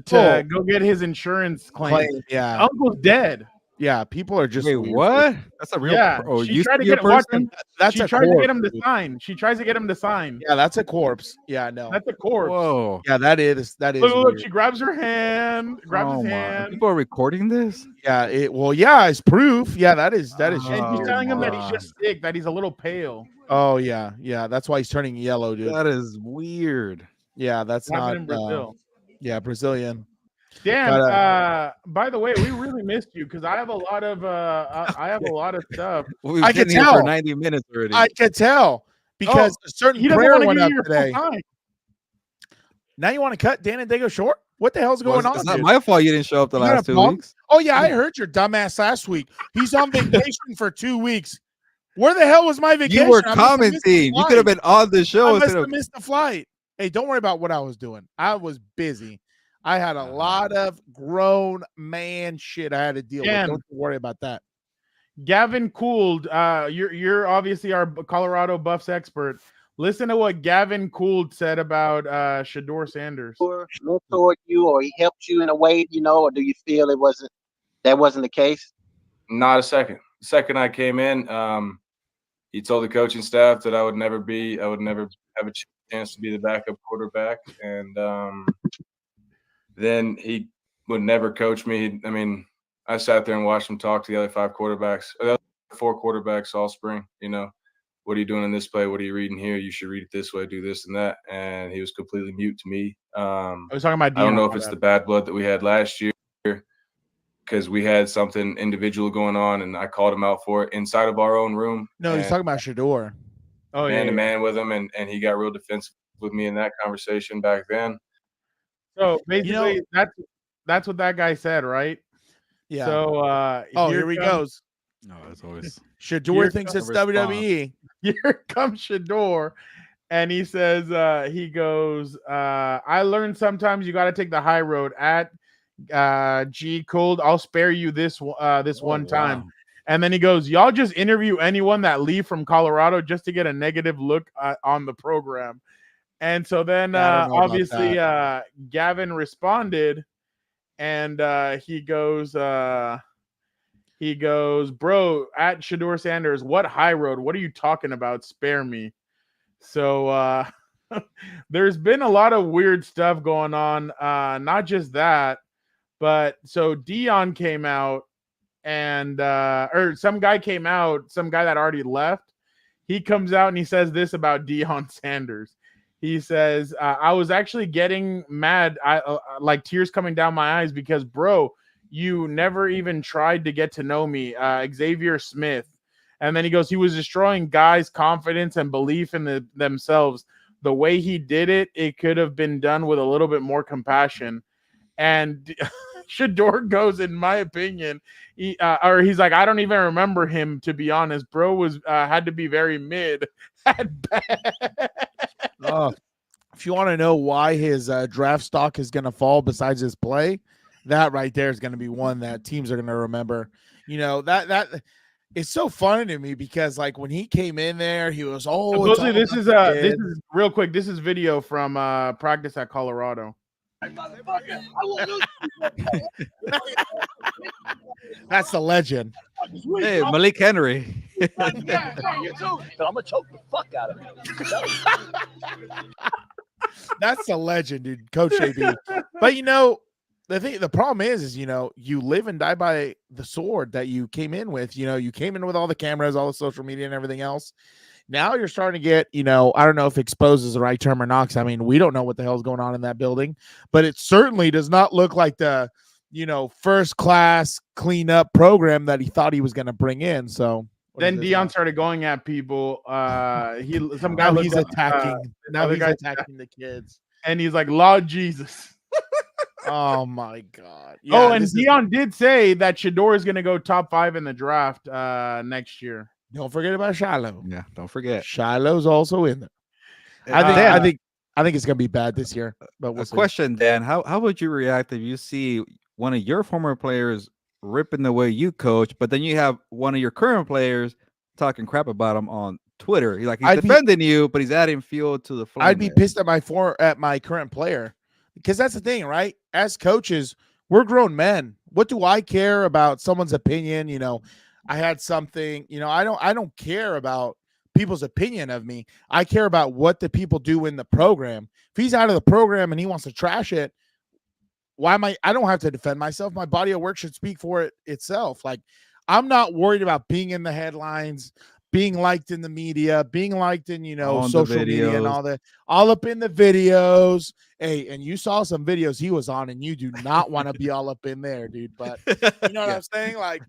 Speaker 1: go get his insurance claim.
Speaker 9: Yeah,
Speaker 1: uncle's dead.
Speaker 9: Yeah, people are just.
Speaker 2: Wait, what? That's a real.
Speaker 1: Yeah, she tried to get him. She tries to get him to sign. She tries to get him to sign.
Speaker 9: Yeah, that's a corpse. Yeah, no,
Speaker 1: that's a corpse.
Speaker 2: Whoa.
Speaker 9: Yeah, that is.
Speaker 1: Look, she grabs her hand. Grabs his hand.
Speaker 2: People are recording this.
Speaker 9: Yeah. It's proof. Yeah, that is.
Speaker 1: And she's telling him that he's just sick. That he's a little pale.
Speaker 9: Oh yeah. That's why he's turning yellow, dude.
Speaker 2: That is weird.
Speaker 9: Yeah, that's not
Speaker 1: in Brazil.
Speaker 9: Yeah, Brazilian.
Speaker 1: Dan, by the way, we really missed you because I have a lot of stuff.
Speaker 2: I
Speaker 9: could
Speaker 2: tell
Speaker 9: tell
Speaker 2: for 90 minutes already.
Speaker 9: I could tell because a certain
Speaker 1: he doesn't
Speaker 9: prayer
Speaker 1: want to
Speaker 9: went
Speaker 1: give
Speaker 9: up
Speaker 1: you your
Speaker 9: today.
Speaker 1: full time.
Speaker 9: Now you want to cut Dan and Daygo short? What the hell's going on?
Speaker 2: It's not
Speaker 9: dude?
Speaker 2: my fault you didn't show up the
Speaker 9: You got
Speaker 2: last
Speaker 9: a
Speaker 2: 2
Speaker 9: bum?
Speaker 2: weeks.
Speaker 9: Oh yeah, I heard your dumbass last week. He's on vacation for 2 weeks. Where the hell was my vacation?
Speaker 2: You were
Speaker 9: I must have missed the
Speaker 2: commenting. You could have
Speaker 9: flight.
Speaker 2: been on the show
Speaker 9: I must
Speaker 2: instead
Speaker 9: have
Speaker 2: of.
Speaker 9: missed the flight. Hey, don't worry about what I was doing. I was busy. I had a lot of grown man shit I had to deal with. Don't worry about that.
Speaker 1: Gavin Cooled, you're obviously our Colorado Buffs expert. Listen to what Gavin Cooled said about Shedeur Sanders.
Speaker 10: Mentored you, or he helped you in a way, or do you feel that wasn't the case?
Speaker 11: Not a second. The second I came in, he told the coaching staff that I would never have a chance to be the backup quarterback, and then he would never coach me. I mean, I sat there and watched him talk to the other 4 quarterbacks all spring. What are you doing in this play? What are you reading here? You should read it this way, do this and that. And he was completely mute to me.
Speaker 1: I was talking about.
Speaker 11: I don't know if it's the bad blood that we had last year, because we had something individual going on, and I called him out for it inside of our own room.
Speaker 9: No, he's talking about Shedeur.
Speaker 1: Oh,
Speaker 11: man to man with him, and he got real defensive with me in that conversation back then.
Speaker 1: So basically, that's what that guy said, right?
Speaker 9: Yeah.
Speaker 1: So
Speaker 9: here he goes.
Speaker 2: No, it's always
Speaker 9: Shedeur thinks it's WWE.
Speaker 1: Here comes Shedeur, and he says, he goes, I learned sometimes you got to take the high road. At G Cold, I'll spare you this one time.
Speaker 2: Wow.
Speaker 1: And then he goes, y'all just interview anyone that leave from Colorado just to get a negative look on the program. And so then obviously Gavin responded, and he goes, bro, at Shedeur Sanders, what high road? What are you talking about? Spare me. So there's been a lot of weird stuff going on. Not just that, but so Dion came out, and or some guy came out, some guy that already left. He comes out and he says this about Deion Sanders. He says, I was actually getting mad, like tears coming down my eyes, because, bro, you never even tried to get to know me, Xavier Smith. And then he goes, he was destroying guys' confidence and belief in themselves. The way he did it, it could have been done with a little bit more compassion. And Shedeur goes, in my opinion, he's like, I don't even remember him, to be honest. Bro was had to be very mid at best.
Speaker 9: If you want to know why his draft stock is going to fall besides his play, that right there is going to be one that teams are going to remember. That it's so funny to me, because like when he came in there, he was
Speaker 1: supposedly this is real quick. This is video from practice at Colorado.
Speaker 9: That's the legend.
Speaker 2: Hey, Malik Henry.
Speaker 3: I'm gonna choke the fuck out of him.
Speaker 9: That's the legend, dude. Coach AB. But the problem is you live and die by the sword that you came in with. You came in with all the cameras, all the social media, and everything else. Now you're starting to get, I don't know if exposed is the right term or not, because I mean, we don't know what the hell's going on in that building, but it certainly does not look like the, first class cleanup program that he thought he was going to bring in. So
Speaker 1: then Dion started going at people. He's
Speaker 9: attacking. Now he's attacking the kids,
Speaker 1: and he's like, Lord Jesus.
Speaker 9: Oh my God. Yeah,
Speaker 1: and Dion did say that Shedeur is going to go top 5 in the draft next year.
Speaker 9: Don't forget about Shiloh.
Speaker 2: Yeah, don't forget.
Speaker 9: Shiloh's also in there. I think it's gonna be bad this year. But we'll see.
Speaker 2: Question, Dan, how would you react if you see one of your former players ripping the way you coach, but then you have one of your current players talking crap about him on Twitter? He's defending you, but he's adding fuel to the flame.
Speaker 9: I'd be pissed at my current player, because that's the thing, right? As coaches, we're grown men. What do I care about someone's opinion? I had something, I don't care about people's opinion of me. I care about what the people do in the program. If he's out of the program and he wants to trash it, I don't have to defend myself. My body of work should speak for itself. Like, I'm not worried about being in the headlines, being liked in the media, being liked in, social media and all that, all up in the videos. Hey, and you saw some videos he was on, and you do not want to be all up in there, dude. But you know what I'm saying? Like,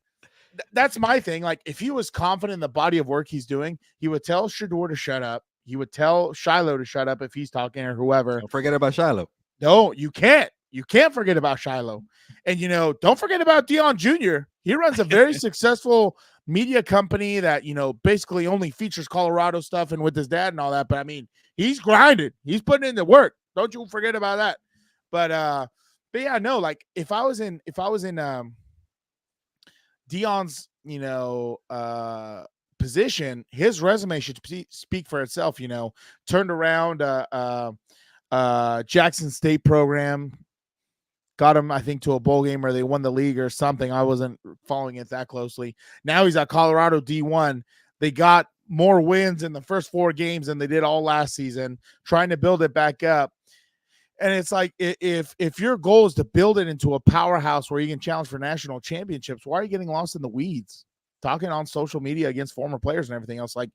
Speaker 9: that's my thing. Like, if he was confident in the body of work he's doing, he would tell Shedeur to shut up. He would tell Shiloh to shut up if he's talking, or whoever.
Speaker 2: Don't forget about Shiloh.
Speaker 9: No, you can't. you can't forget about Shiloh. And, don't forget about Dion Jr. He runs a very successful media company that, basically only features Colorado stuff and with his dad and all that. But, I mean, he's grinding. He's putting in the work. Don't you forget about that. But yeah, no, like if I was in Dion's, position, his resume should speak for itself. Turned around Jackson State program, got him, I think, to a bowl game where they won the league or something. I wasn't following it that closely. Now he's at Colorado D1. They got more wins in the first 4 games than they did all last season, trying to build it back up. And it's like, if your goal is to build it into a powerhouse where you can challenge for national championships, why are you getting lost in the weeds, talking on social media against former players and everything else? Like,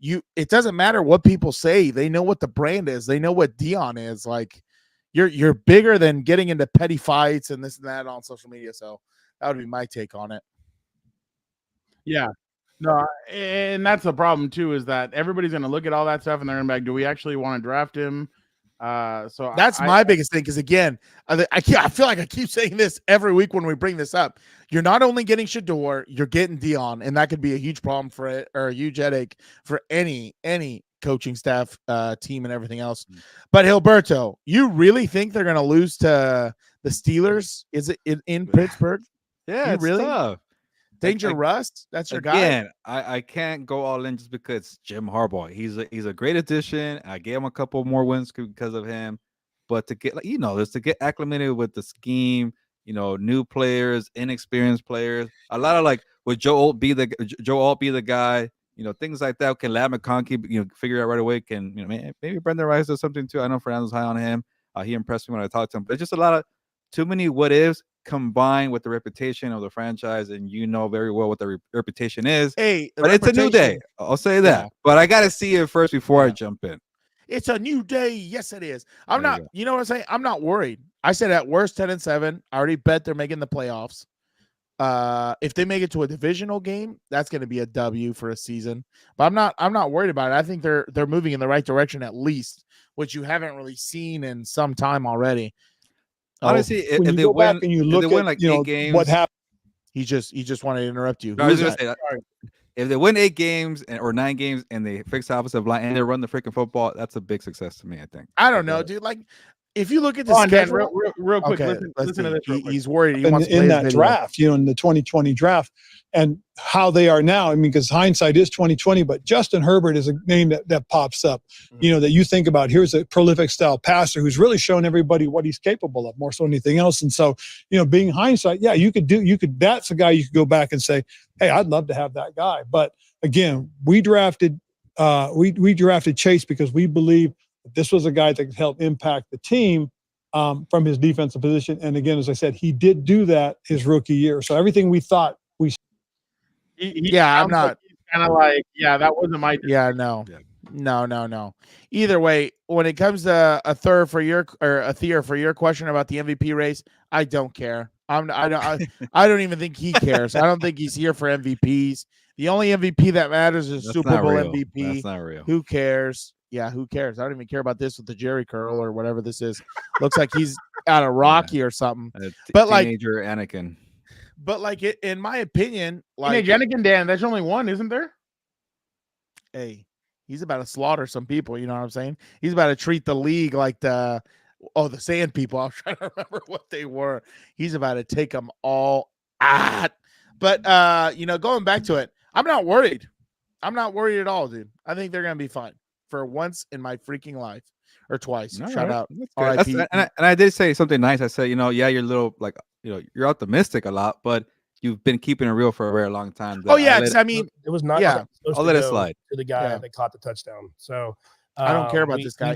Speaker 9: it doesn't matter what people say. They know what the brand is. They know what Dion is. Like, you're bigger than getting into petty fights and this and that on social media. So that would be my take on it.
Speaker 1: Yeah. No, and that's the problem too, is that everybody's going to look at all that stuff and they're going to be like, do we actually want to draft him? So
Speaker 9: that's my biggest thing. Because again, I feel like I keep saying this every week when we bring this up. You're not only getting Shedeur, you're getting Dion, and that could be a huge problem for it, or a huge headache for any coaching staff, team, and everything else. But Gilberto, you really think they're going to lose to the Steelers? Is it in Pittsburgh?
Speaker 2: Yeah, it's
Speaker 9: really
Speaker 2: tough.
Speaker 9: Danger Russ, that's your
Speaker 2: again,
Speaker 9: guy.
Speaker 2: I can't go all in just because Jim Harbaugh. He's a great addition. I gave him a couple more wins because of him, but to get just to get acclimated with the scheme, new players, inexperienced players, a lot of like would Joe Alt be the guy? Things like that. Can Lad McConkey figure it out right away? Can maybe Brendan Rice does something too? I know Fernando's high on him. He impressed me when I talked to him, but it's just a lot of too many what ifs combined with the reputation of the franchise, and very well what the reputation is.
Speaker 9: Hey,
Speaker 2: but it's a new day. I'll say that. Yeah. But I got to see it first before I jump in.
Speaker 9: It's a new day. Yes, it is. I'm not. You know what I'm saying? I'm not worried. I said at worst 10-7. I already bet they're making the playoffs. If they make it to a divisional game, that's going to be a W for a season. But I'm not worried about it. I think they're moving in the right direction at least, which you haven't really seen in some time already.
Speaker 2: Honestly, if they win,
Speaker 12: and you look at
Speaker 2: 8 games,
Speaker 12: what happened.
Speaker 9: He just wanted to interrupt you.
Speaker 2: No, I was gonna say, if they win 8 games or 9 games and they fix the offensive line and they run the freaking football, that's a big success to me. I think.
Speaker 9: I don't know, dude. Like, if you look at the schedule,
Speaker 1: real quick,
Speaker 9: okay,
Speaker 1: listen to this.
Speaker 9: He's worried. He wants to
Speaker 12: in that draft, in the 2020 draft, and how they are now. I mean, because hindsight is 2020, but Justin Herbert is a name that pops up. That you think about. Here's a prolific style passer who's really shown everybody what he's capable of, more so than anything else. And so, being hindsight, yeah, that's a guy you could go back and say, hey, I'd love to have that guy. But again, we drafted Chase because we believe this was a guy that could help impact the team from his defensive position. And again, as I said, he did do that his rookie year. So everything we thought we.
Speaker 9: I'm not
Speaker 1: kind of like, that wasn't my.
Speaker 9: No. Either way, when it comes to a third for your question about the MVP race, I don't care. I don't even think he cares. I don't think he's here for MVPs. The only MVP that matters is Super Bowl MVP.
Speaker 2: That's not real.
Speaker 9: Who cares? Yeah, who cares? I don't even care about this with the Jerry curl or whatever this is. Looks like he's out of Rocky or something. But
Speaker 2: teenager Anakin.
Speaker 9: But like in my opinion,
Speaker 1: like Anakin, Dan, there's only one, isn't there?
Speaker 9: Hey, he's about to slaughter some people. You know what I'm saying? He's about to treat the league like the Sand People. I was trying to remember what they were. He's about to take them all out. But going back to it, I'm not worried. I'm not worried at all, dude. I think they're gonna be fine. For once in my freaking life, or twice. Shout out.
Speaker 2: And I did say something nice. I said, you're a little like, you're optimistic a lot, but you've been keeping it real for a very long time.
Speaker 12: It was not.
Speaker 2: Yeah, I'll let it slide.
Speaker 12: To the guy that caught the touchdown. So
Speaker 9: I don't care about this guy.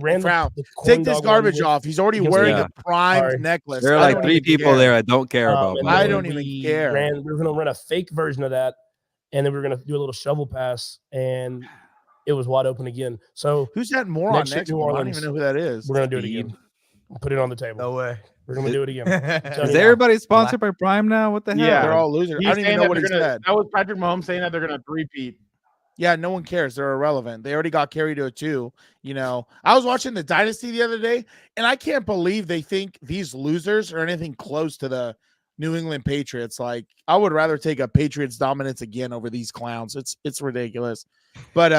Speaker 9: Take this garbage off. He's already wearing a primed necklace.
Speaker 2: There are like 3 people there I don't care about.
Speaker 9: I don't even care.
Speaker 12: We were going to run a fake version of that, and then we were going to do a little shovel pass, and it was wide open again. So
Speaker 9: who's that moron next to him? I don't even know who that is.
Speaker 12: We're going to do it again. Put it on the table.
Speaker 4: No way.
Speaker 12: We're going to do it again.
Speaker 2: Is everybody sponsored by Prime now? What the hell?
Speaker 9: Yeah, they're all losers. I don't even know what he said.
Speaker 1: That was Patrick Mahomes saying that they're going to repeat.
Speaker 9: Yeah, no one cares. They're irrelevant. They already got carried to a 2. You know, I was watching the Dynasty the other day, and I can't believe they think these losers are anything close to the New England Patriots. Like, I would rather take a Patriots dominance again over these clowns. It's ridiculous. But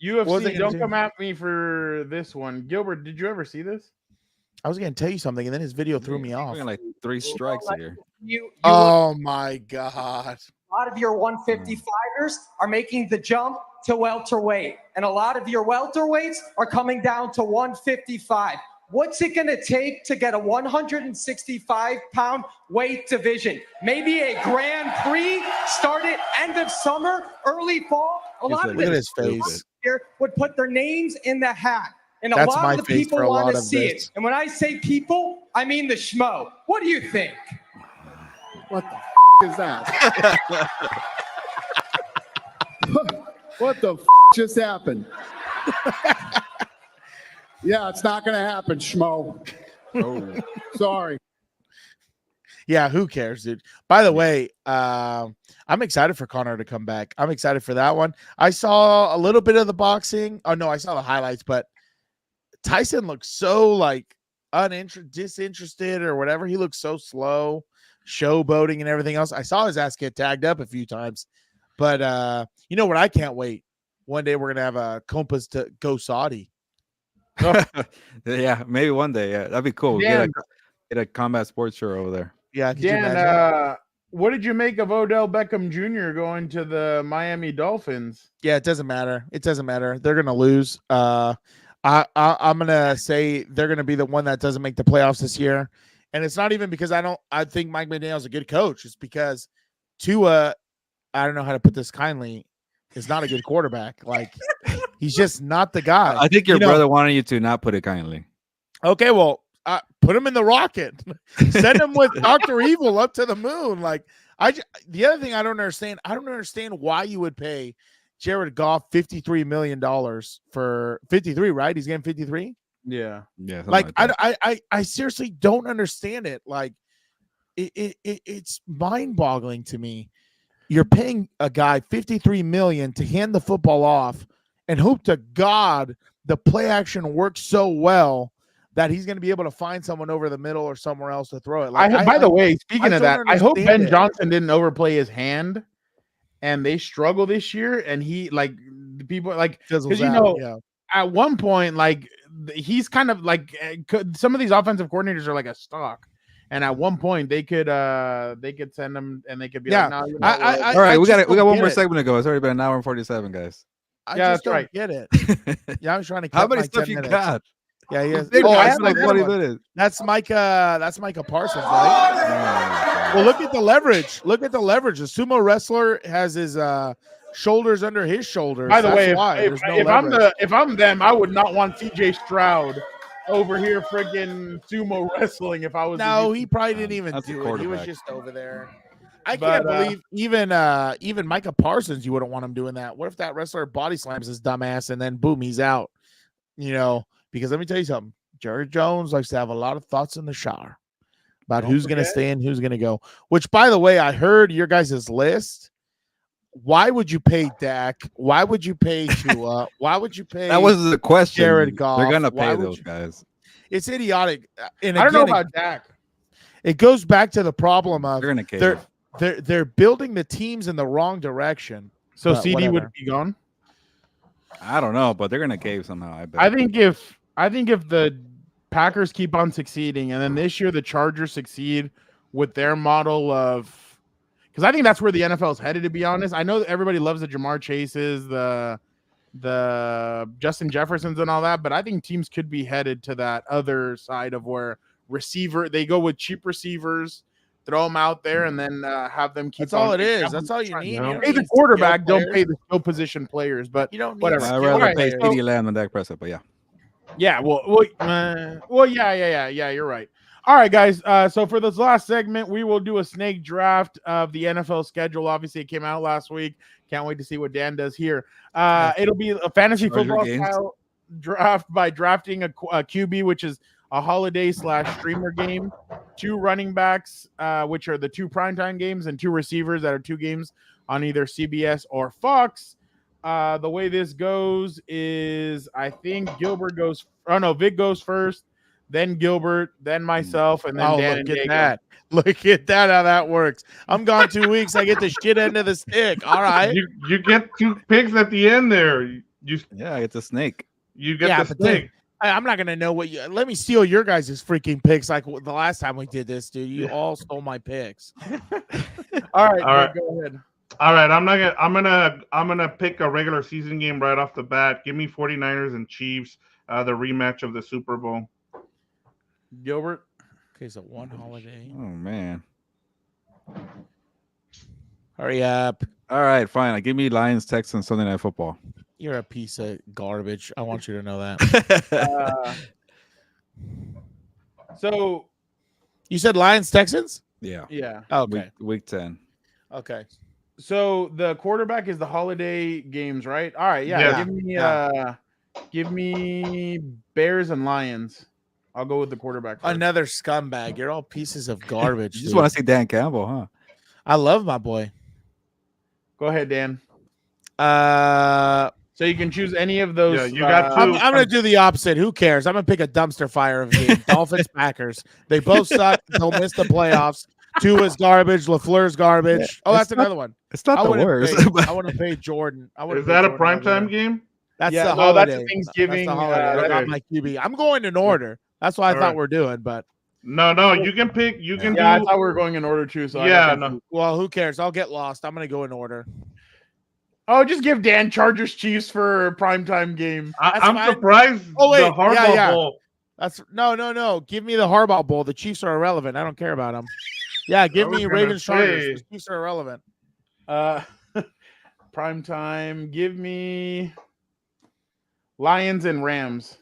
Speaker 1: UFC, don't come at me for this one. Gilbert, did you ever see this?
Speaker 9: I was going to tell you something, and then his video threw me off.
Speaker 2: Like 3 strikes here.
Speaker 9: Oh my God.
Speaker 13: A lot of your 155ers are making the jump to welterweight, and a lot of your welterweights are coming down to 155. What's it going to take to get a 165-pound weight division? Maybe a Grand Prix, start it end of summer, early fall. A lot of
Speaker 9: his face
Speaker 13: here would put their names in the hat. And a
Speaker 9: That's
Speaker 13: lot
Speaker 9: my
Speaker 13: of the
Speaker 9: face
Speaker 13: people
Speaker 9: for a
Speaker 13: want
Speaker 9: lot
Speaker 13: to
Speaker 9: of
Speaker 13: see
Speaker 9: this.
Speaker 13: it. And when I say people, I mean the schmo. What do you think?
Speaker 14: What the is that? What the just happened? Yeah, it's not going to happen, schmo.
Speaker 2: Oh.
Speaker 14: Sorry.
Speaker 9: Yeah, who cares, dude? By the way, I'm excited for Conor to come back. I'm excited for that one. I saw a little bit of the boxing. Oh, no, I saw the highlights, but Tyson looks so, like, disinterested or whatever. He looks so slow, showboating and everything else. I saw his ass get tagged up a few times. But you know what? I can't wait. One day we're going to have a Compas to go Saudi.
Speaker 2: Yeah, maybe one day. Yeah, that'd be cool.
Speaker 1: Dan,
Speaker 2: Get a combat sports show over there.
Speaker 9: Yeah,
Speaker 1: Dan, what did you make of Odell Beckham Jr. going to the Miami Dolphins?
Speaker 9: Yeah, it doesn't matter. It doesn't matter. They're gonna lose. I'm gonna say they're gonna be the one that doesn't make the playoffs this year. And it's not even because I think Mike McDaniel's a good coach. It's because Tua, I don't know how to put this kindly, is not a good quarterback. Like, he's just not the guy.
Speaker 2: I think your brother wanted you to not put it kindly.
Speaker 9: Okay, well, put him in the rocket. Send him with Dr. Evil up to the moon. Like, the other thing I don't understand why you would pay Jared Goff $53 million for 53, right? He's getting 53.
Speaker 1: Yeah.
Speaker 2: Yeah.
Speaker 9: Like I seriously don't understand it. Like, it's mind-boggling to me. You're paying a guy $53 million to hand the football off and hope to God the play action works so well that he's going to be able to find someone over the middle or somewhere else to throw it. Like,
Speaker 1: By the way, speaking of that, I hope Ben
Speaker 9: understand it.
Speaker 1: Johnson didn't overplay his hand, and they struggle this year. And he, like, the people, like, because
Speaker 9: Fizzles
Speaker 1: you
Speaker 9: out,
Speaker 1: know,
Speaker 9: yeah.
Speaker 1: at one point, like, he's kind of like some of these offensive coordinators are like a stock. And at one point, they could send them, and they could be like, no, you know what?
Speaker 2: All right, we got one more
Speaker 9: it.
Speaker 2: segment to go. It's already been an hour and 47, guys.
Speaker 9: I
Speaker 1: Yeah,
Speaker 9: just
Speaker 1: that's
Speaker 9: don't
Speaker 1: right.
Speaker 9: get it. Yeah, I was trying to.
Speaker 2: How
Speaker 9: cut
Speaker 2: many
Speaker 9: my
Speaker 2: stuff
Speaker 9: 10
Speaker 2: you
Speaker 9: minutes.
Speaker 2: got?
Speaker 9: Yeah, he has.
Speaker 2: Big
Speaker 9: Oh, I
Speaker 2: guys,
Speaker 9: have
Speaker 2: like
Speaker 9: another
Speaker 2: 20
Speaker 9: one.
Speaker 2: minutes.
Speaker 9: That's Micah Parsons, right? Well, look at the leverage. Look at the leverage. The sumo wrestler has his shoulders under his shoulders.
Speaker 1: By the way,
Speaker 9: There's no
Speaker 1: if I'm them, I would not want CJ Stroud over here freaking sumo wrestling. If I was
Speaker 9: no, he probably didn't even
Speaker 2: That's a
Speaker 9: do it. He was
Speaker 2: quarterback.
Speaker 9: just over there. I
Speaker 1: But,
Speaker 9: can't believe even Micah Parsons, you wouldn't want him doing that. What if that wrestler body slams his dumbass and then boom, he's out? You know, because let me tell you something. Jerry Jones likes to have a lot of thoughts in the shower about
Speaker 1: Don't
Speaker 9: who's going to
Speaker 1: forget.
Speaker 9: stay and who's going to go. Which, by the way, I heard your guys' list. Why would you pay Dak? Why would you pay Tua? Why would you pay?
Speaker 2: That was the question.
Speaker 9: Jared Goff?
Speaker 2: They're gonna
Speaker 9: Why
Speaker 2: pay
Speaker 9: would
Speaker 2: those
Speaker 9: you-
Speaker 2: guys.
Speaker 9: It's idiotic. And
Speaker 1: I don't know
Speaker 9: again,
Speaker 1: about Dak.
Speaker 9: it goes back to the problem of
Speaker 2: They're gonna cave.
Speaker 9: they're building the teams in the wrong direction.
Speaker 1: So
Speaker 9: But
Speaker 1: CD would
Speaker 9: whatever.
Speaker 1: be gone.
Speaker 2: I don't know, but they're gonna cave somehow. I bet.
Speaker 1: I think if the Packers keep on succeeding, and then this year the Chargers succeed with their model of, because I think that's where the NFL is headed. To be honest, I know that everybody loves the Jamar Chases, the Justin Jeffersons, and all that, but I think teams could be headed to that other side of where they go with cheap receivers, throw them out there, and then have them keep.
Speaker 9: That's all
Speaker 1: on-
Speaker 9: it is. That's all you need. You don't
Speaker 1: Pay the
Speaker 9: need
Speaker 1: quarterback,
Speaker 9: skill
Speaker 1: don't pay
Speaker 9: players.
Speaker 1: the skill position players, but
Speaker 9: You don't need
Speaker 1: whatever.
Speaker 2: I'd
Speaker 9: skill
Speaker 2: rather
Speaker 1: Alright,
Speaker 2: pay
Speaker 1: so-
Speaker 2: CD Lamb than Dak Prescott, but yeah.
Speaker 1: Yeah, yeah, you're right. All right, guys. So for this last segment, we will do a snake draft of the NFL schedule. Obviously, it came out last week. Can't wait to see what Dan does here. It'll be a fantasy
Speaker 2: Charger
Speaker 1: football
Speaker 2: games.
Speaker 1: style draft by drafting a QB, which is a holiday/streamer game, 2 running backs, which are the 2 primetime games, and 2 receivers that are 2 games on either CBS or Fox. The way this goes is I think Gilbert goes. Oh no, Vic goes first, then Gilbert, then myself, and then Dan and
Speaker 9: look at
Speaker 1: Daygo.
Speaker 9: that. Look at that, how that works. I'm gone 2 weeks. I get the shit end of the stick. All right.
Speaker 8: You get 2 picks at the end there.
Speaker 2: Yeah, it's a snake.
Speaker 8: You get the snake.
Speaker 9: I'm not gonna know what you. Let me steal your guys' freaking picks like the last time we did this, dude. You all stole my picks.
Speaker 1: All right,
Speaker 8: All right.
Speaker 1: go ahead.
Speaker 8: All right, I'm gonna pick a regular season game right off the bat. Give me 49ers and Chiefs, the rematch of the Super Bowl.
Speaker 1: Gilbert.
Speaker 9: Okay, so one holiday.
Speaker 2: Oh man.
Speaker 9: Hurry up.
Speaker 2: All right, fine. Give me Lions, Texans, Sunday Night Football.
Speaker 9: You're a piece of garbage. I want you to know that.
Speaker 1: So
Speaker 9: you said Lions, Texans?
Speaker 2: Yeah.
Speaker 1: Yeah.
Speaker 9: Okay.
Speaker 2: Week 10.
Speaker 9: Okay.
Speaker 1: So the quarterback is the holiday games, right? All right. Yeah. Give me Bears and Lions. I'll go with the quarterback first.
Speaker 9: Another scumbag. You're all pieces of garbage.
Speaker 2: You just want to see Dan Campbell, huh?
Speaker 9: I love my boy.
Speaker 1: Go ahead, Dan. So you can choose any of those.
Speaker 8: Yeah, you got two.
Speaker 9: I'm going to do the opposite. Who cares? I'm going to pick a dumpster fire of game. Dolphins, Packers. They both suck. They'll miss the playoffs. Tua's garbage. LaFleur's garbage.
Speaker 2: Yeah,
Speaker 9: Oh, that's another one.
Speaker 2: It's not the worst.
Speaker 9: I want to pay Jordan.
Speaker 8: Is that a primetime game?
Speaker 9: That's
Speaker 1: Yeah,
Speaker 9: the
Speaker 1: no,
Speaker 9: holiday.
Speaker 1: that's the Thanksgiving.
Speaker 9: That's the holiday. I got
Speaker 8: okay.
Speaker 9: my QB. I'm going in order. That's what I
Speaker 8: All
Speaker 9: thought
Speaker 8: right.
Speaker 9: we're doing, but
Speaker 8: No, you can pick. You can
Speaker 1: Yeah, I
Speaker 8: do.
Speaker 1: thought we were going in order too. So
Speaker 8: Yeah,
Speaker 1: I got
Speaker 8: no.
Speaker 9: well, who cares? I'll get lost. I'm going to go in order.
Speaker 1: Oh, just give Dan Chargers Chiefs for primetime game.
Speaker 8: I'm
Speaker 9: fine.
Speaker 8: surprised.
Speaker 9: Oh, wait,
Speaker 8: the Harbaugh Bowl.
Speaker 9: That's no. Give me the Harbaugh Bowl. The Chiefs are irrelevant. I don't care about them. Yeah, give
Speaker 8: I was
Speaker 9: me
Speaker 8: gonna
Speaker 9: Ravens Chargers.
Speaker 8: say-
Speaker 9: The Chiefs are irrelevant.
Speaker 1: Primetime. Give me Lions and Rams.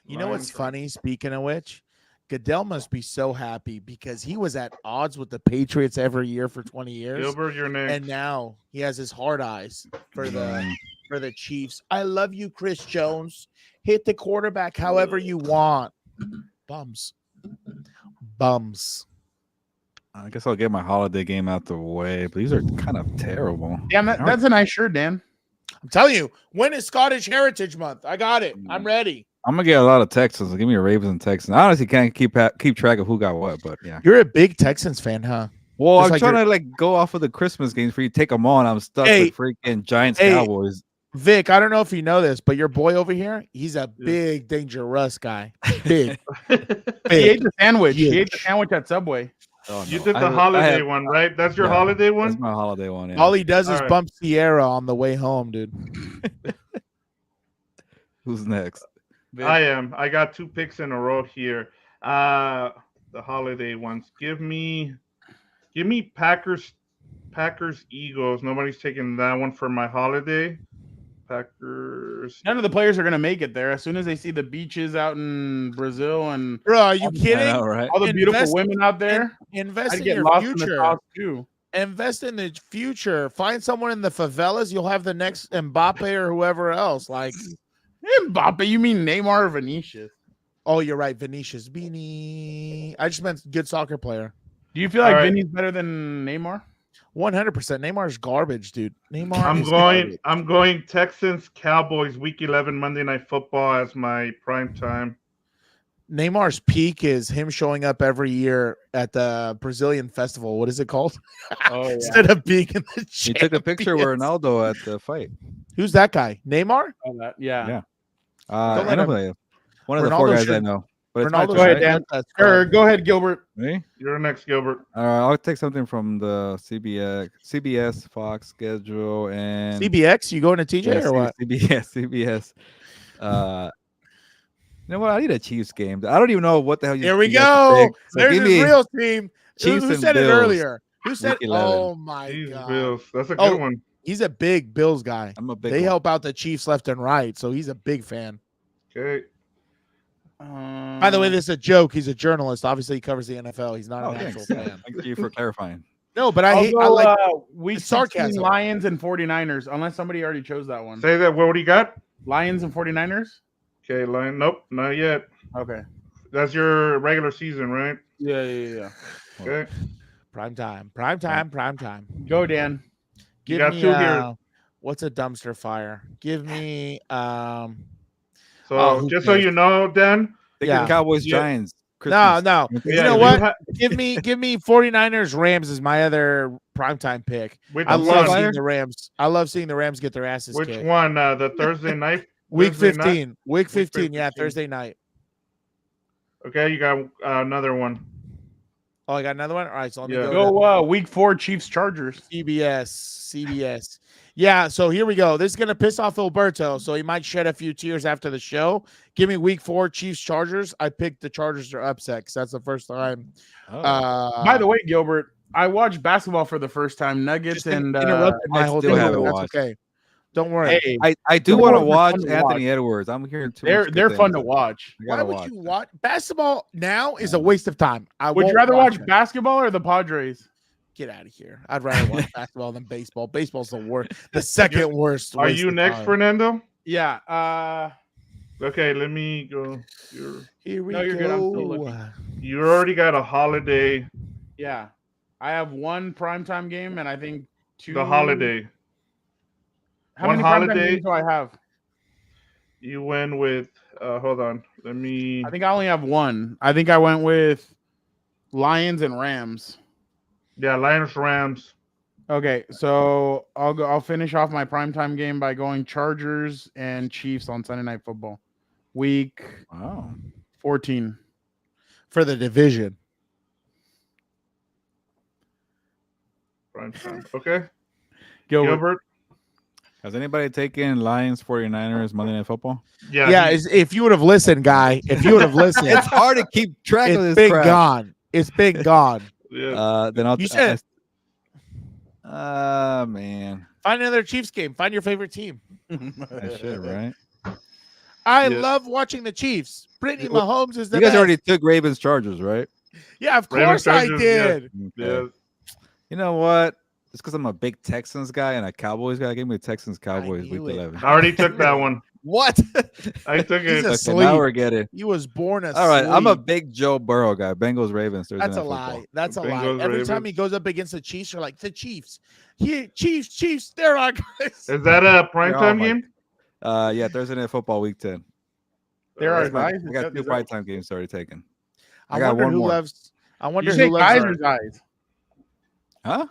Speaker 9: You know what's funny? Speaking of which, Goodell must be so happy because he was at odds with the Patriots every year for 20 years.
Speaker 8: Gilbert, your name.
Speaker 9: And now he has his hard eyes for the Chiefs. I love you, Chris Jones. Hit the quarterback however you want. Bums.
Speaker 2: I guess I'll get my holiday game out the way, but these are kind of terrible.
Speaker 1: Damn, that's a nice shirt, Dan.
Speaker 9: I'm telling you, when is Scottish Heritage Month? I got it. I'm ready.
Speaker 2: I'm gonna get a lot of Texans. Give me a Ravens and Texans. I honestly can't keep track of who got what, but yeah.
Speaker 9: You're a big Texans fan, huh?
Speaker 2: Well,
Speaker 9: Just
Speaker 2: I'm
Speaker 9: like
Speaker 2: trying
Speaker 9: you're-
Speaker 2: to go off of the Christmas games for you. Take them on. I'm stuck
Speaker 9: Hey.
Speaker 2: with freaking Giants,
Speaker 9: Hey.
Speaker 2: Cowboys.
Speaker 9: Vic, I don't know if you know this, but your boy over here, he's a big dangerous guy. Big.
Speaker 1: He ate the sandwich.
Speaker 9: Huge.
Speaker 1: He ate the sandwich at Subway.
Speaker 2: Oh,
Speaker 8: You
Speaker 2: no.
Speaker 8: did the
Speaker 2: I
Speaker 8: holiday
Speaker 2: have-
Speaker 8: one, right? That's your
Speaker 2: yeah,
Speaker 8: holiday one.
Speaker 2: That's my holiday one. Yeah.
Speaker 9: All he does is
Speaker 8: All right.
Speaker 9: bump Sierra on the way home, dude.
Speaker 2: Who's next?
Speaker 8: I am. I got 2 picks in a row here. The holiday ones. Give me Packers, Eagles. Nobody's taking that one for my holiday. Packers.
Speaker 1: None of the players are gonna make it there. As soon as they see the beaches out in Brazil and
Speaker 9: Bro, are you
Speaker 2: I
Speaker 9: kidding?
Speaker 2: know, right?
Speaker 1: all the beautiful
Speaker 9: Invest-
Speaker 1: women out there,
Speaker 9: Invest
Speaker 1: I'd
Speaker 9: in
Speaker 1: get
Speaker 9: your
Speaker 1: lost in the
Speaker 9: future.
Speaker 1: sauce too.
Speaker 9: Invest in the future. Find someone in the favelas. You'll have the next Mbappe or whoever else. Like,
Speaker 1: Mbappe, you mean Neymar or Vinicius?
Speaker 9: oh, you're right, Vinicius Beanie. I just meant good soccer player.
Speaker 1: Do you feel like
Speaker 8: All right.
Speaker 1: Vinny's better than Neymar?
Speaker 9: 100%. Neymar's garbage, dude. Neymar. is
Speaker 8: I'm
Speaker 9: garbage.
Speaker 8: going Texans, Cowboys, Week 11, Monday Night Football as my prime time.
Speaker 9: Neymar's peak is him showing up every year at the Brazilian festival. What is it called?
Speaker 1: Oh, yeah.
Speaker 9: Instead of being in the
Speaker 2: He took a picture with
Speaker 9: Champions.
Speaker 2: Ronaldo at the fight.
Speaker 9: Who's that guy? Neymar?
Speaker 1: Oh, that, yeah.
Speaker 2: Yeah.
Speaker 9: Don't
Speaker 2: I
Speaker 9: let
Speaker 2: know
Speaker 9: him-
Speaker 2: one of the 4
Speaker 9: Ronaldo
Speaker 2: guys I
Speaker 9: should-
Speaker 2: know. But it's my
Speaker 9: Ronaldo
Speaker 2: turn,
Speaker 1: Go ahead,
Speaker 2: right?
Speaker 1: Dan.
Speaker 9: That's
Speaker 1: Or go ahead, Gilbert.
Speaker 2: Me?
Speaker 8: You're next, Gilbert.
Speaker 2: I'll take something from the CBS, Fox schedule, and
Speaker 9: CBX? You going to TJ
Speaker 2: Yeah,
Speaker 9: or what?
Speaker 2: CBS. You know what? I need a Chiefs game. I don't even know what the hell.
Speaker 9: Here we
Speaker 2: you guys
Speaker 9: go.
Speaker 2: pick. So
Speaker 9: There's
Speaker 2: give
Speaker 9: his
Speaker 2: me
Speaker 9: real team.
Speaker 2: Chiefs
Speaker 9: Who
Speaker 2: and
Speaker 9: said it
Speaker 2: Bills,
Speaker 9: earlier? Who said?
Speaker 2: Week 11.
Speaker 9: Oh my
Speaker 8: Jeez,
Speaker 9: god,
Speaker 8: Bills. That's a good
Speaker 9: Oh,
Speaker 8: one.
Speaker 9: he's a big Bills guy.
Speaker 2: I'm a big.
Speaker 9: They
Speaker 2: one.
Speaker 9: help out the Chiefs left and right, so he's a big fan.
Speaker 8: Okay.
Speaker 9: By the way, this is a joke. He's a journalist. Obviously, he covers the NFL. He's not
Speaker 2: Oh,
Speaker 9: an actual
Speaker 2: thanks.
Speaker 9: fan.
Speaker 2: Thank you for clarifying.
Speaker 9: No, but I
Speaker 1: I'll
Speaker 9: hate.
Speaker 1: go,
Speaker 9: I like
Speaker 1: week
Speaker 9: the sarcasm.
Speaker 1: 16 Lions and 49ers, unless somebody already chose that one.
Speaker 8: Say that. What do you got?
Speaker 1: Lions and 49ers?
Speaker 8: Okay, line. Nope, not yet.
Speaker 1: Okay.
Speaker 8: That's your regular season, right?
Speaker 1: Yeah.
Speaker 8: Okay.
Speaker 9: Prime time.
Speaker 1: Go, Dan.
Speaker 8: You
Speaker 9: Give
Speaker 8: got
Speaker 9: me
Speaker 8: 2 here.
Speaker 9: What's a dumpster fire? Give me
Speaker 8: So
Speaker 9: who
Speaker 8: just so
Speaker 9: cares?
Speaker 8: you know, Dan.
Speaker 2: Think
Speaker 9: Yeah.
Speaker 2: of Cowboys
Speaker 8: Yeah.
Speaker 2: Giants.
Speaker 9: No,
Speaker 2: Christmas.
Speaker 9: no.
Speaker 2: You
Speaker 9: You
Speaker 8: Yeah,
Speaker 9: know
Speaker 8: you
Speaker 9: what?
Speaker 8: ha-
Speaker 9: give me 49ers Rams is my other primetime pick.
Speaker 8: Which
Speaker 9: I love
Speaker 8: one?
Speaker 9: seeing the Rams. I love seeing the Rams get their asses
Speaker 8: Which
Speaker 9: kicked.
Speaker 8: one? The Thursday night.
Speaker 9: Week
Speaker 8: Thursday
Speaker 9: 15.
Speaker 8: night?
Speaker 9: Week 15.
Speaker 8: Week
Speaker 9: Yeah,
Speaker 8: 15.
Speaker 9: Thursday night.
Speaker 8: Okay, you got another one.
Speaker 9: Oh, I got another one. All right, so let me
Speaker 8: Yeah.
Speaker 1: Go week 4 Chiefs Chargers.
Speaker 9: CBS. Yeah, so here we go. This is gonna piss off Gilberto, so he might shed a few tears after the show. Give me week 4 Chiefs Chargers. I picked the Chargers to upset because that's the first time.
Speaker 1: By the way, Gilbert, I watched basketball for the first time. Nuggets
Speaker 9: just
Speaker 1: and
Speaker 9: interrupted my whole
Speaker 2: still
Speaker 9: thing.
Speaker 2: haven't
Speaker 9: That's
Speaker 2: watched.
Speaker 9: okay. Don't worry.
Speaker 1: Hey,
Speaker 2: I do
Speaker 1: the
Speaker 2: want to
Speaker 1: Warriors are
Speaker 2: watch
Speaker 1: fun to
Speaker 2: Anthony
Speaker 1: watch.
Speaker 2: Edwards. I'm hearing too
Speaker 1: They're
Speaker 2: much good
Speaker 1: fun
Speaker 2: things.
Speaker 1: to watch.
Speaker 2: I
Speaker 9: Why
Speaker 2: gotta
Speaker 9: would
Speaker 2: watch.
Speaker 9: you watch basketball now? Is a waste of time. I
Speaker 1: Would you
Speaker 9: won't
Speaker 1: rather watch
Speaker 9: it.
Speaker 1: basketball or the Padres?
Speaker 9: Get out of here. I'd rather watch basketball than baseball. Baseball's the worst, the second worst.
Speaker 8: Are
Speaker 9: waste
Speaker 8: you
Speaker 9: of
Speaker 8: next,
Speaker 9: time.
Speaker 8: Fernando?
Speaker 1: Yeah.
Speaker 8: Okay, let me go.
Speaker 9: Here we
Speaker 1: No, you're good. I'm still
Speaker 9: go.
Speaker 1: looking.
Speaker 8: You already got a holiday.
Speaker 1: Yeah. I have one primetime game and I think 2.
Speaker 8: The holiday.
Speaker 1: How
Speaker 8: One
Speaker 1: many primetime
Speaker 8: holiday.
Speaker 1: games do I have?
Speaker 8: You went with. Hold on. Let me.
Speaker 1: I think I only have one. I think I went with Lions and Rams.
Speaker 8: Yeah, Lions Rams.
Speaker 1: Okay, so I'll finish off my primetime game by going Chargers and Chiefs on Sunday Night Football. Week 14.
Speaker 9: For the division.
Speaker 8: Primetime. Okay.
Speaker 1: Gilbert.
Speaker 2: Has anybody taken Lions 49ers Monday Night Football?
Speaker 9: Yeah. If you would have listened, guy. If you would have listened,
Speaker 2: It's hard to keep track of
Speaker 9: it's
Speaker 2: this
Speaker 9: been
Speaker 2: crap.
Speaker 9: gone. It's been gone.
Speaker 8: Yeah.
Speaker 2: Then I'll.
Speaker 9: You said
Speaker 2: Man.
Speaker 9: find another Chiefs game. Find your favorite team.
Speaker 2: That shit, right?
Speaker 9: I
Speaker 8: Yeah.
Speaker 9: love watching the Chiefs. Brittany
Speaker 2: Well,
Speaker 9: Mahomes is the
Speaker 2: You guys
Speaker 9: best.
Speaker 2: already took Ravens Chargers, right?
Speaker 9: Yeah, of
Speaker 8: Ravens,
Speaker 9: course I
Speaker 8: Chargers,
Speaker 9: did.
Speaker 8: Yeah.
Speaker 2: You know what? Just because I'm a big Texans guy and a Cowboys guy, give me Texans Cowboys week
Speaker 9: knew it.
Speaker 2: 11.
Speaker 8: I already took that one.
Speaker 2: What?
Speaker 8: I took
Speaker 9: He's
Speaker 8: it.
Speaker 2: Okay,
Speaker 9: asleep.
Speaker 2: now we're getting.
Speaker 9: He was born asleep.
Speaker 2: All right, I'm a big Joe Burrow guy. Bengals Ravens. Thursday
Speaker 9: That's a
Speaker 2: Night
Speaker 9: lie.
Speaker 2: Football.
Speaker 9: That's a lie.
Speaker 8: Bengals,
Speaker 9: Every time
Speaker 8: Ravens.
Speaker 9: he goes up against the Chiefs, you're like, the Chiefs. Chiefs. They're our guys.
Speaker 8: Is that a
Speaker 2: Oh
Speaker 8: primetime
Speaker 2: my-
Speaker 8: game?
Speaker 2: Yeah, Thursday Night Football week 10.
Speaker 1: There are
Speaker 2: That's my-
Speaker 1: guys.
Speaker 2: I got two primetime games already taken.
Speaker 9: I
Speaker 2: got
Speaker 9: wonder
Speaker 2: one
Speaker 9: who
Speaker 2: more.
Speaker 9: loves. I wonder
Speaker 1: You
Speaker 9: who
Speaker 1: say
Speaker 9: loves.
Speaker 1: guys
Speaker 9: our-
Speaker 1: or guys?
Speaker 2: Huh?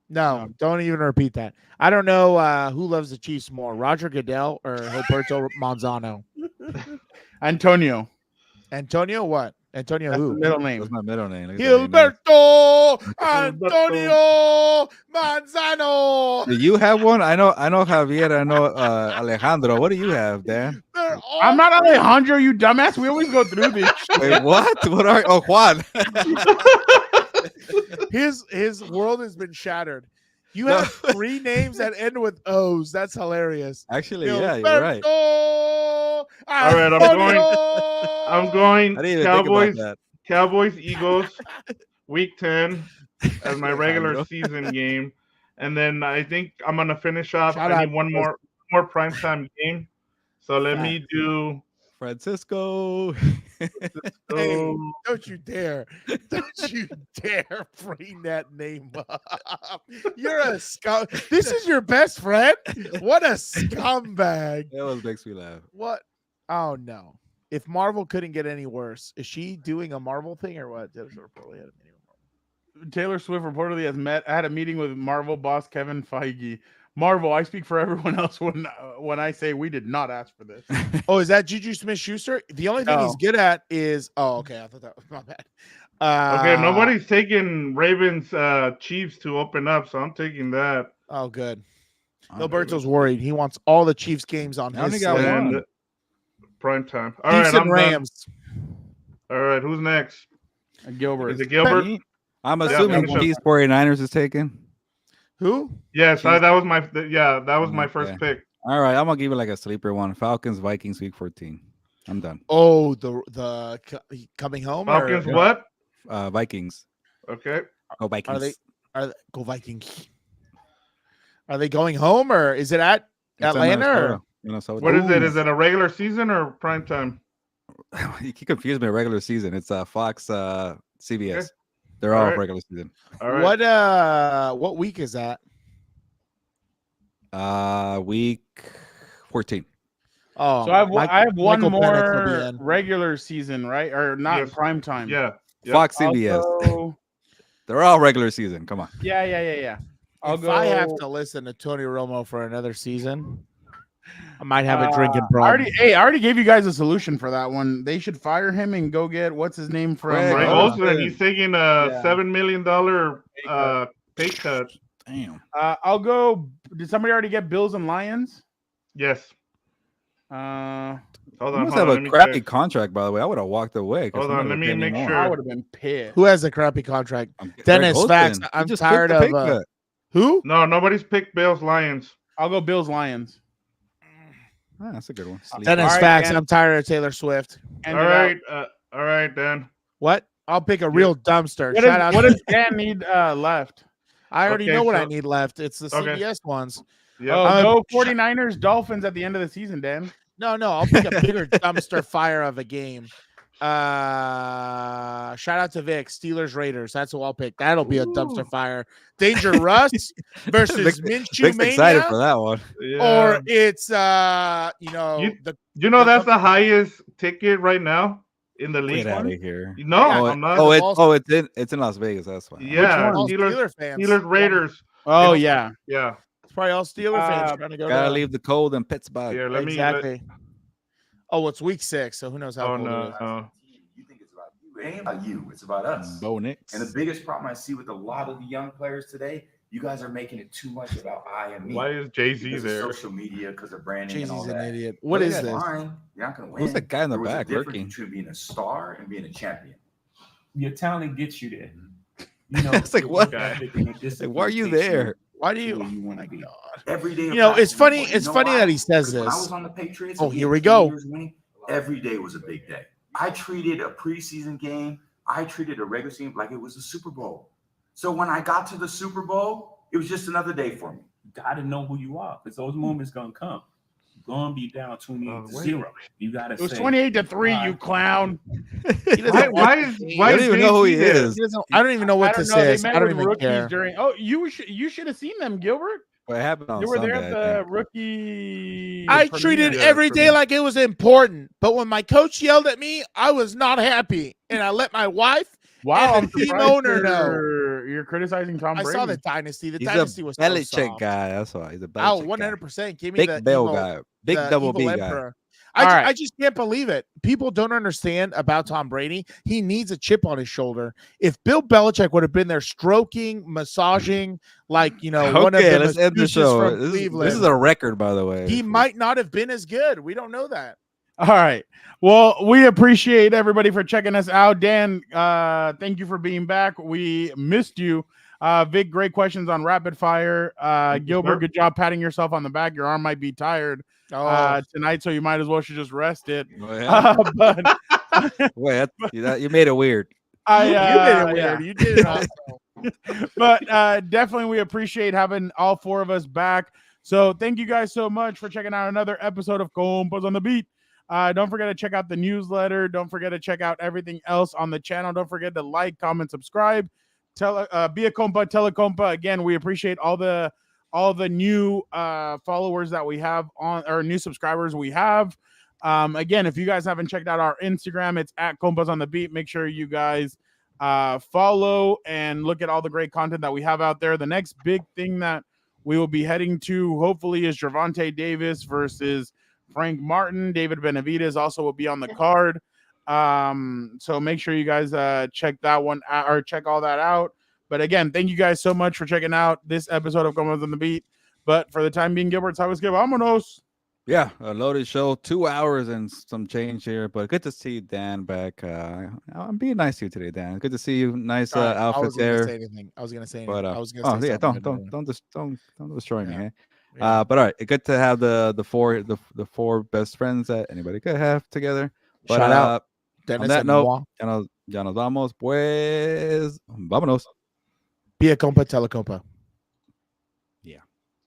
Speaker 9: No, don't even repeat that. I don't know who loves the Chiefs more, Roger Goodell or Gilberto Manzano.
Speaker 1: Antonio.
Speaker 9: Antonio, what? Antonio
Speaker 1: That's the
Speaker 9: who?
Speaker 1: middle
Speaker 2: That's
Speaker 1: name.
Speaker 2: my middle name. Look at that name.
Speaker 9: Gilberto Antonio Manzano.
Speaker 2: Do you have one? I know Javier. I know Alejandro. What do you have, Dan?
Speaker 9: They're all
Speaker 1: I'm not Alejandro, you dumbass. We always go through this.
Speaker 2: Wait, what? What are? Oh, Juan.
Speaker 9: his world has been shattered. You
Speaker 2: No.
Speaker 9: have 3 names that end with O's. That's hilarious.
Speaker 2: Actually, yeah, you're right.
Speaker 8: All right, I'm going
Speaker 2: I didn't even
Speaker 8: Cowboys,
Speaker 2: think about
Speaker 8: Cowboys, Eagles, week 10 as my regular
Speaker 2: Alejandro.
Speaker 8: season game. And then I think I'm gonna finish off.
Speaker 9: Shout
Speaker 8: I
Speaker 9: out
Speaker 8: need one more primetime game. So let me do
Speaker 2: Francisco.
Speaker 9: Hey, don't you dare. Don't you dare bring that name up. You're a scum. This is your best friend? What a scumbag.
Speaker 2: That was makes me laugh.
Speaker 9: What? Oh, no. If Marvel couldn't get any worse, is she doing a Marvel thing or what?
Speaker 1: Taylor Swift reportedly has had a meeting with Marvel boss Kevin Feige. Marvel, I speak for everyone else when I say we did not ask for this.
Speaker 9: Oh, is that Juju Smith-Schuster? The only thing he's
Speaker 1: No.
Speaker 9: good at is okay. I thought that was my bad.
Speaker 8: okay. Nobody's taking Ravens Chiefs to open up, so I'm taking that.
Speaker 9: Oh, good. Gilberto's worried. He wants all the Chiefs games on
Speaker 2: I only
Speaker 9: his
Speaker 2: got
Speaker 9: slate.
Speaker 2: one.
Speaker 8: And prime time. All
Speaker 9: Chiefs
Speaker 8: right,
Speaker 9: and
Speaker 8: I'm
Speaker 9: Rams.
Speaker 8: done. All right, who's next?
Speaker 1: Gilbert.
Speaker 8: Is it Gilbert?
Speaker 2: I'm assuming
Speaker 8: finish up.
Speaker 2: Chiefs 49ers is taken.
Speaker 9: Who?
Speaker 8: Yes, that was my first
Speaker 2: Okay.
Speaker 8: pick.
Speaker 2: All right, I'm gonna give it like a sleeper one. Falcons Vikings week 14. I'm done.
Speaker 9: Oh, the coming home. or-
Speaker 8: Falcons, what?
Speaker 2: Vikings.
Speaker 8: Okay.
Speaker 2: Oh, Vikings.
Speaker 9: Are they go Vikings? Are they going home or is it at
Speaker 2: It's in
Speaker 9: Atlanta? Or?
Speaker 2: Minnesota. Minnesota.
Speaker 8: What is it? Is it a regular season or prime time?
Speaker 2: You keep confusing me. Regular season. It's Fox, CBS.
Speaker 8: Okay.
Speaker 2: They're
Speaker 8: All
Speaker 2: all
Speaker 8: right.
Speaker 2: regular season.
Speaker 8: All right.
Speaker 9: What week is that?
Speaker 2: Week 14.
Speaker 9: Oh,
Speaker 1: So I have one
Speaker 9: Michael Penix will be
Speaker 1: more
Speaker 9: in.
Speaker 1: regular season, right? Or not
Speaker 8: Yes.
Speaker 1: prime time.
Speaker 8: Yeah.
Speaker 2: Fox
Speaker 1: I'll
Speaker 2: CBS.
Speaker 1: go-
Speaker 2: They're all regular season. Come on.
Speaker 1: Yeah. I'll
Speaker 9: If
Speaker 1: go.
Speaker 9: I have to listen to Tony Romo for another season, I might have a drinking
Speaker 1: I
Speaker 9: problem.
Speaker 1: already gave you guys a solution for that one. They should fire him and go get what's his name from
Speaker 8: Greg Olsen. He's taking a $7 million pay cut.
Speaker 2: Damn.
Speaker 1: I'll go. Did somebody already get Bills and Lions?
Speaker 8: Yes.
Speaker 2: He
Speaker 8: Hold on.
Speaker 2: must have
Speaker 8: let
Speaker 2: a
Speaker 8: me
Speaker 2: crappy
Speaker 8: check.
Speaker 2: contract, by the way. I would have walked away.
Speaker 8: Hold on, let me make sure.
Speaker 1: I would have been pissed.
Speaker 9: Who has a crappy contract?
Speaker 2: Greg
Speaker 9: Dennis
Speaker 2: Olsen.
Speaker 9: Facts.
Speaker 2: He
Speaker 9: I'm
Speaker 2: just took
Speaker 9: tired
Speaker 2: the pay
Speaker 9: of
Speaker 2: cut.
Speaker 9: who?
Speaker 8: No, nobody's picked Bills Lions.
Speaker 1: I'll go Bills Lions.
Speaker 2: Ah, that's a good one.
Speaker 9: Dennis
Speaker 1: All right,
Speaker 9: Facts.
Speaker 1: Dan.
Speaker 9: I'm tired of Taylor Swift.
Speaker 8: All right, Dan.
Speaker 9: What? I'll pick a real dumpster.
Speaker 1: What
Speaker 9: Shout out.
Speaker 1: what does Dan need left?
Speaker 9: I already
Speaker 8: Okay,
Speaker 9: know what I
Speaker 8: so-
Speaker 9: need left. It's the
Speaker 8: Okay.
Speaker 9: CBS ones.
Speaker 8: Yep.
Speaker 1: Oh, go 49ers Dolphins at the end of the season, Dan.
Speaker 9: No, I'll pick a bigger dumpster fire of a game. Shout out to Vic, Steelers Raiders. That's what I'll pick. That'll be a dumpster fire. Danger Russ versus Minshew
Speaker 2: Vic's excited for
Speaker 9: Mania,
Speaker 2: that one.
Speaker 9: or it's
Speaker 8: You know that's the highest ticket right now in the league.
Speaker 2: Get out
Speaker 8: one?
Speaker 2: of here.
Speaker 8: No, I'm not.
Speaker 2: It's in Las Vegas. That's fine.
Speaker 8: Yeah,
Speaker 9: All
Speaker 8: Steelers,
Speaker 9: Steeler fans.
Speaker 8: Steelers Raiders.
Speaker 1: Oh yeah.
Speaker 8: Yeah.
Speaker 9: It's probably all Steeler fans trying to go.
Speaker 2: Gotta
Speaker 9: to
Speaker 2: leave the cold in Pittsburgh.
Speaker 8: Here, let me.
Speaker 9: exactly. Oh, it's week 6, so who knows how
Speaker 8: Oh
Speaker 9: cold it
Speaker 8: no.
Speaker 9: is.
Speaker 8: no.
Speaker 15: You think it's about you. It ain't about you. It's about us.
Speaker 2: Bo Nix.
Speaker 15: And the biggest problem I see with a lot of the young players today, you guys are making it too much about I and me.
Speaker 8: Why is Jay-Z
Speaker 15: Because of
Speaker 8: there?
Speaker 15: social media, because of branding and all
Speaker 9: Jay-Z's an
Speaker 15: that.
Speaker 9: idiot. What is this?
Speaker 15: Fine. You're not gonna win.
Speaker 2: Who's that guy in the
Speaker 15: There was a
Speaker 2: back
Speaker 15: difference
Speaker 2: lurking?
Speaker 15: between being a star and being a champion.
Speaker 16: Your talent gets you there.
Speaker 15: You know,
Speaker 2: It's like, what?
Speaker 15: Like,
Speaker 2: Why are you there?
Speaker 9: Why do you?
Speaker 15: you want to be every day?
Speaker 9: You know, it's funny.
Speaker 15: You
Speaker 9: It's
Speaker 15: know
Speaker 9: funny
Speaker 15: why?
Speaker 9: that he says
Speaker 15: 'Cause when I
Speaker 9: this.
Speaker 15: was on the Patriots.
Speaker 9: Oh,
Speaker 15: and
Speaker 9: here
Speaker 15: had
Speaker 9: we
Speaker 15: 10
Speaker 9: go.
Speaker 15: years winning, every day was a big day. I treated a preseason game, I treated a regular season like it was a Super Bowl. So when I got to the Super Bowl, it was just another day for me.
Speaker 16: You gotta know who you are, because those moments gonna come. You're gonna be down 28-0. You gotta
Speaker 1: It was
Speaker 16: say
Speaker 1: 28-3, you clown.
Speaker 8: Why is
Speaker 2: I don't even know who he
Speaker 8: Jay-Z there?
Speaker 2: is.
Speaker 9: I don't even know what
Speaker 1: I
Speaker 9: this
Speaker 1: don't know. They
Speaker 9: is.
Speaker 1: met
Speaker 9: I don't
Speaker 1: with
Speaker 9: even
Speaker 1: rookies
Speaker 9: care.
Speaker 1: during. Oh, you should have seen them, Gilbert.
Speaker 2: What happened on
Speaker 1: You were
Speaker 2: Sunday?
Speaker 1: there
Speaker 2: I
Speaker 1: at the
Speaker 2: think.
Speaker 1: rookie.
Speaker 9: I
Speaker 1: premiere.
Speaker 9: treated every day like it was important, but when my coach yelled at me, I was not happy, and I let my wife
Speaker 1: Wow,
Speaker 9: and
Speaker 1: I'm
Speaker 9: the team
Speaker 1: surprised
Speaker 9: owner know.
Speaker 1: you're criticizing Tom
Speaker 9: I
Speaker 1: Brady.
Speaker 9: saw the dynasty. The
Speaker 2: He's
Speaker 9: dynasty
Speaker 2: a
Speaker 9: was so
Speaker 2: Belichick
Speaker 9: soft.
Speaker 2: guy. That's why he's a
Speaker 9: Oh,
Speaker 2: Belichick guy.
Speaker 9: 100%. Give me
Speaker 2: Big
Speaker 9: the
Speaker 2: Bell
Speaker 9: evil,
Speaker 2: guy. Big
Speaker 9: the
Speaker 2: double
Speaker 9: evil
Speaker 2: B guy.
Speaker 9: emperor.
Speaker 1: All right.
Speaker 9: I just can't believe it. People don't understand about Tom Brady. He needs a chip on his shoulder. If Bill Belichick would have been there stroking, massaging, like, one of
Speaker 2: Okay,
Speaker 9: the
Speaker 2: let's end the
Speaker 9: masseuses
Speaker 2: show.
Speaker 9: from
Speaker 2: This
Speaker 9: Cleveland,
Speaker 2: is a record, by the way.
Speaker 9: he might not have been as good. We don't know that.
Speaker 1: All right. Well, we appreciate everybody for checking us out. Dan, thank you for being back. We missed you. Vic, great questions on rapid fire. Gilbert, good job patting yourself on the back. Your arm might be tired tonight, so you might as well should just rest it.
Speaker 2: Oh, yeah. Wait, you made it weird.
Speaker 9: You made it weird.
Speaker 1: Yeah.
Speaker 9: You did it also.
Speaker 1: But definitely we appreciate having all 4 of us back. So thank you guys so much for checking out another episode of Compas on the Beat. Don't forget to check out the newsletter. Don't forget to check out everything else on the channel. Don't forget to like, comment, subscribe. Be a compa, tell a compa. Again, we appreciate all the new followers that we have on, or new subscribers we have. Again, if you guys haven't checked out our Instagram, it's at Compas on the Beat. Make sure you guys follow and look at all the great content that we have out there. The next big thing that we will be heading to, hopefully, is Gervonta Davis versus Frank Martin. David Benavidez also will be on the card. So make sure you guys check that one out, or check all that out. But again, thank you guys so much for checking out this episode of Compas on the Beat. But for the time being, Gilbert, always give vámonos.
Speaker 2: Yeah, a loaded show, 2 hours and some change here, but good to see Dan back. I'm being nice to you today, Dan. Good to see you. Nice outfit there.
Speaker 9: I was gonna say anything.
Speaker 2: But
Speaker 9: I was gonna say
Speaker 2: don't destroy me. Eh? But all right, good to have the four best friends that anybody could have together. But
Speaker 9: Shout out
Speaker 2: on
Speaker 9: Dennis
Speaker 2: that
Speaker 9: and
Speaker 2: note,
Speaker 9: Noah.
Speaker 2: ya nos vamos, pues, vámonos.
Speaker 9: Be a compa, tell a compa.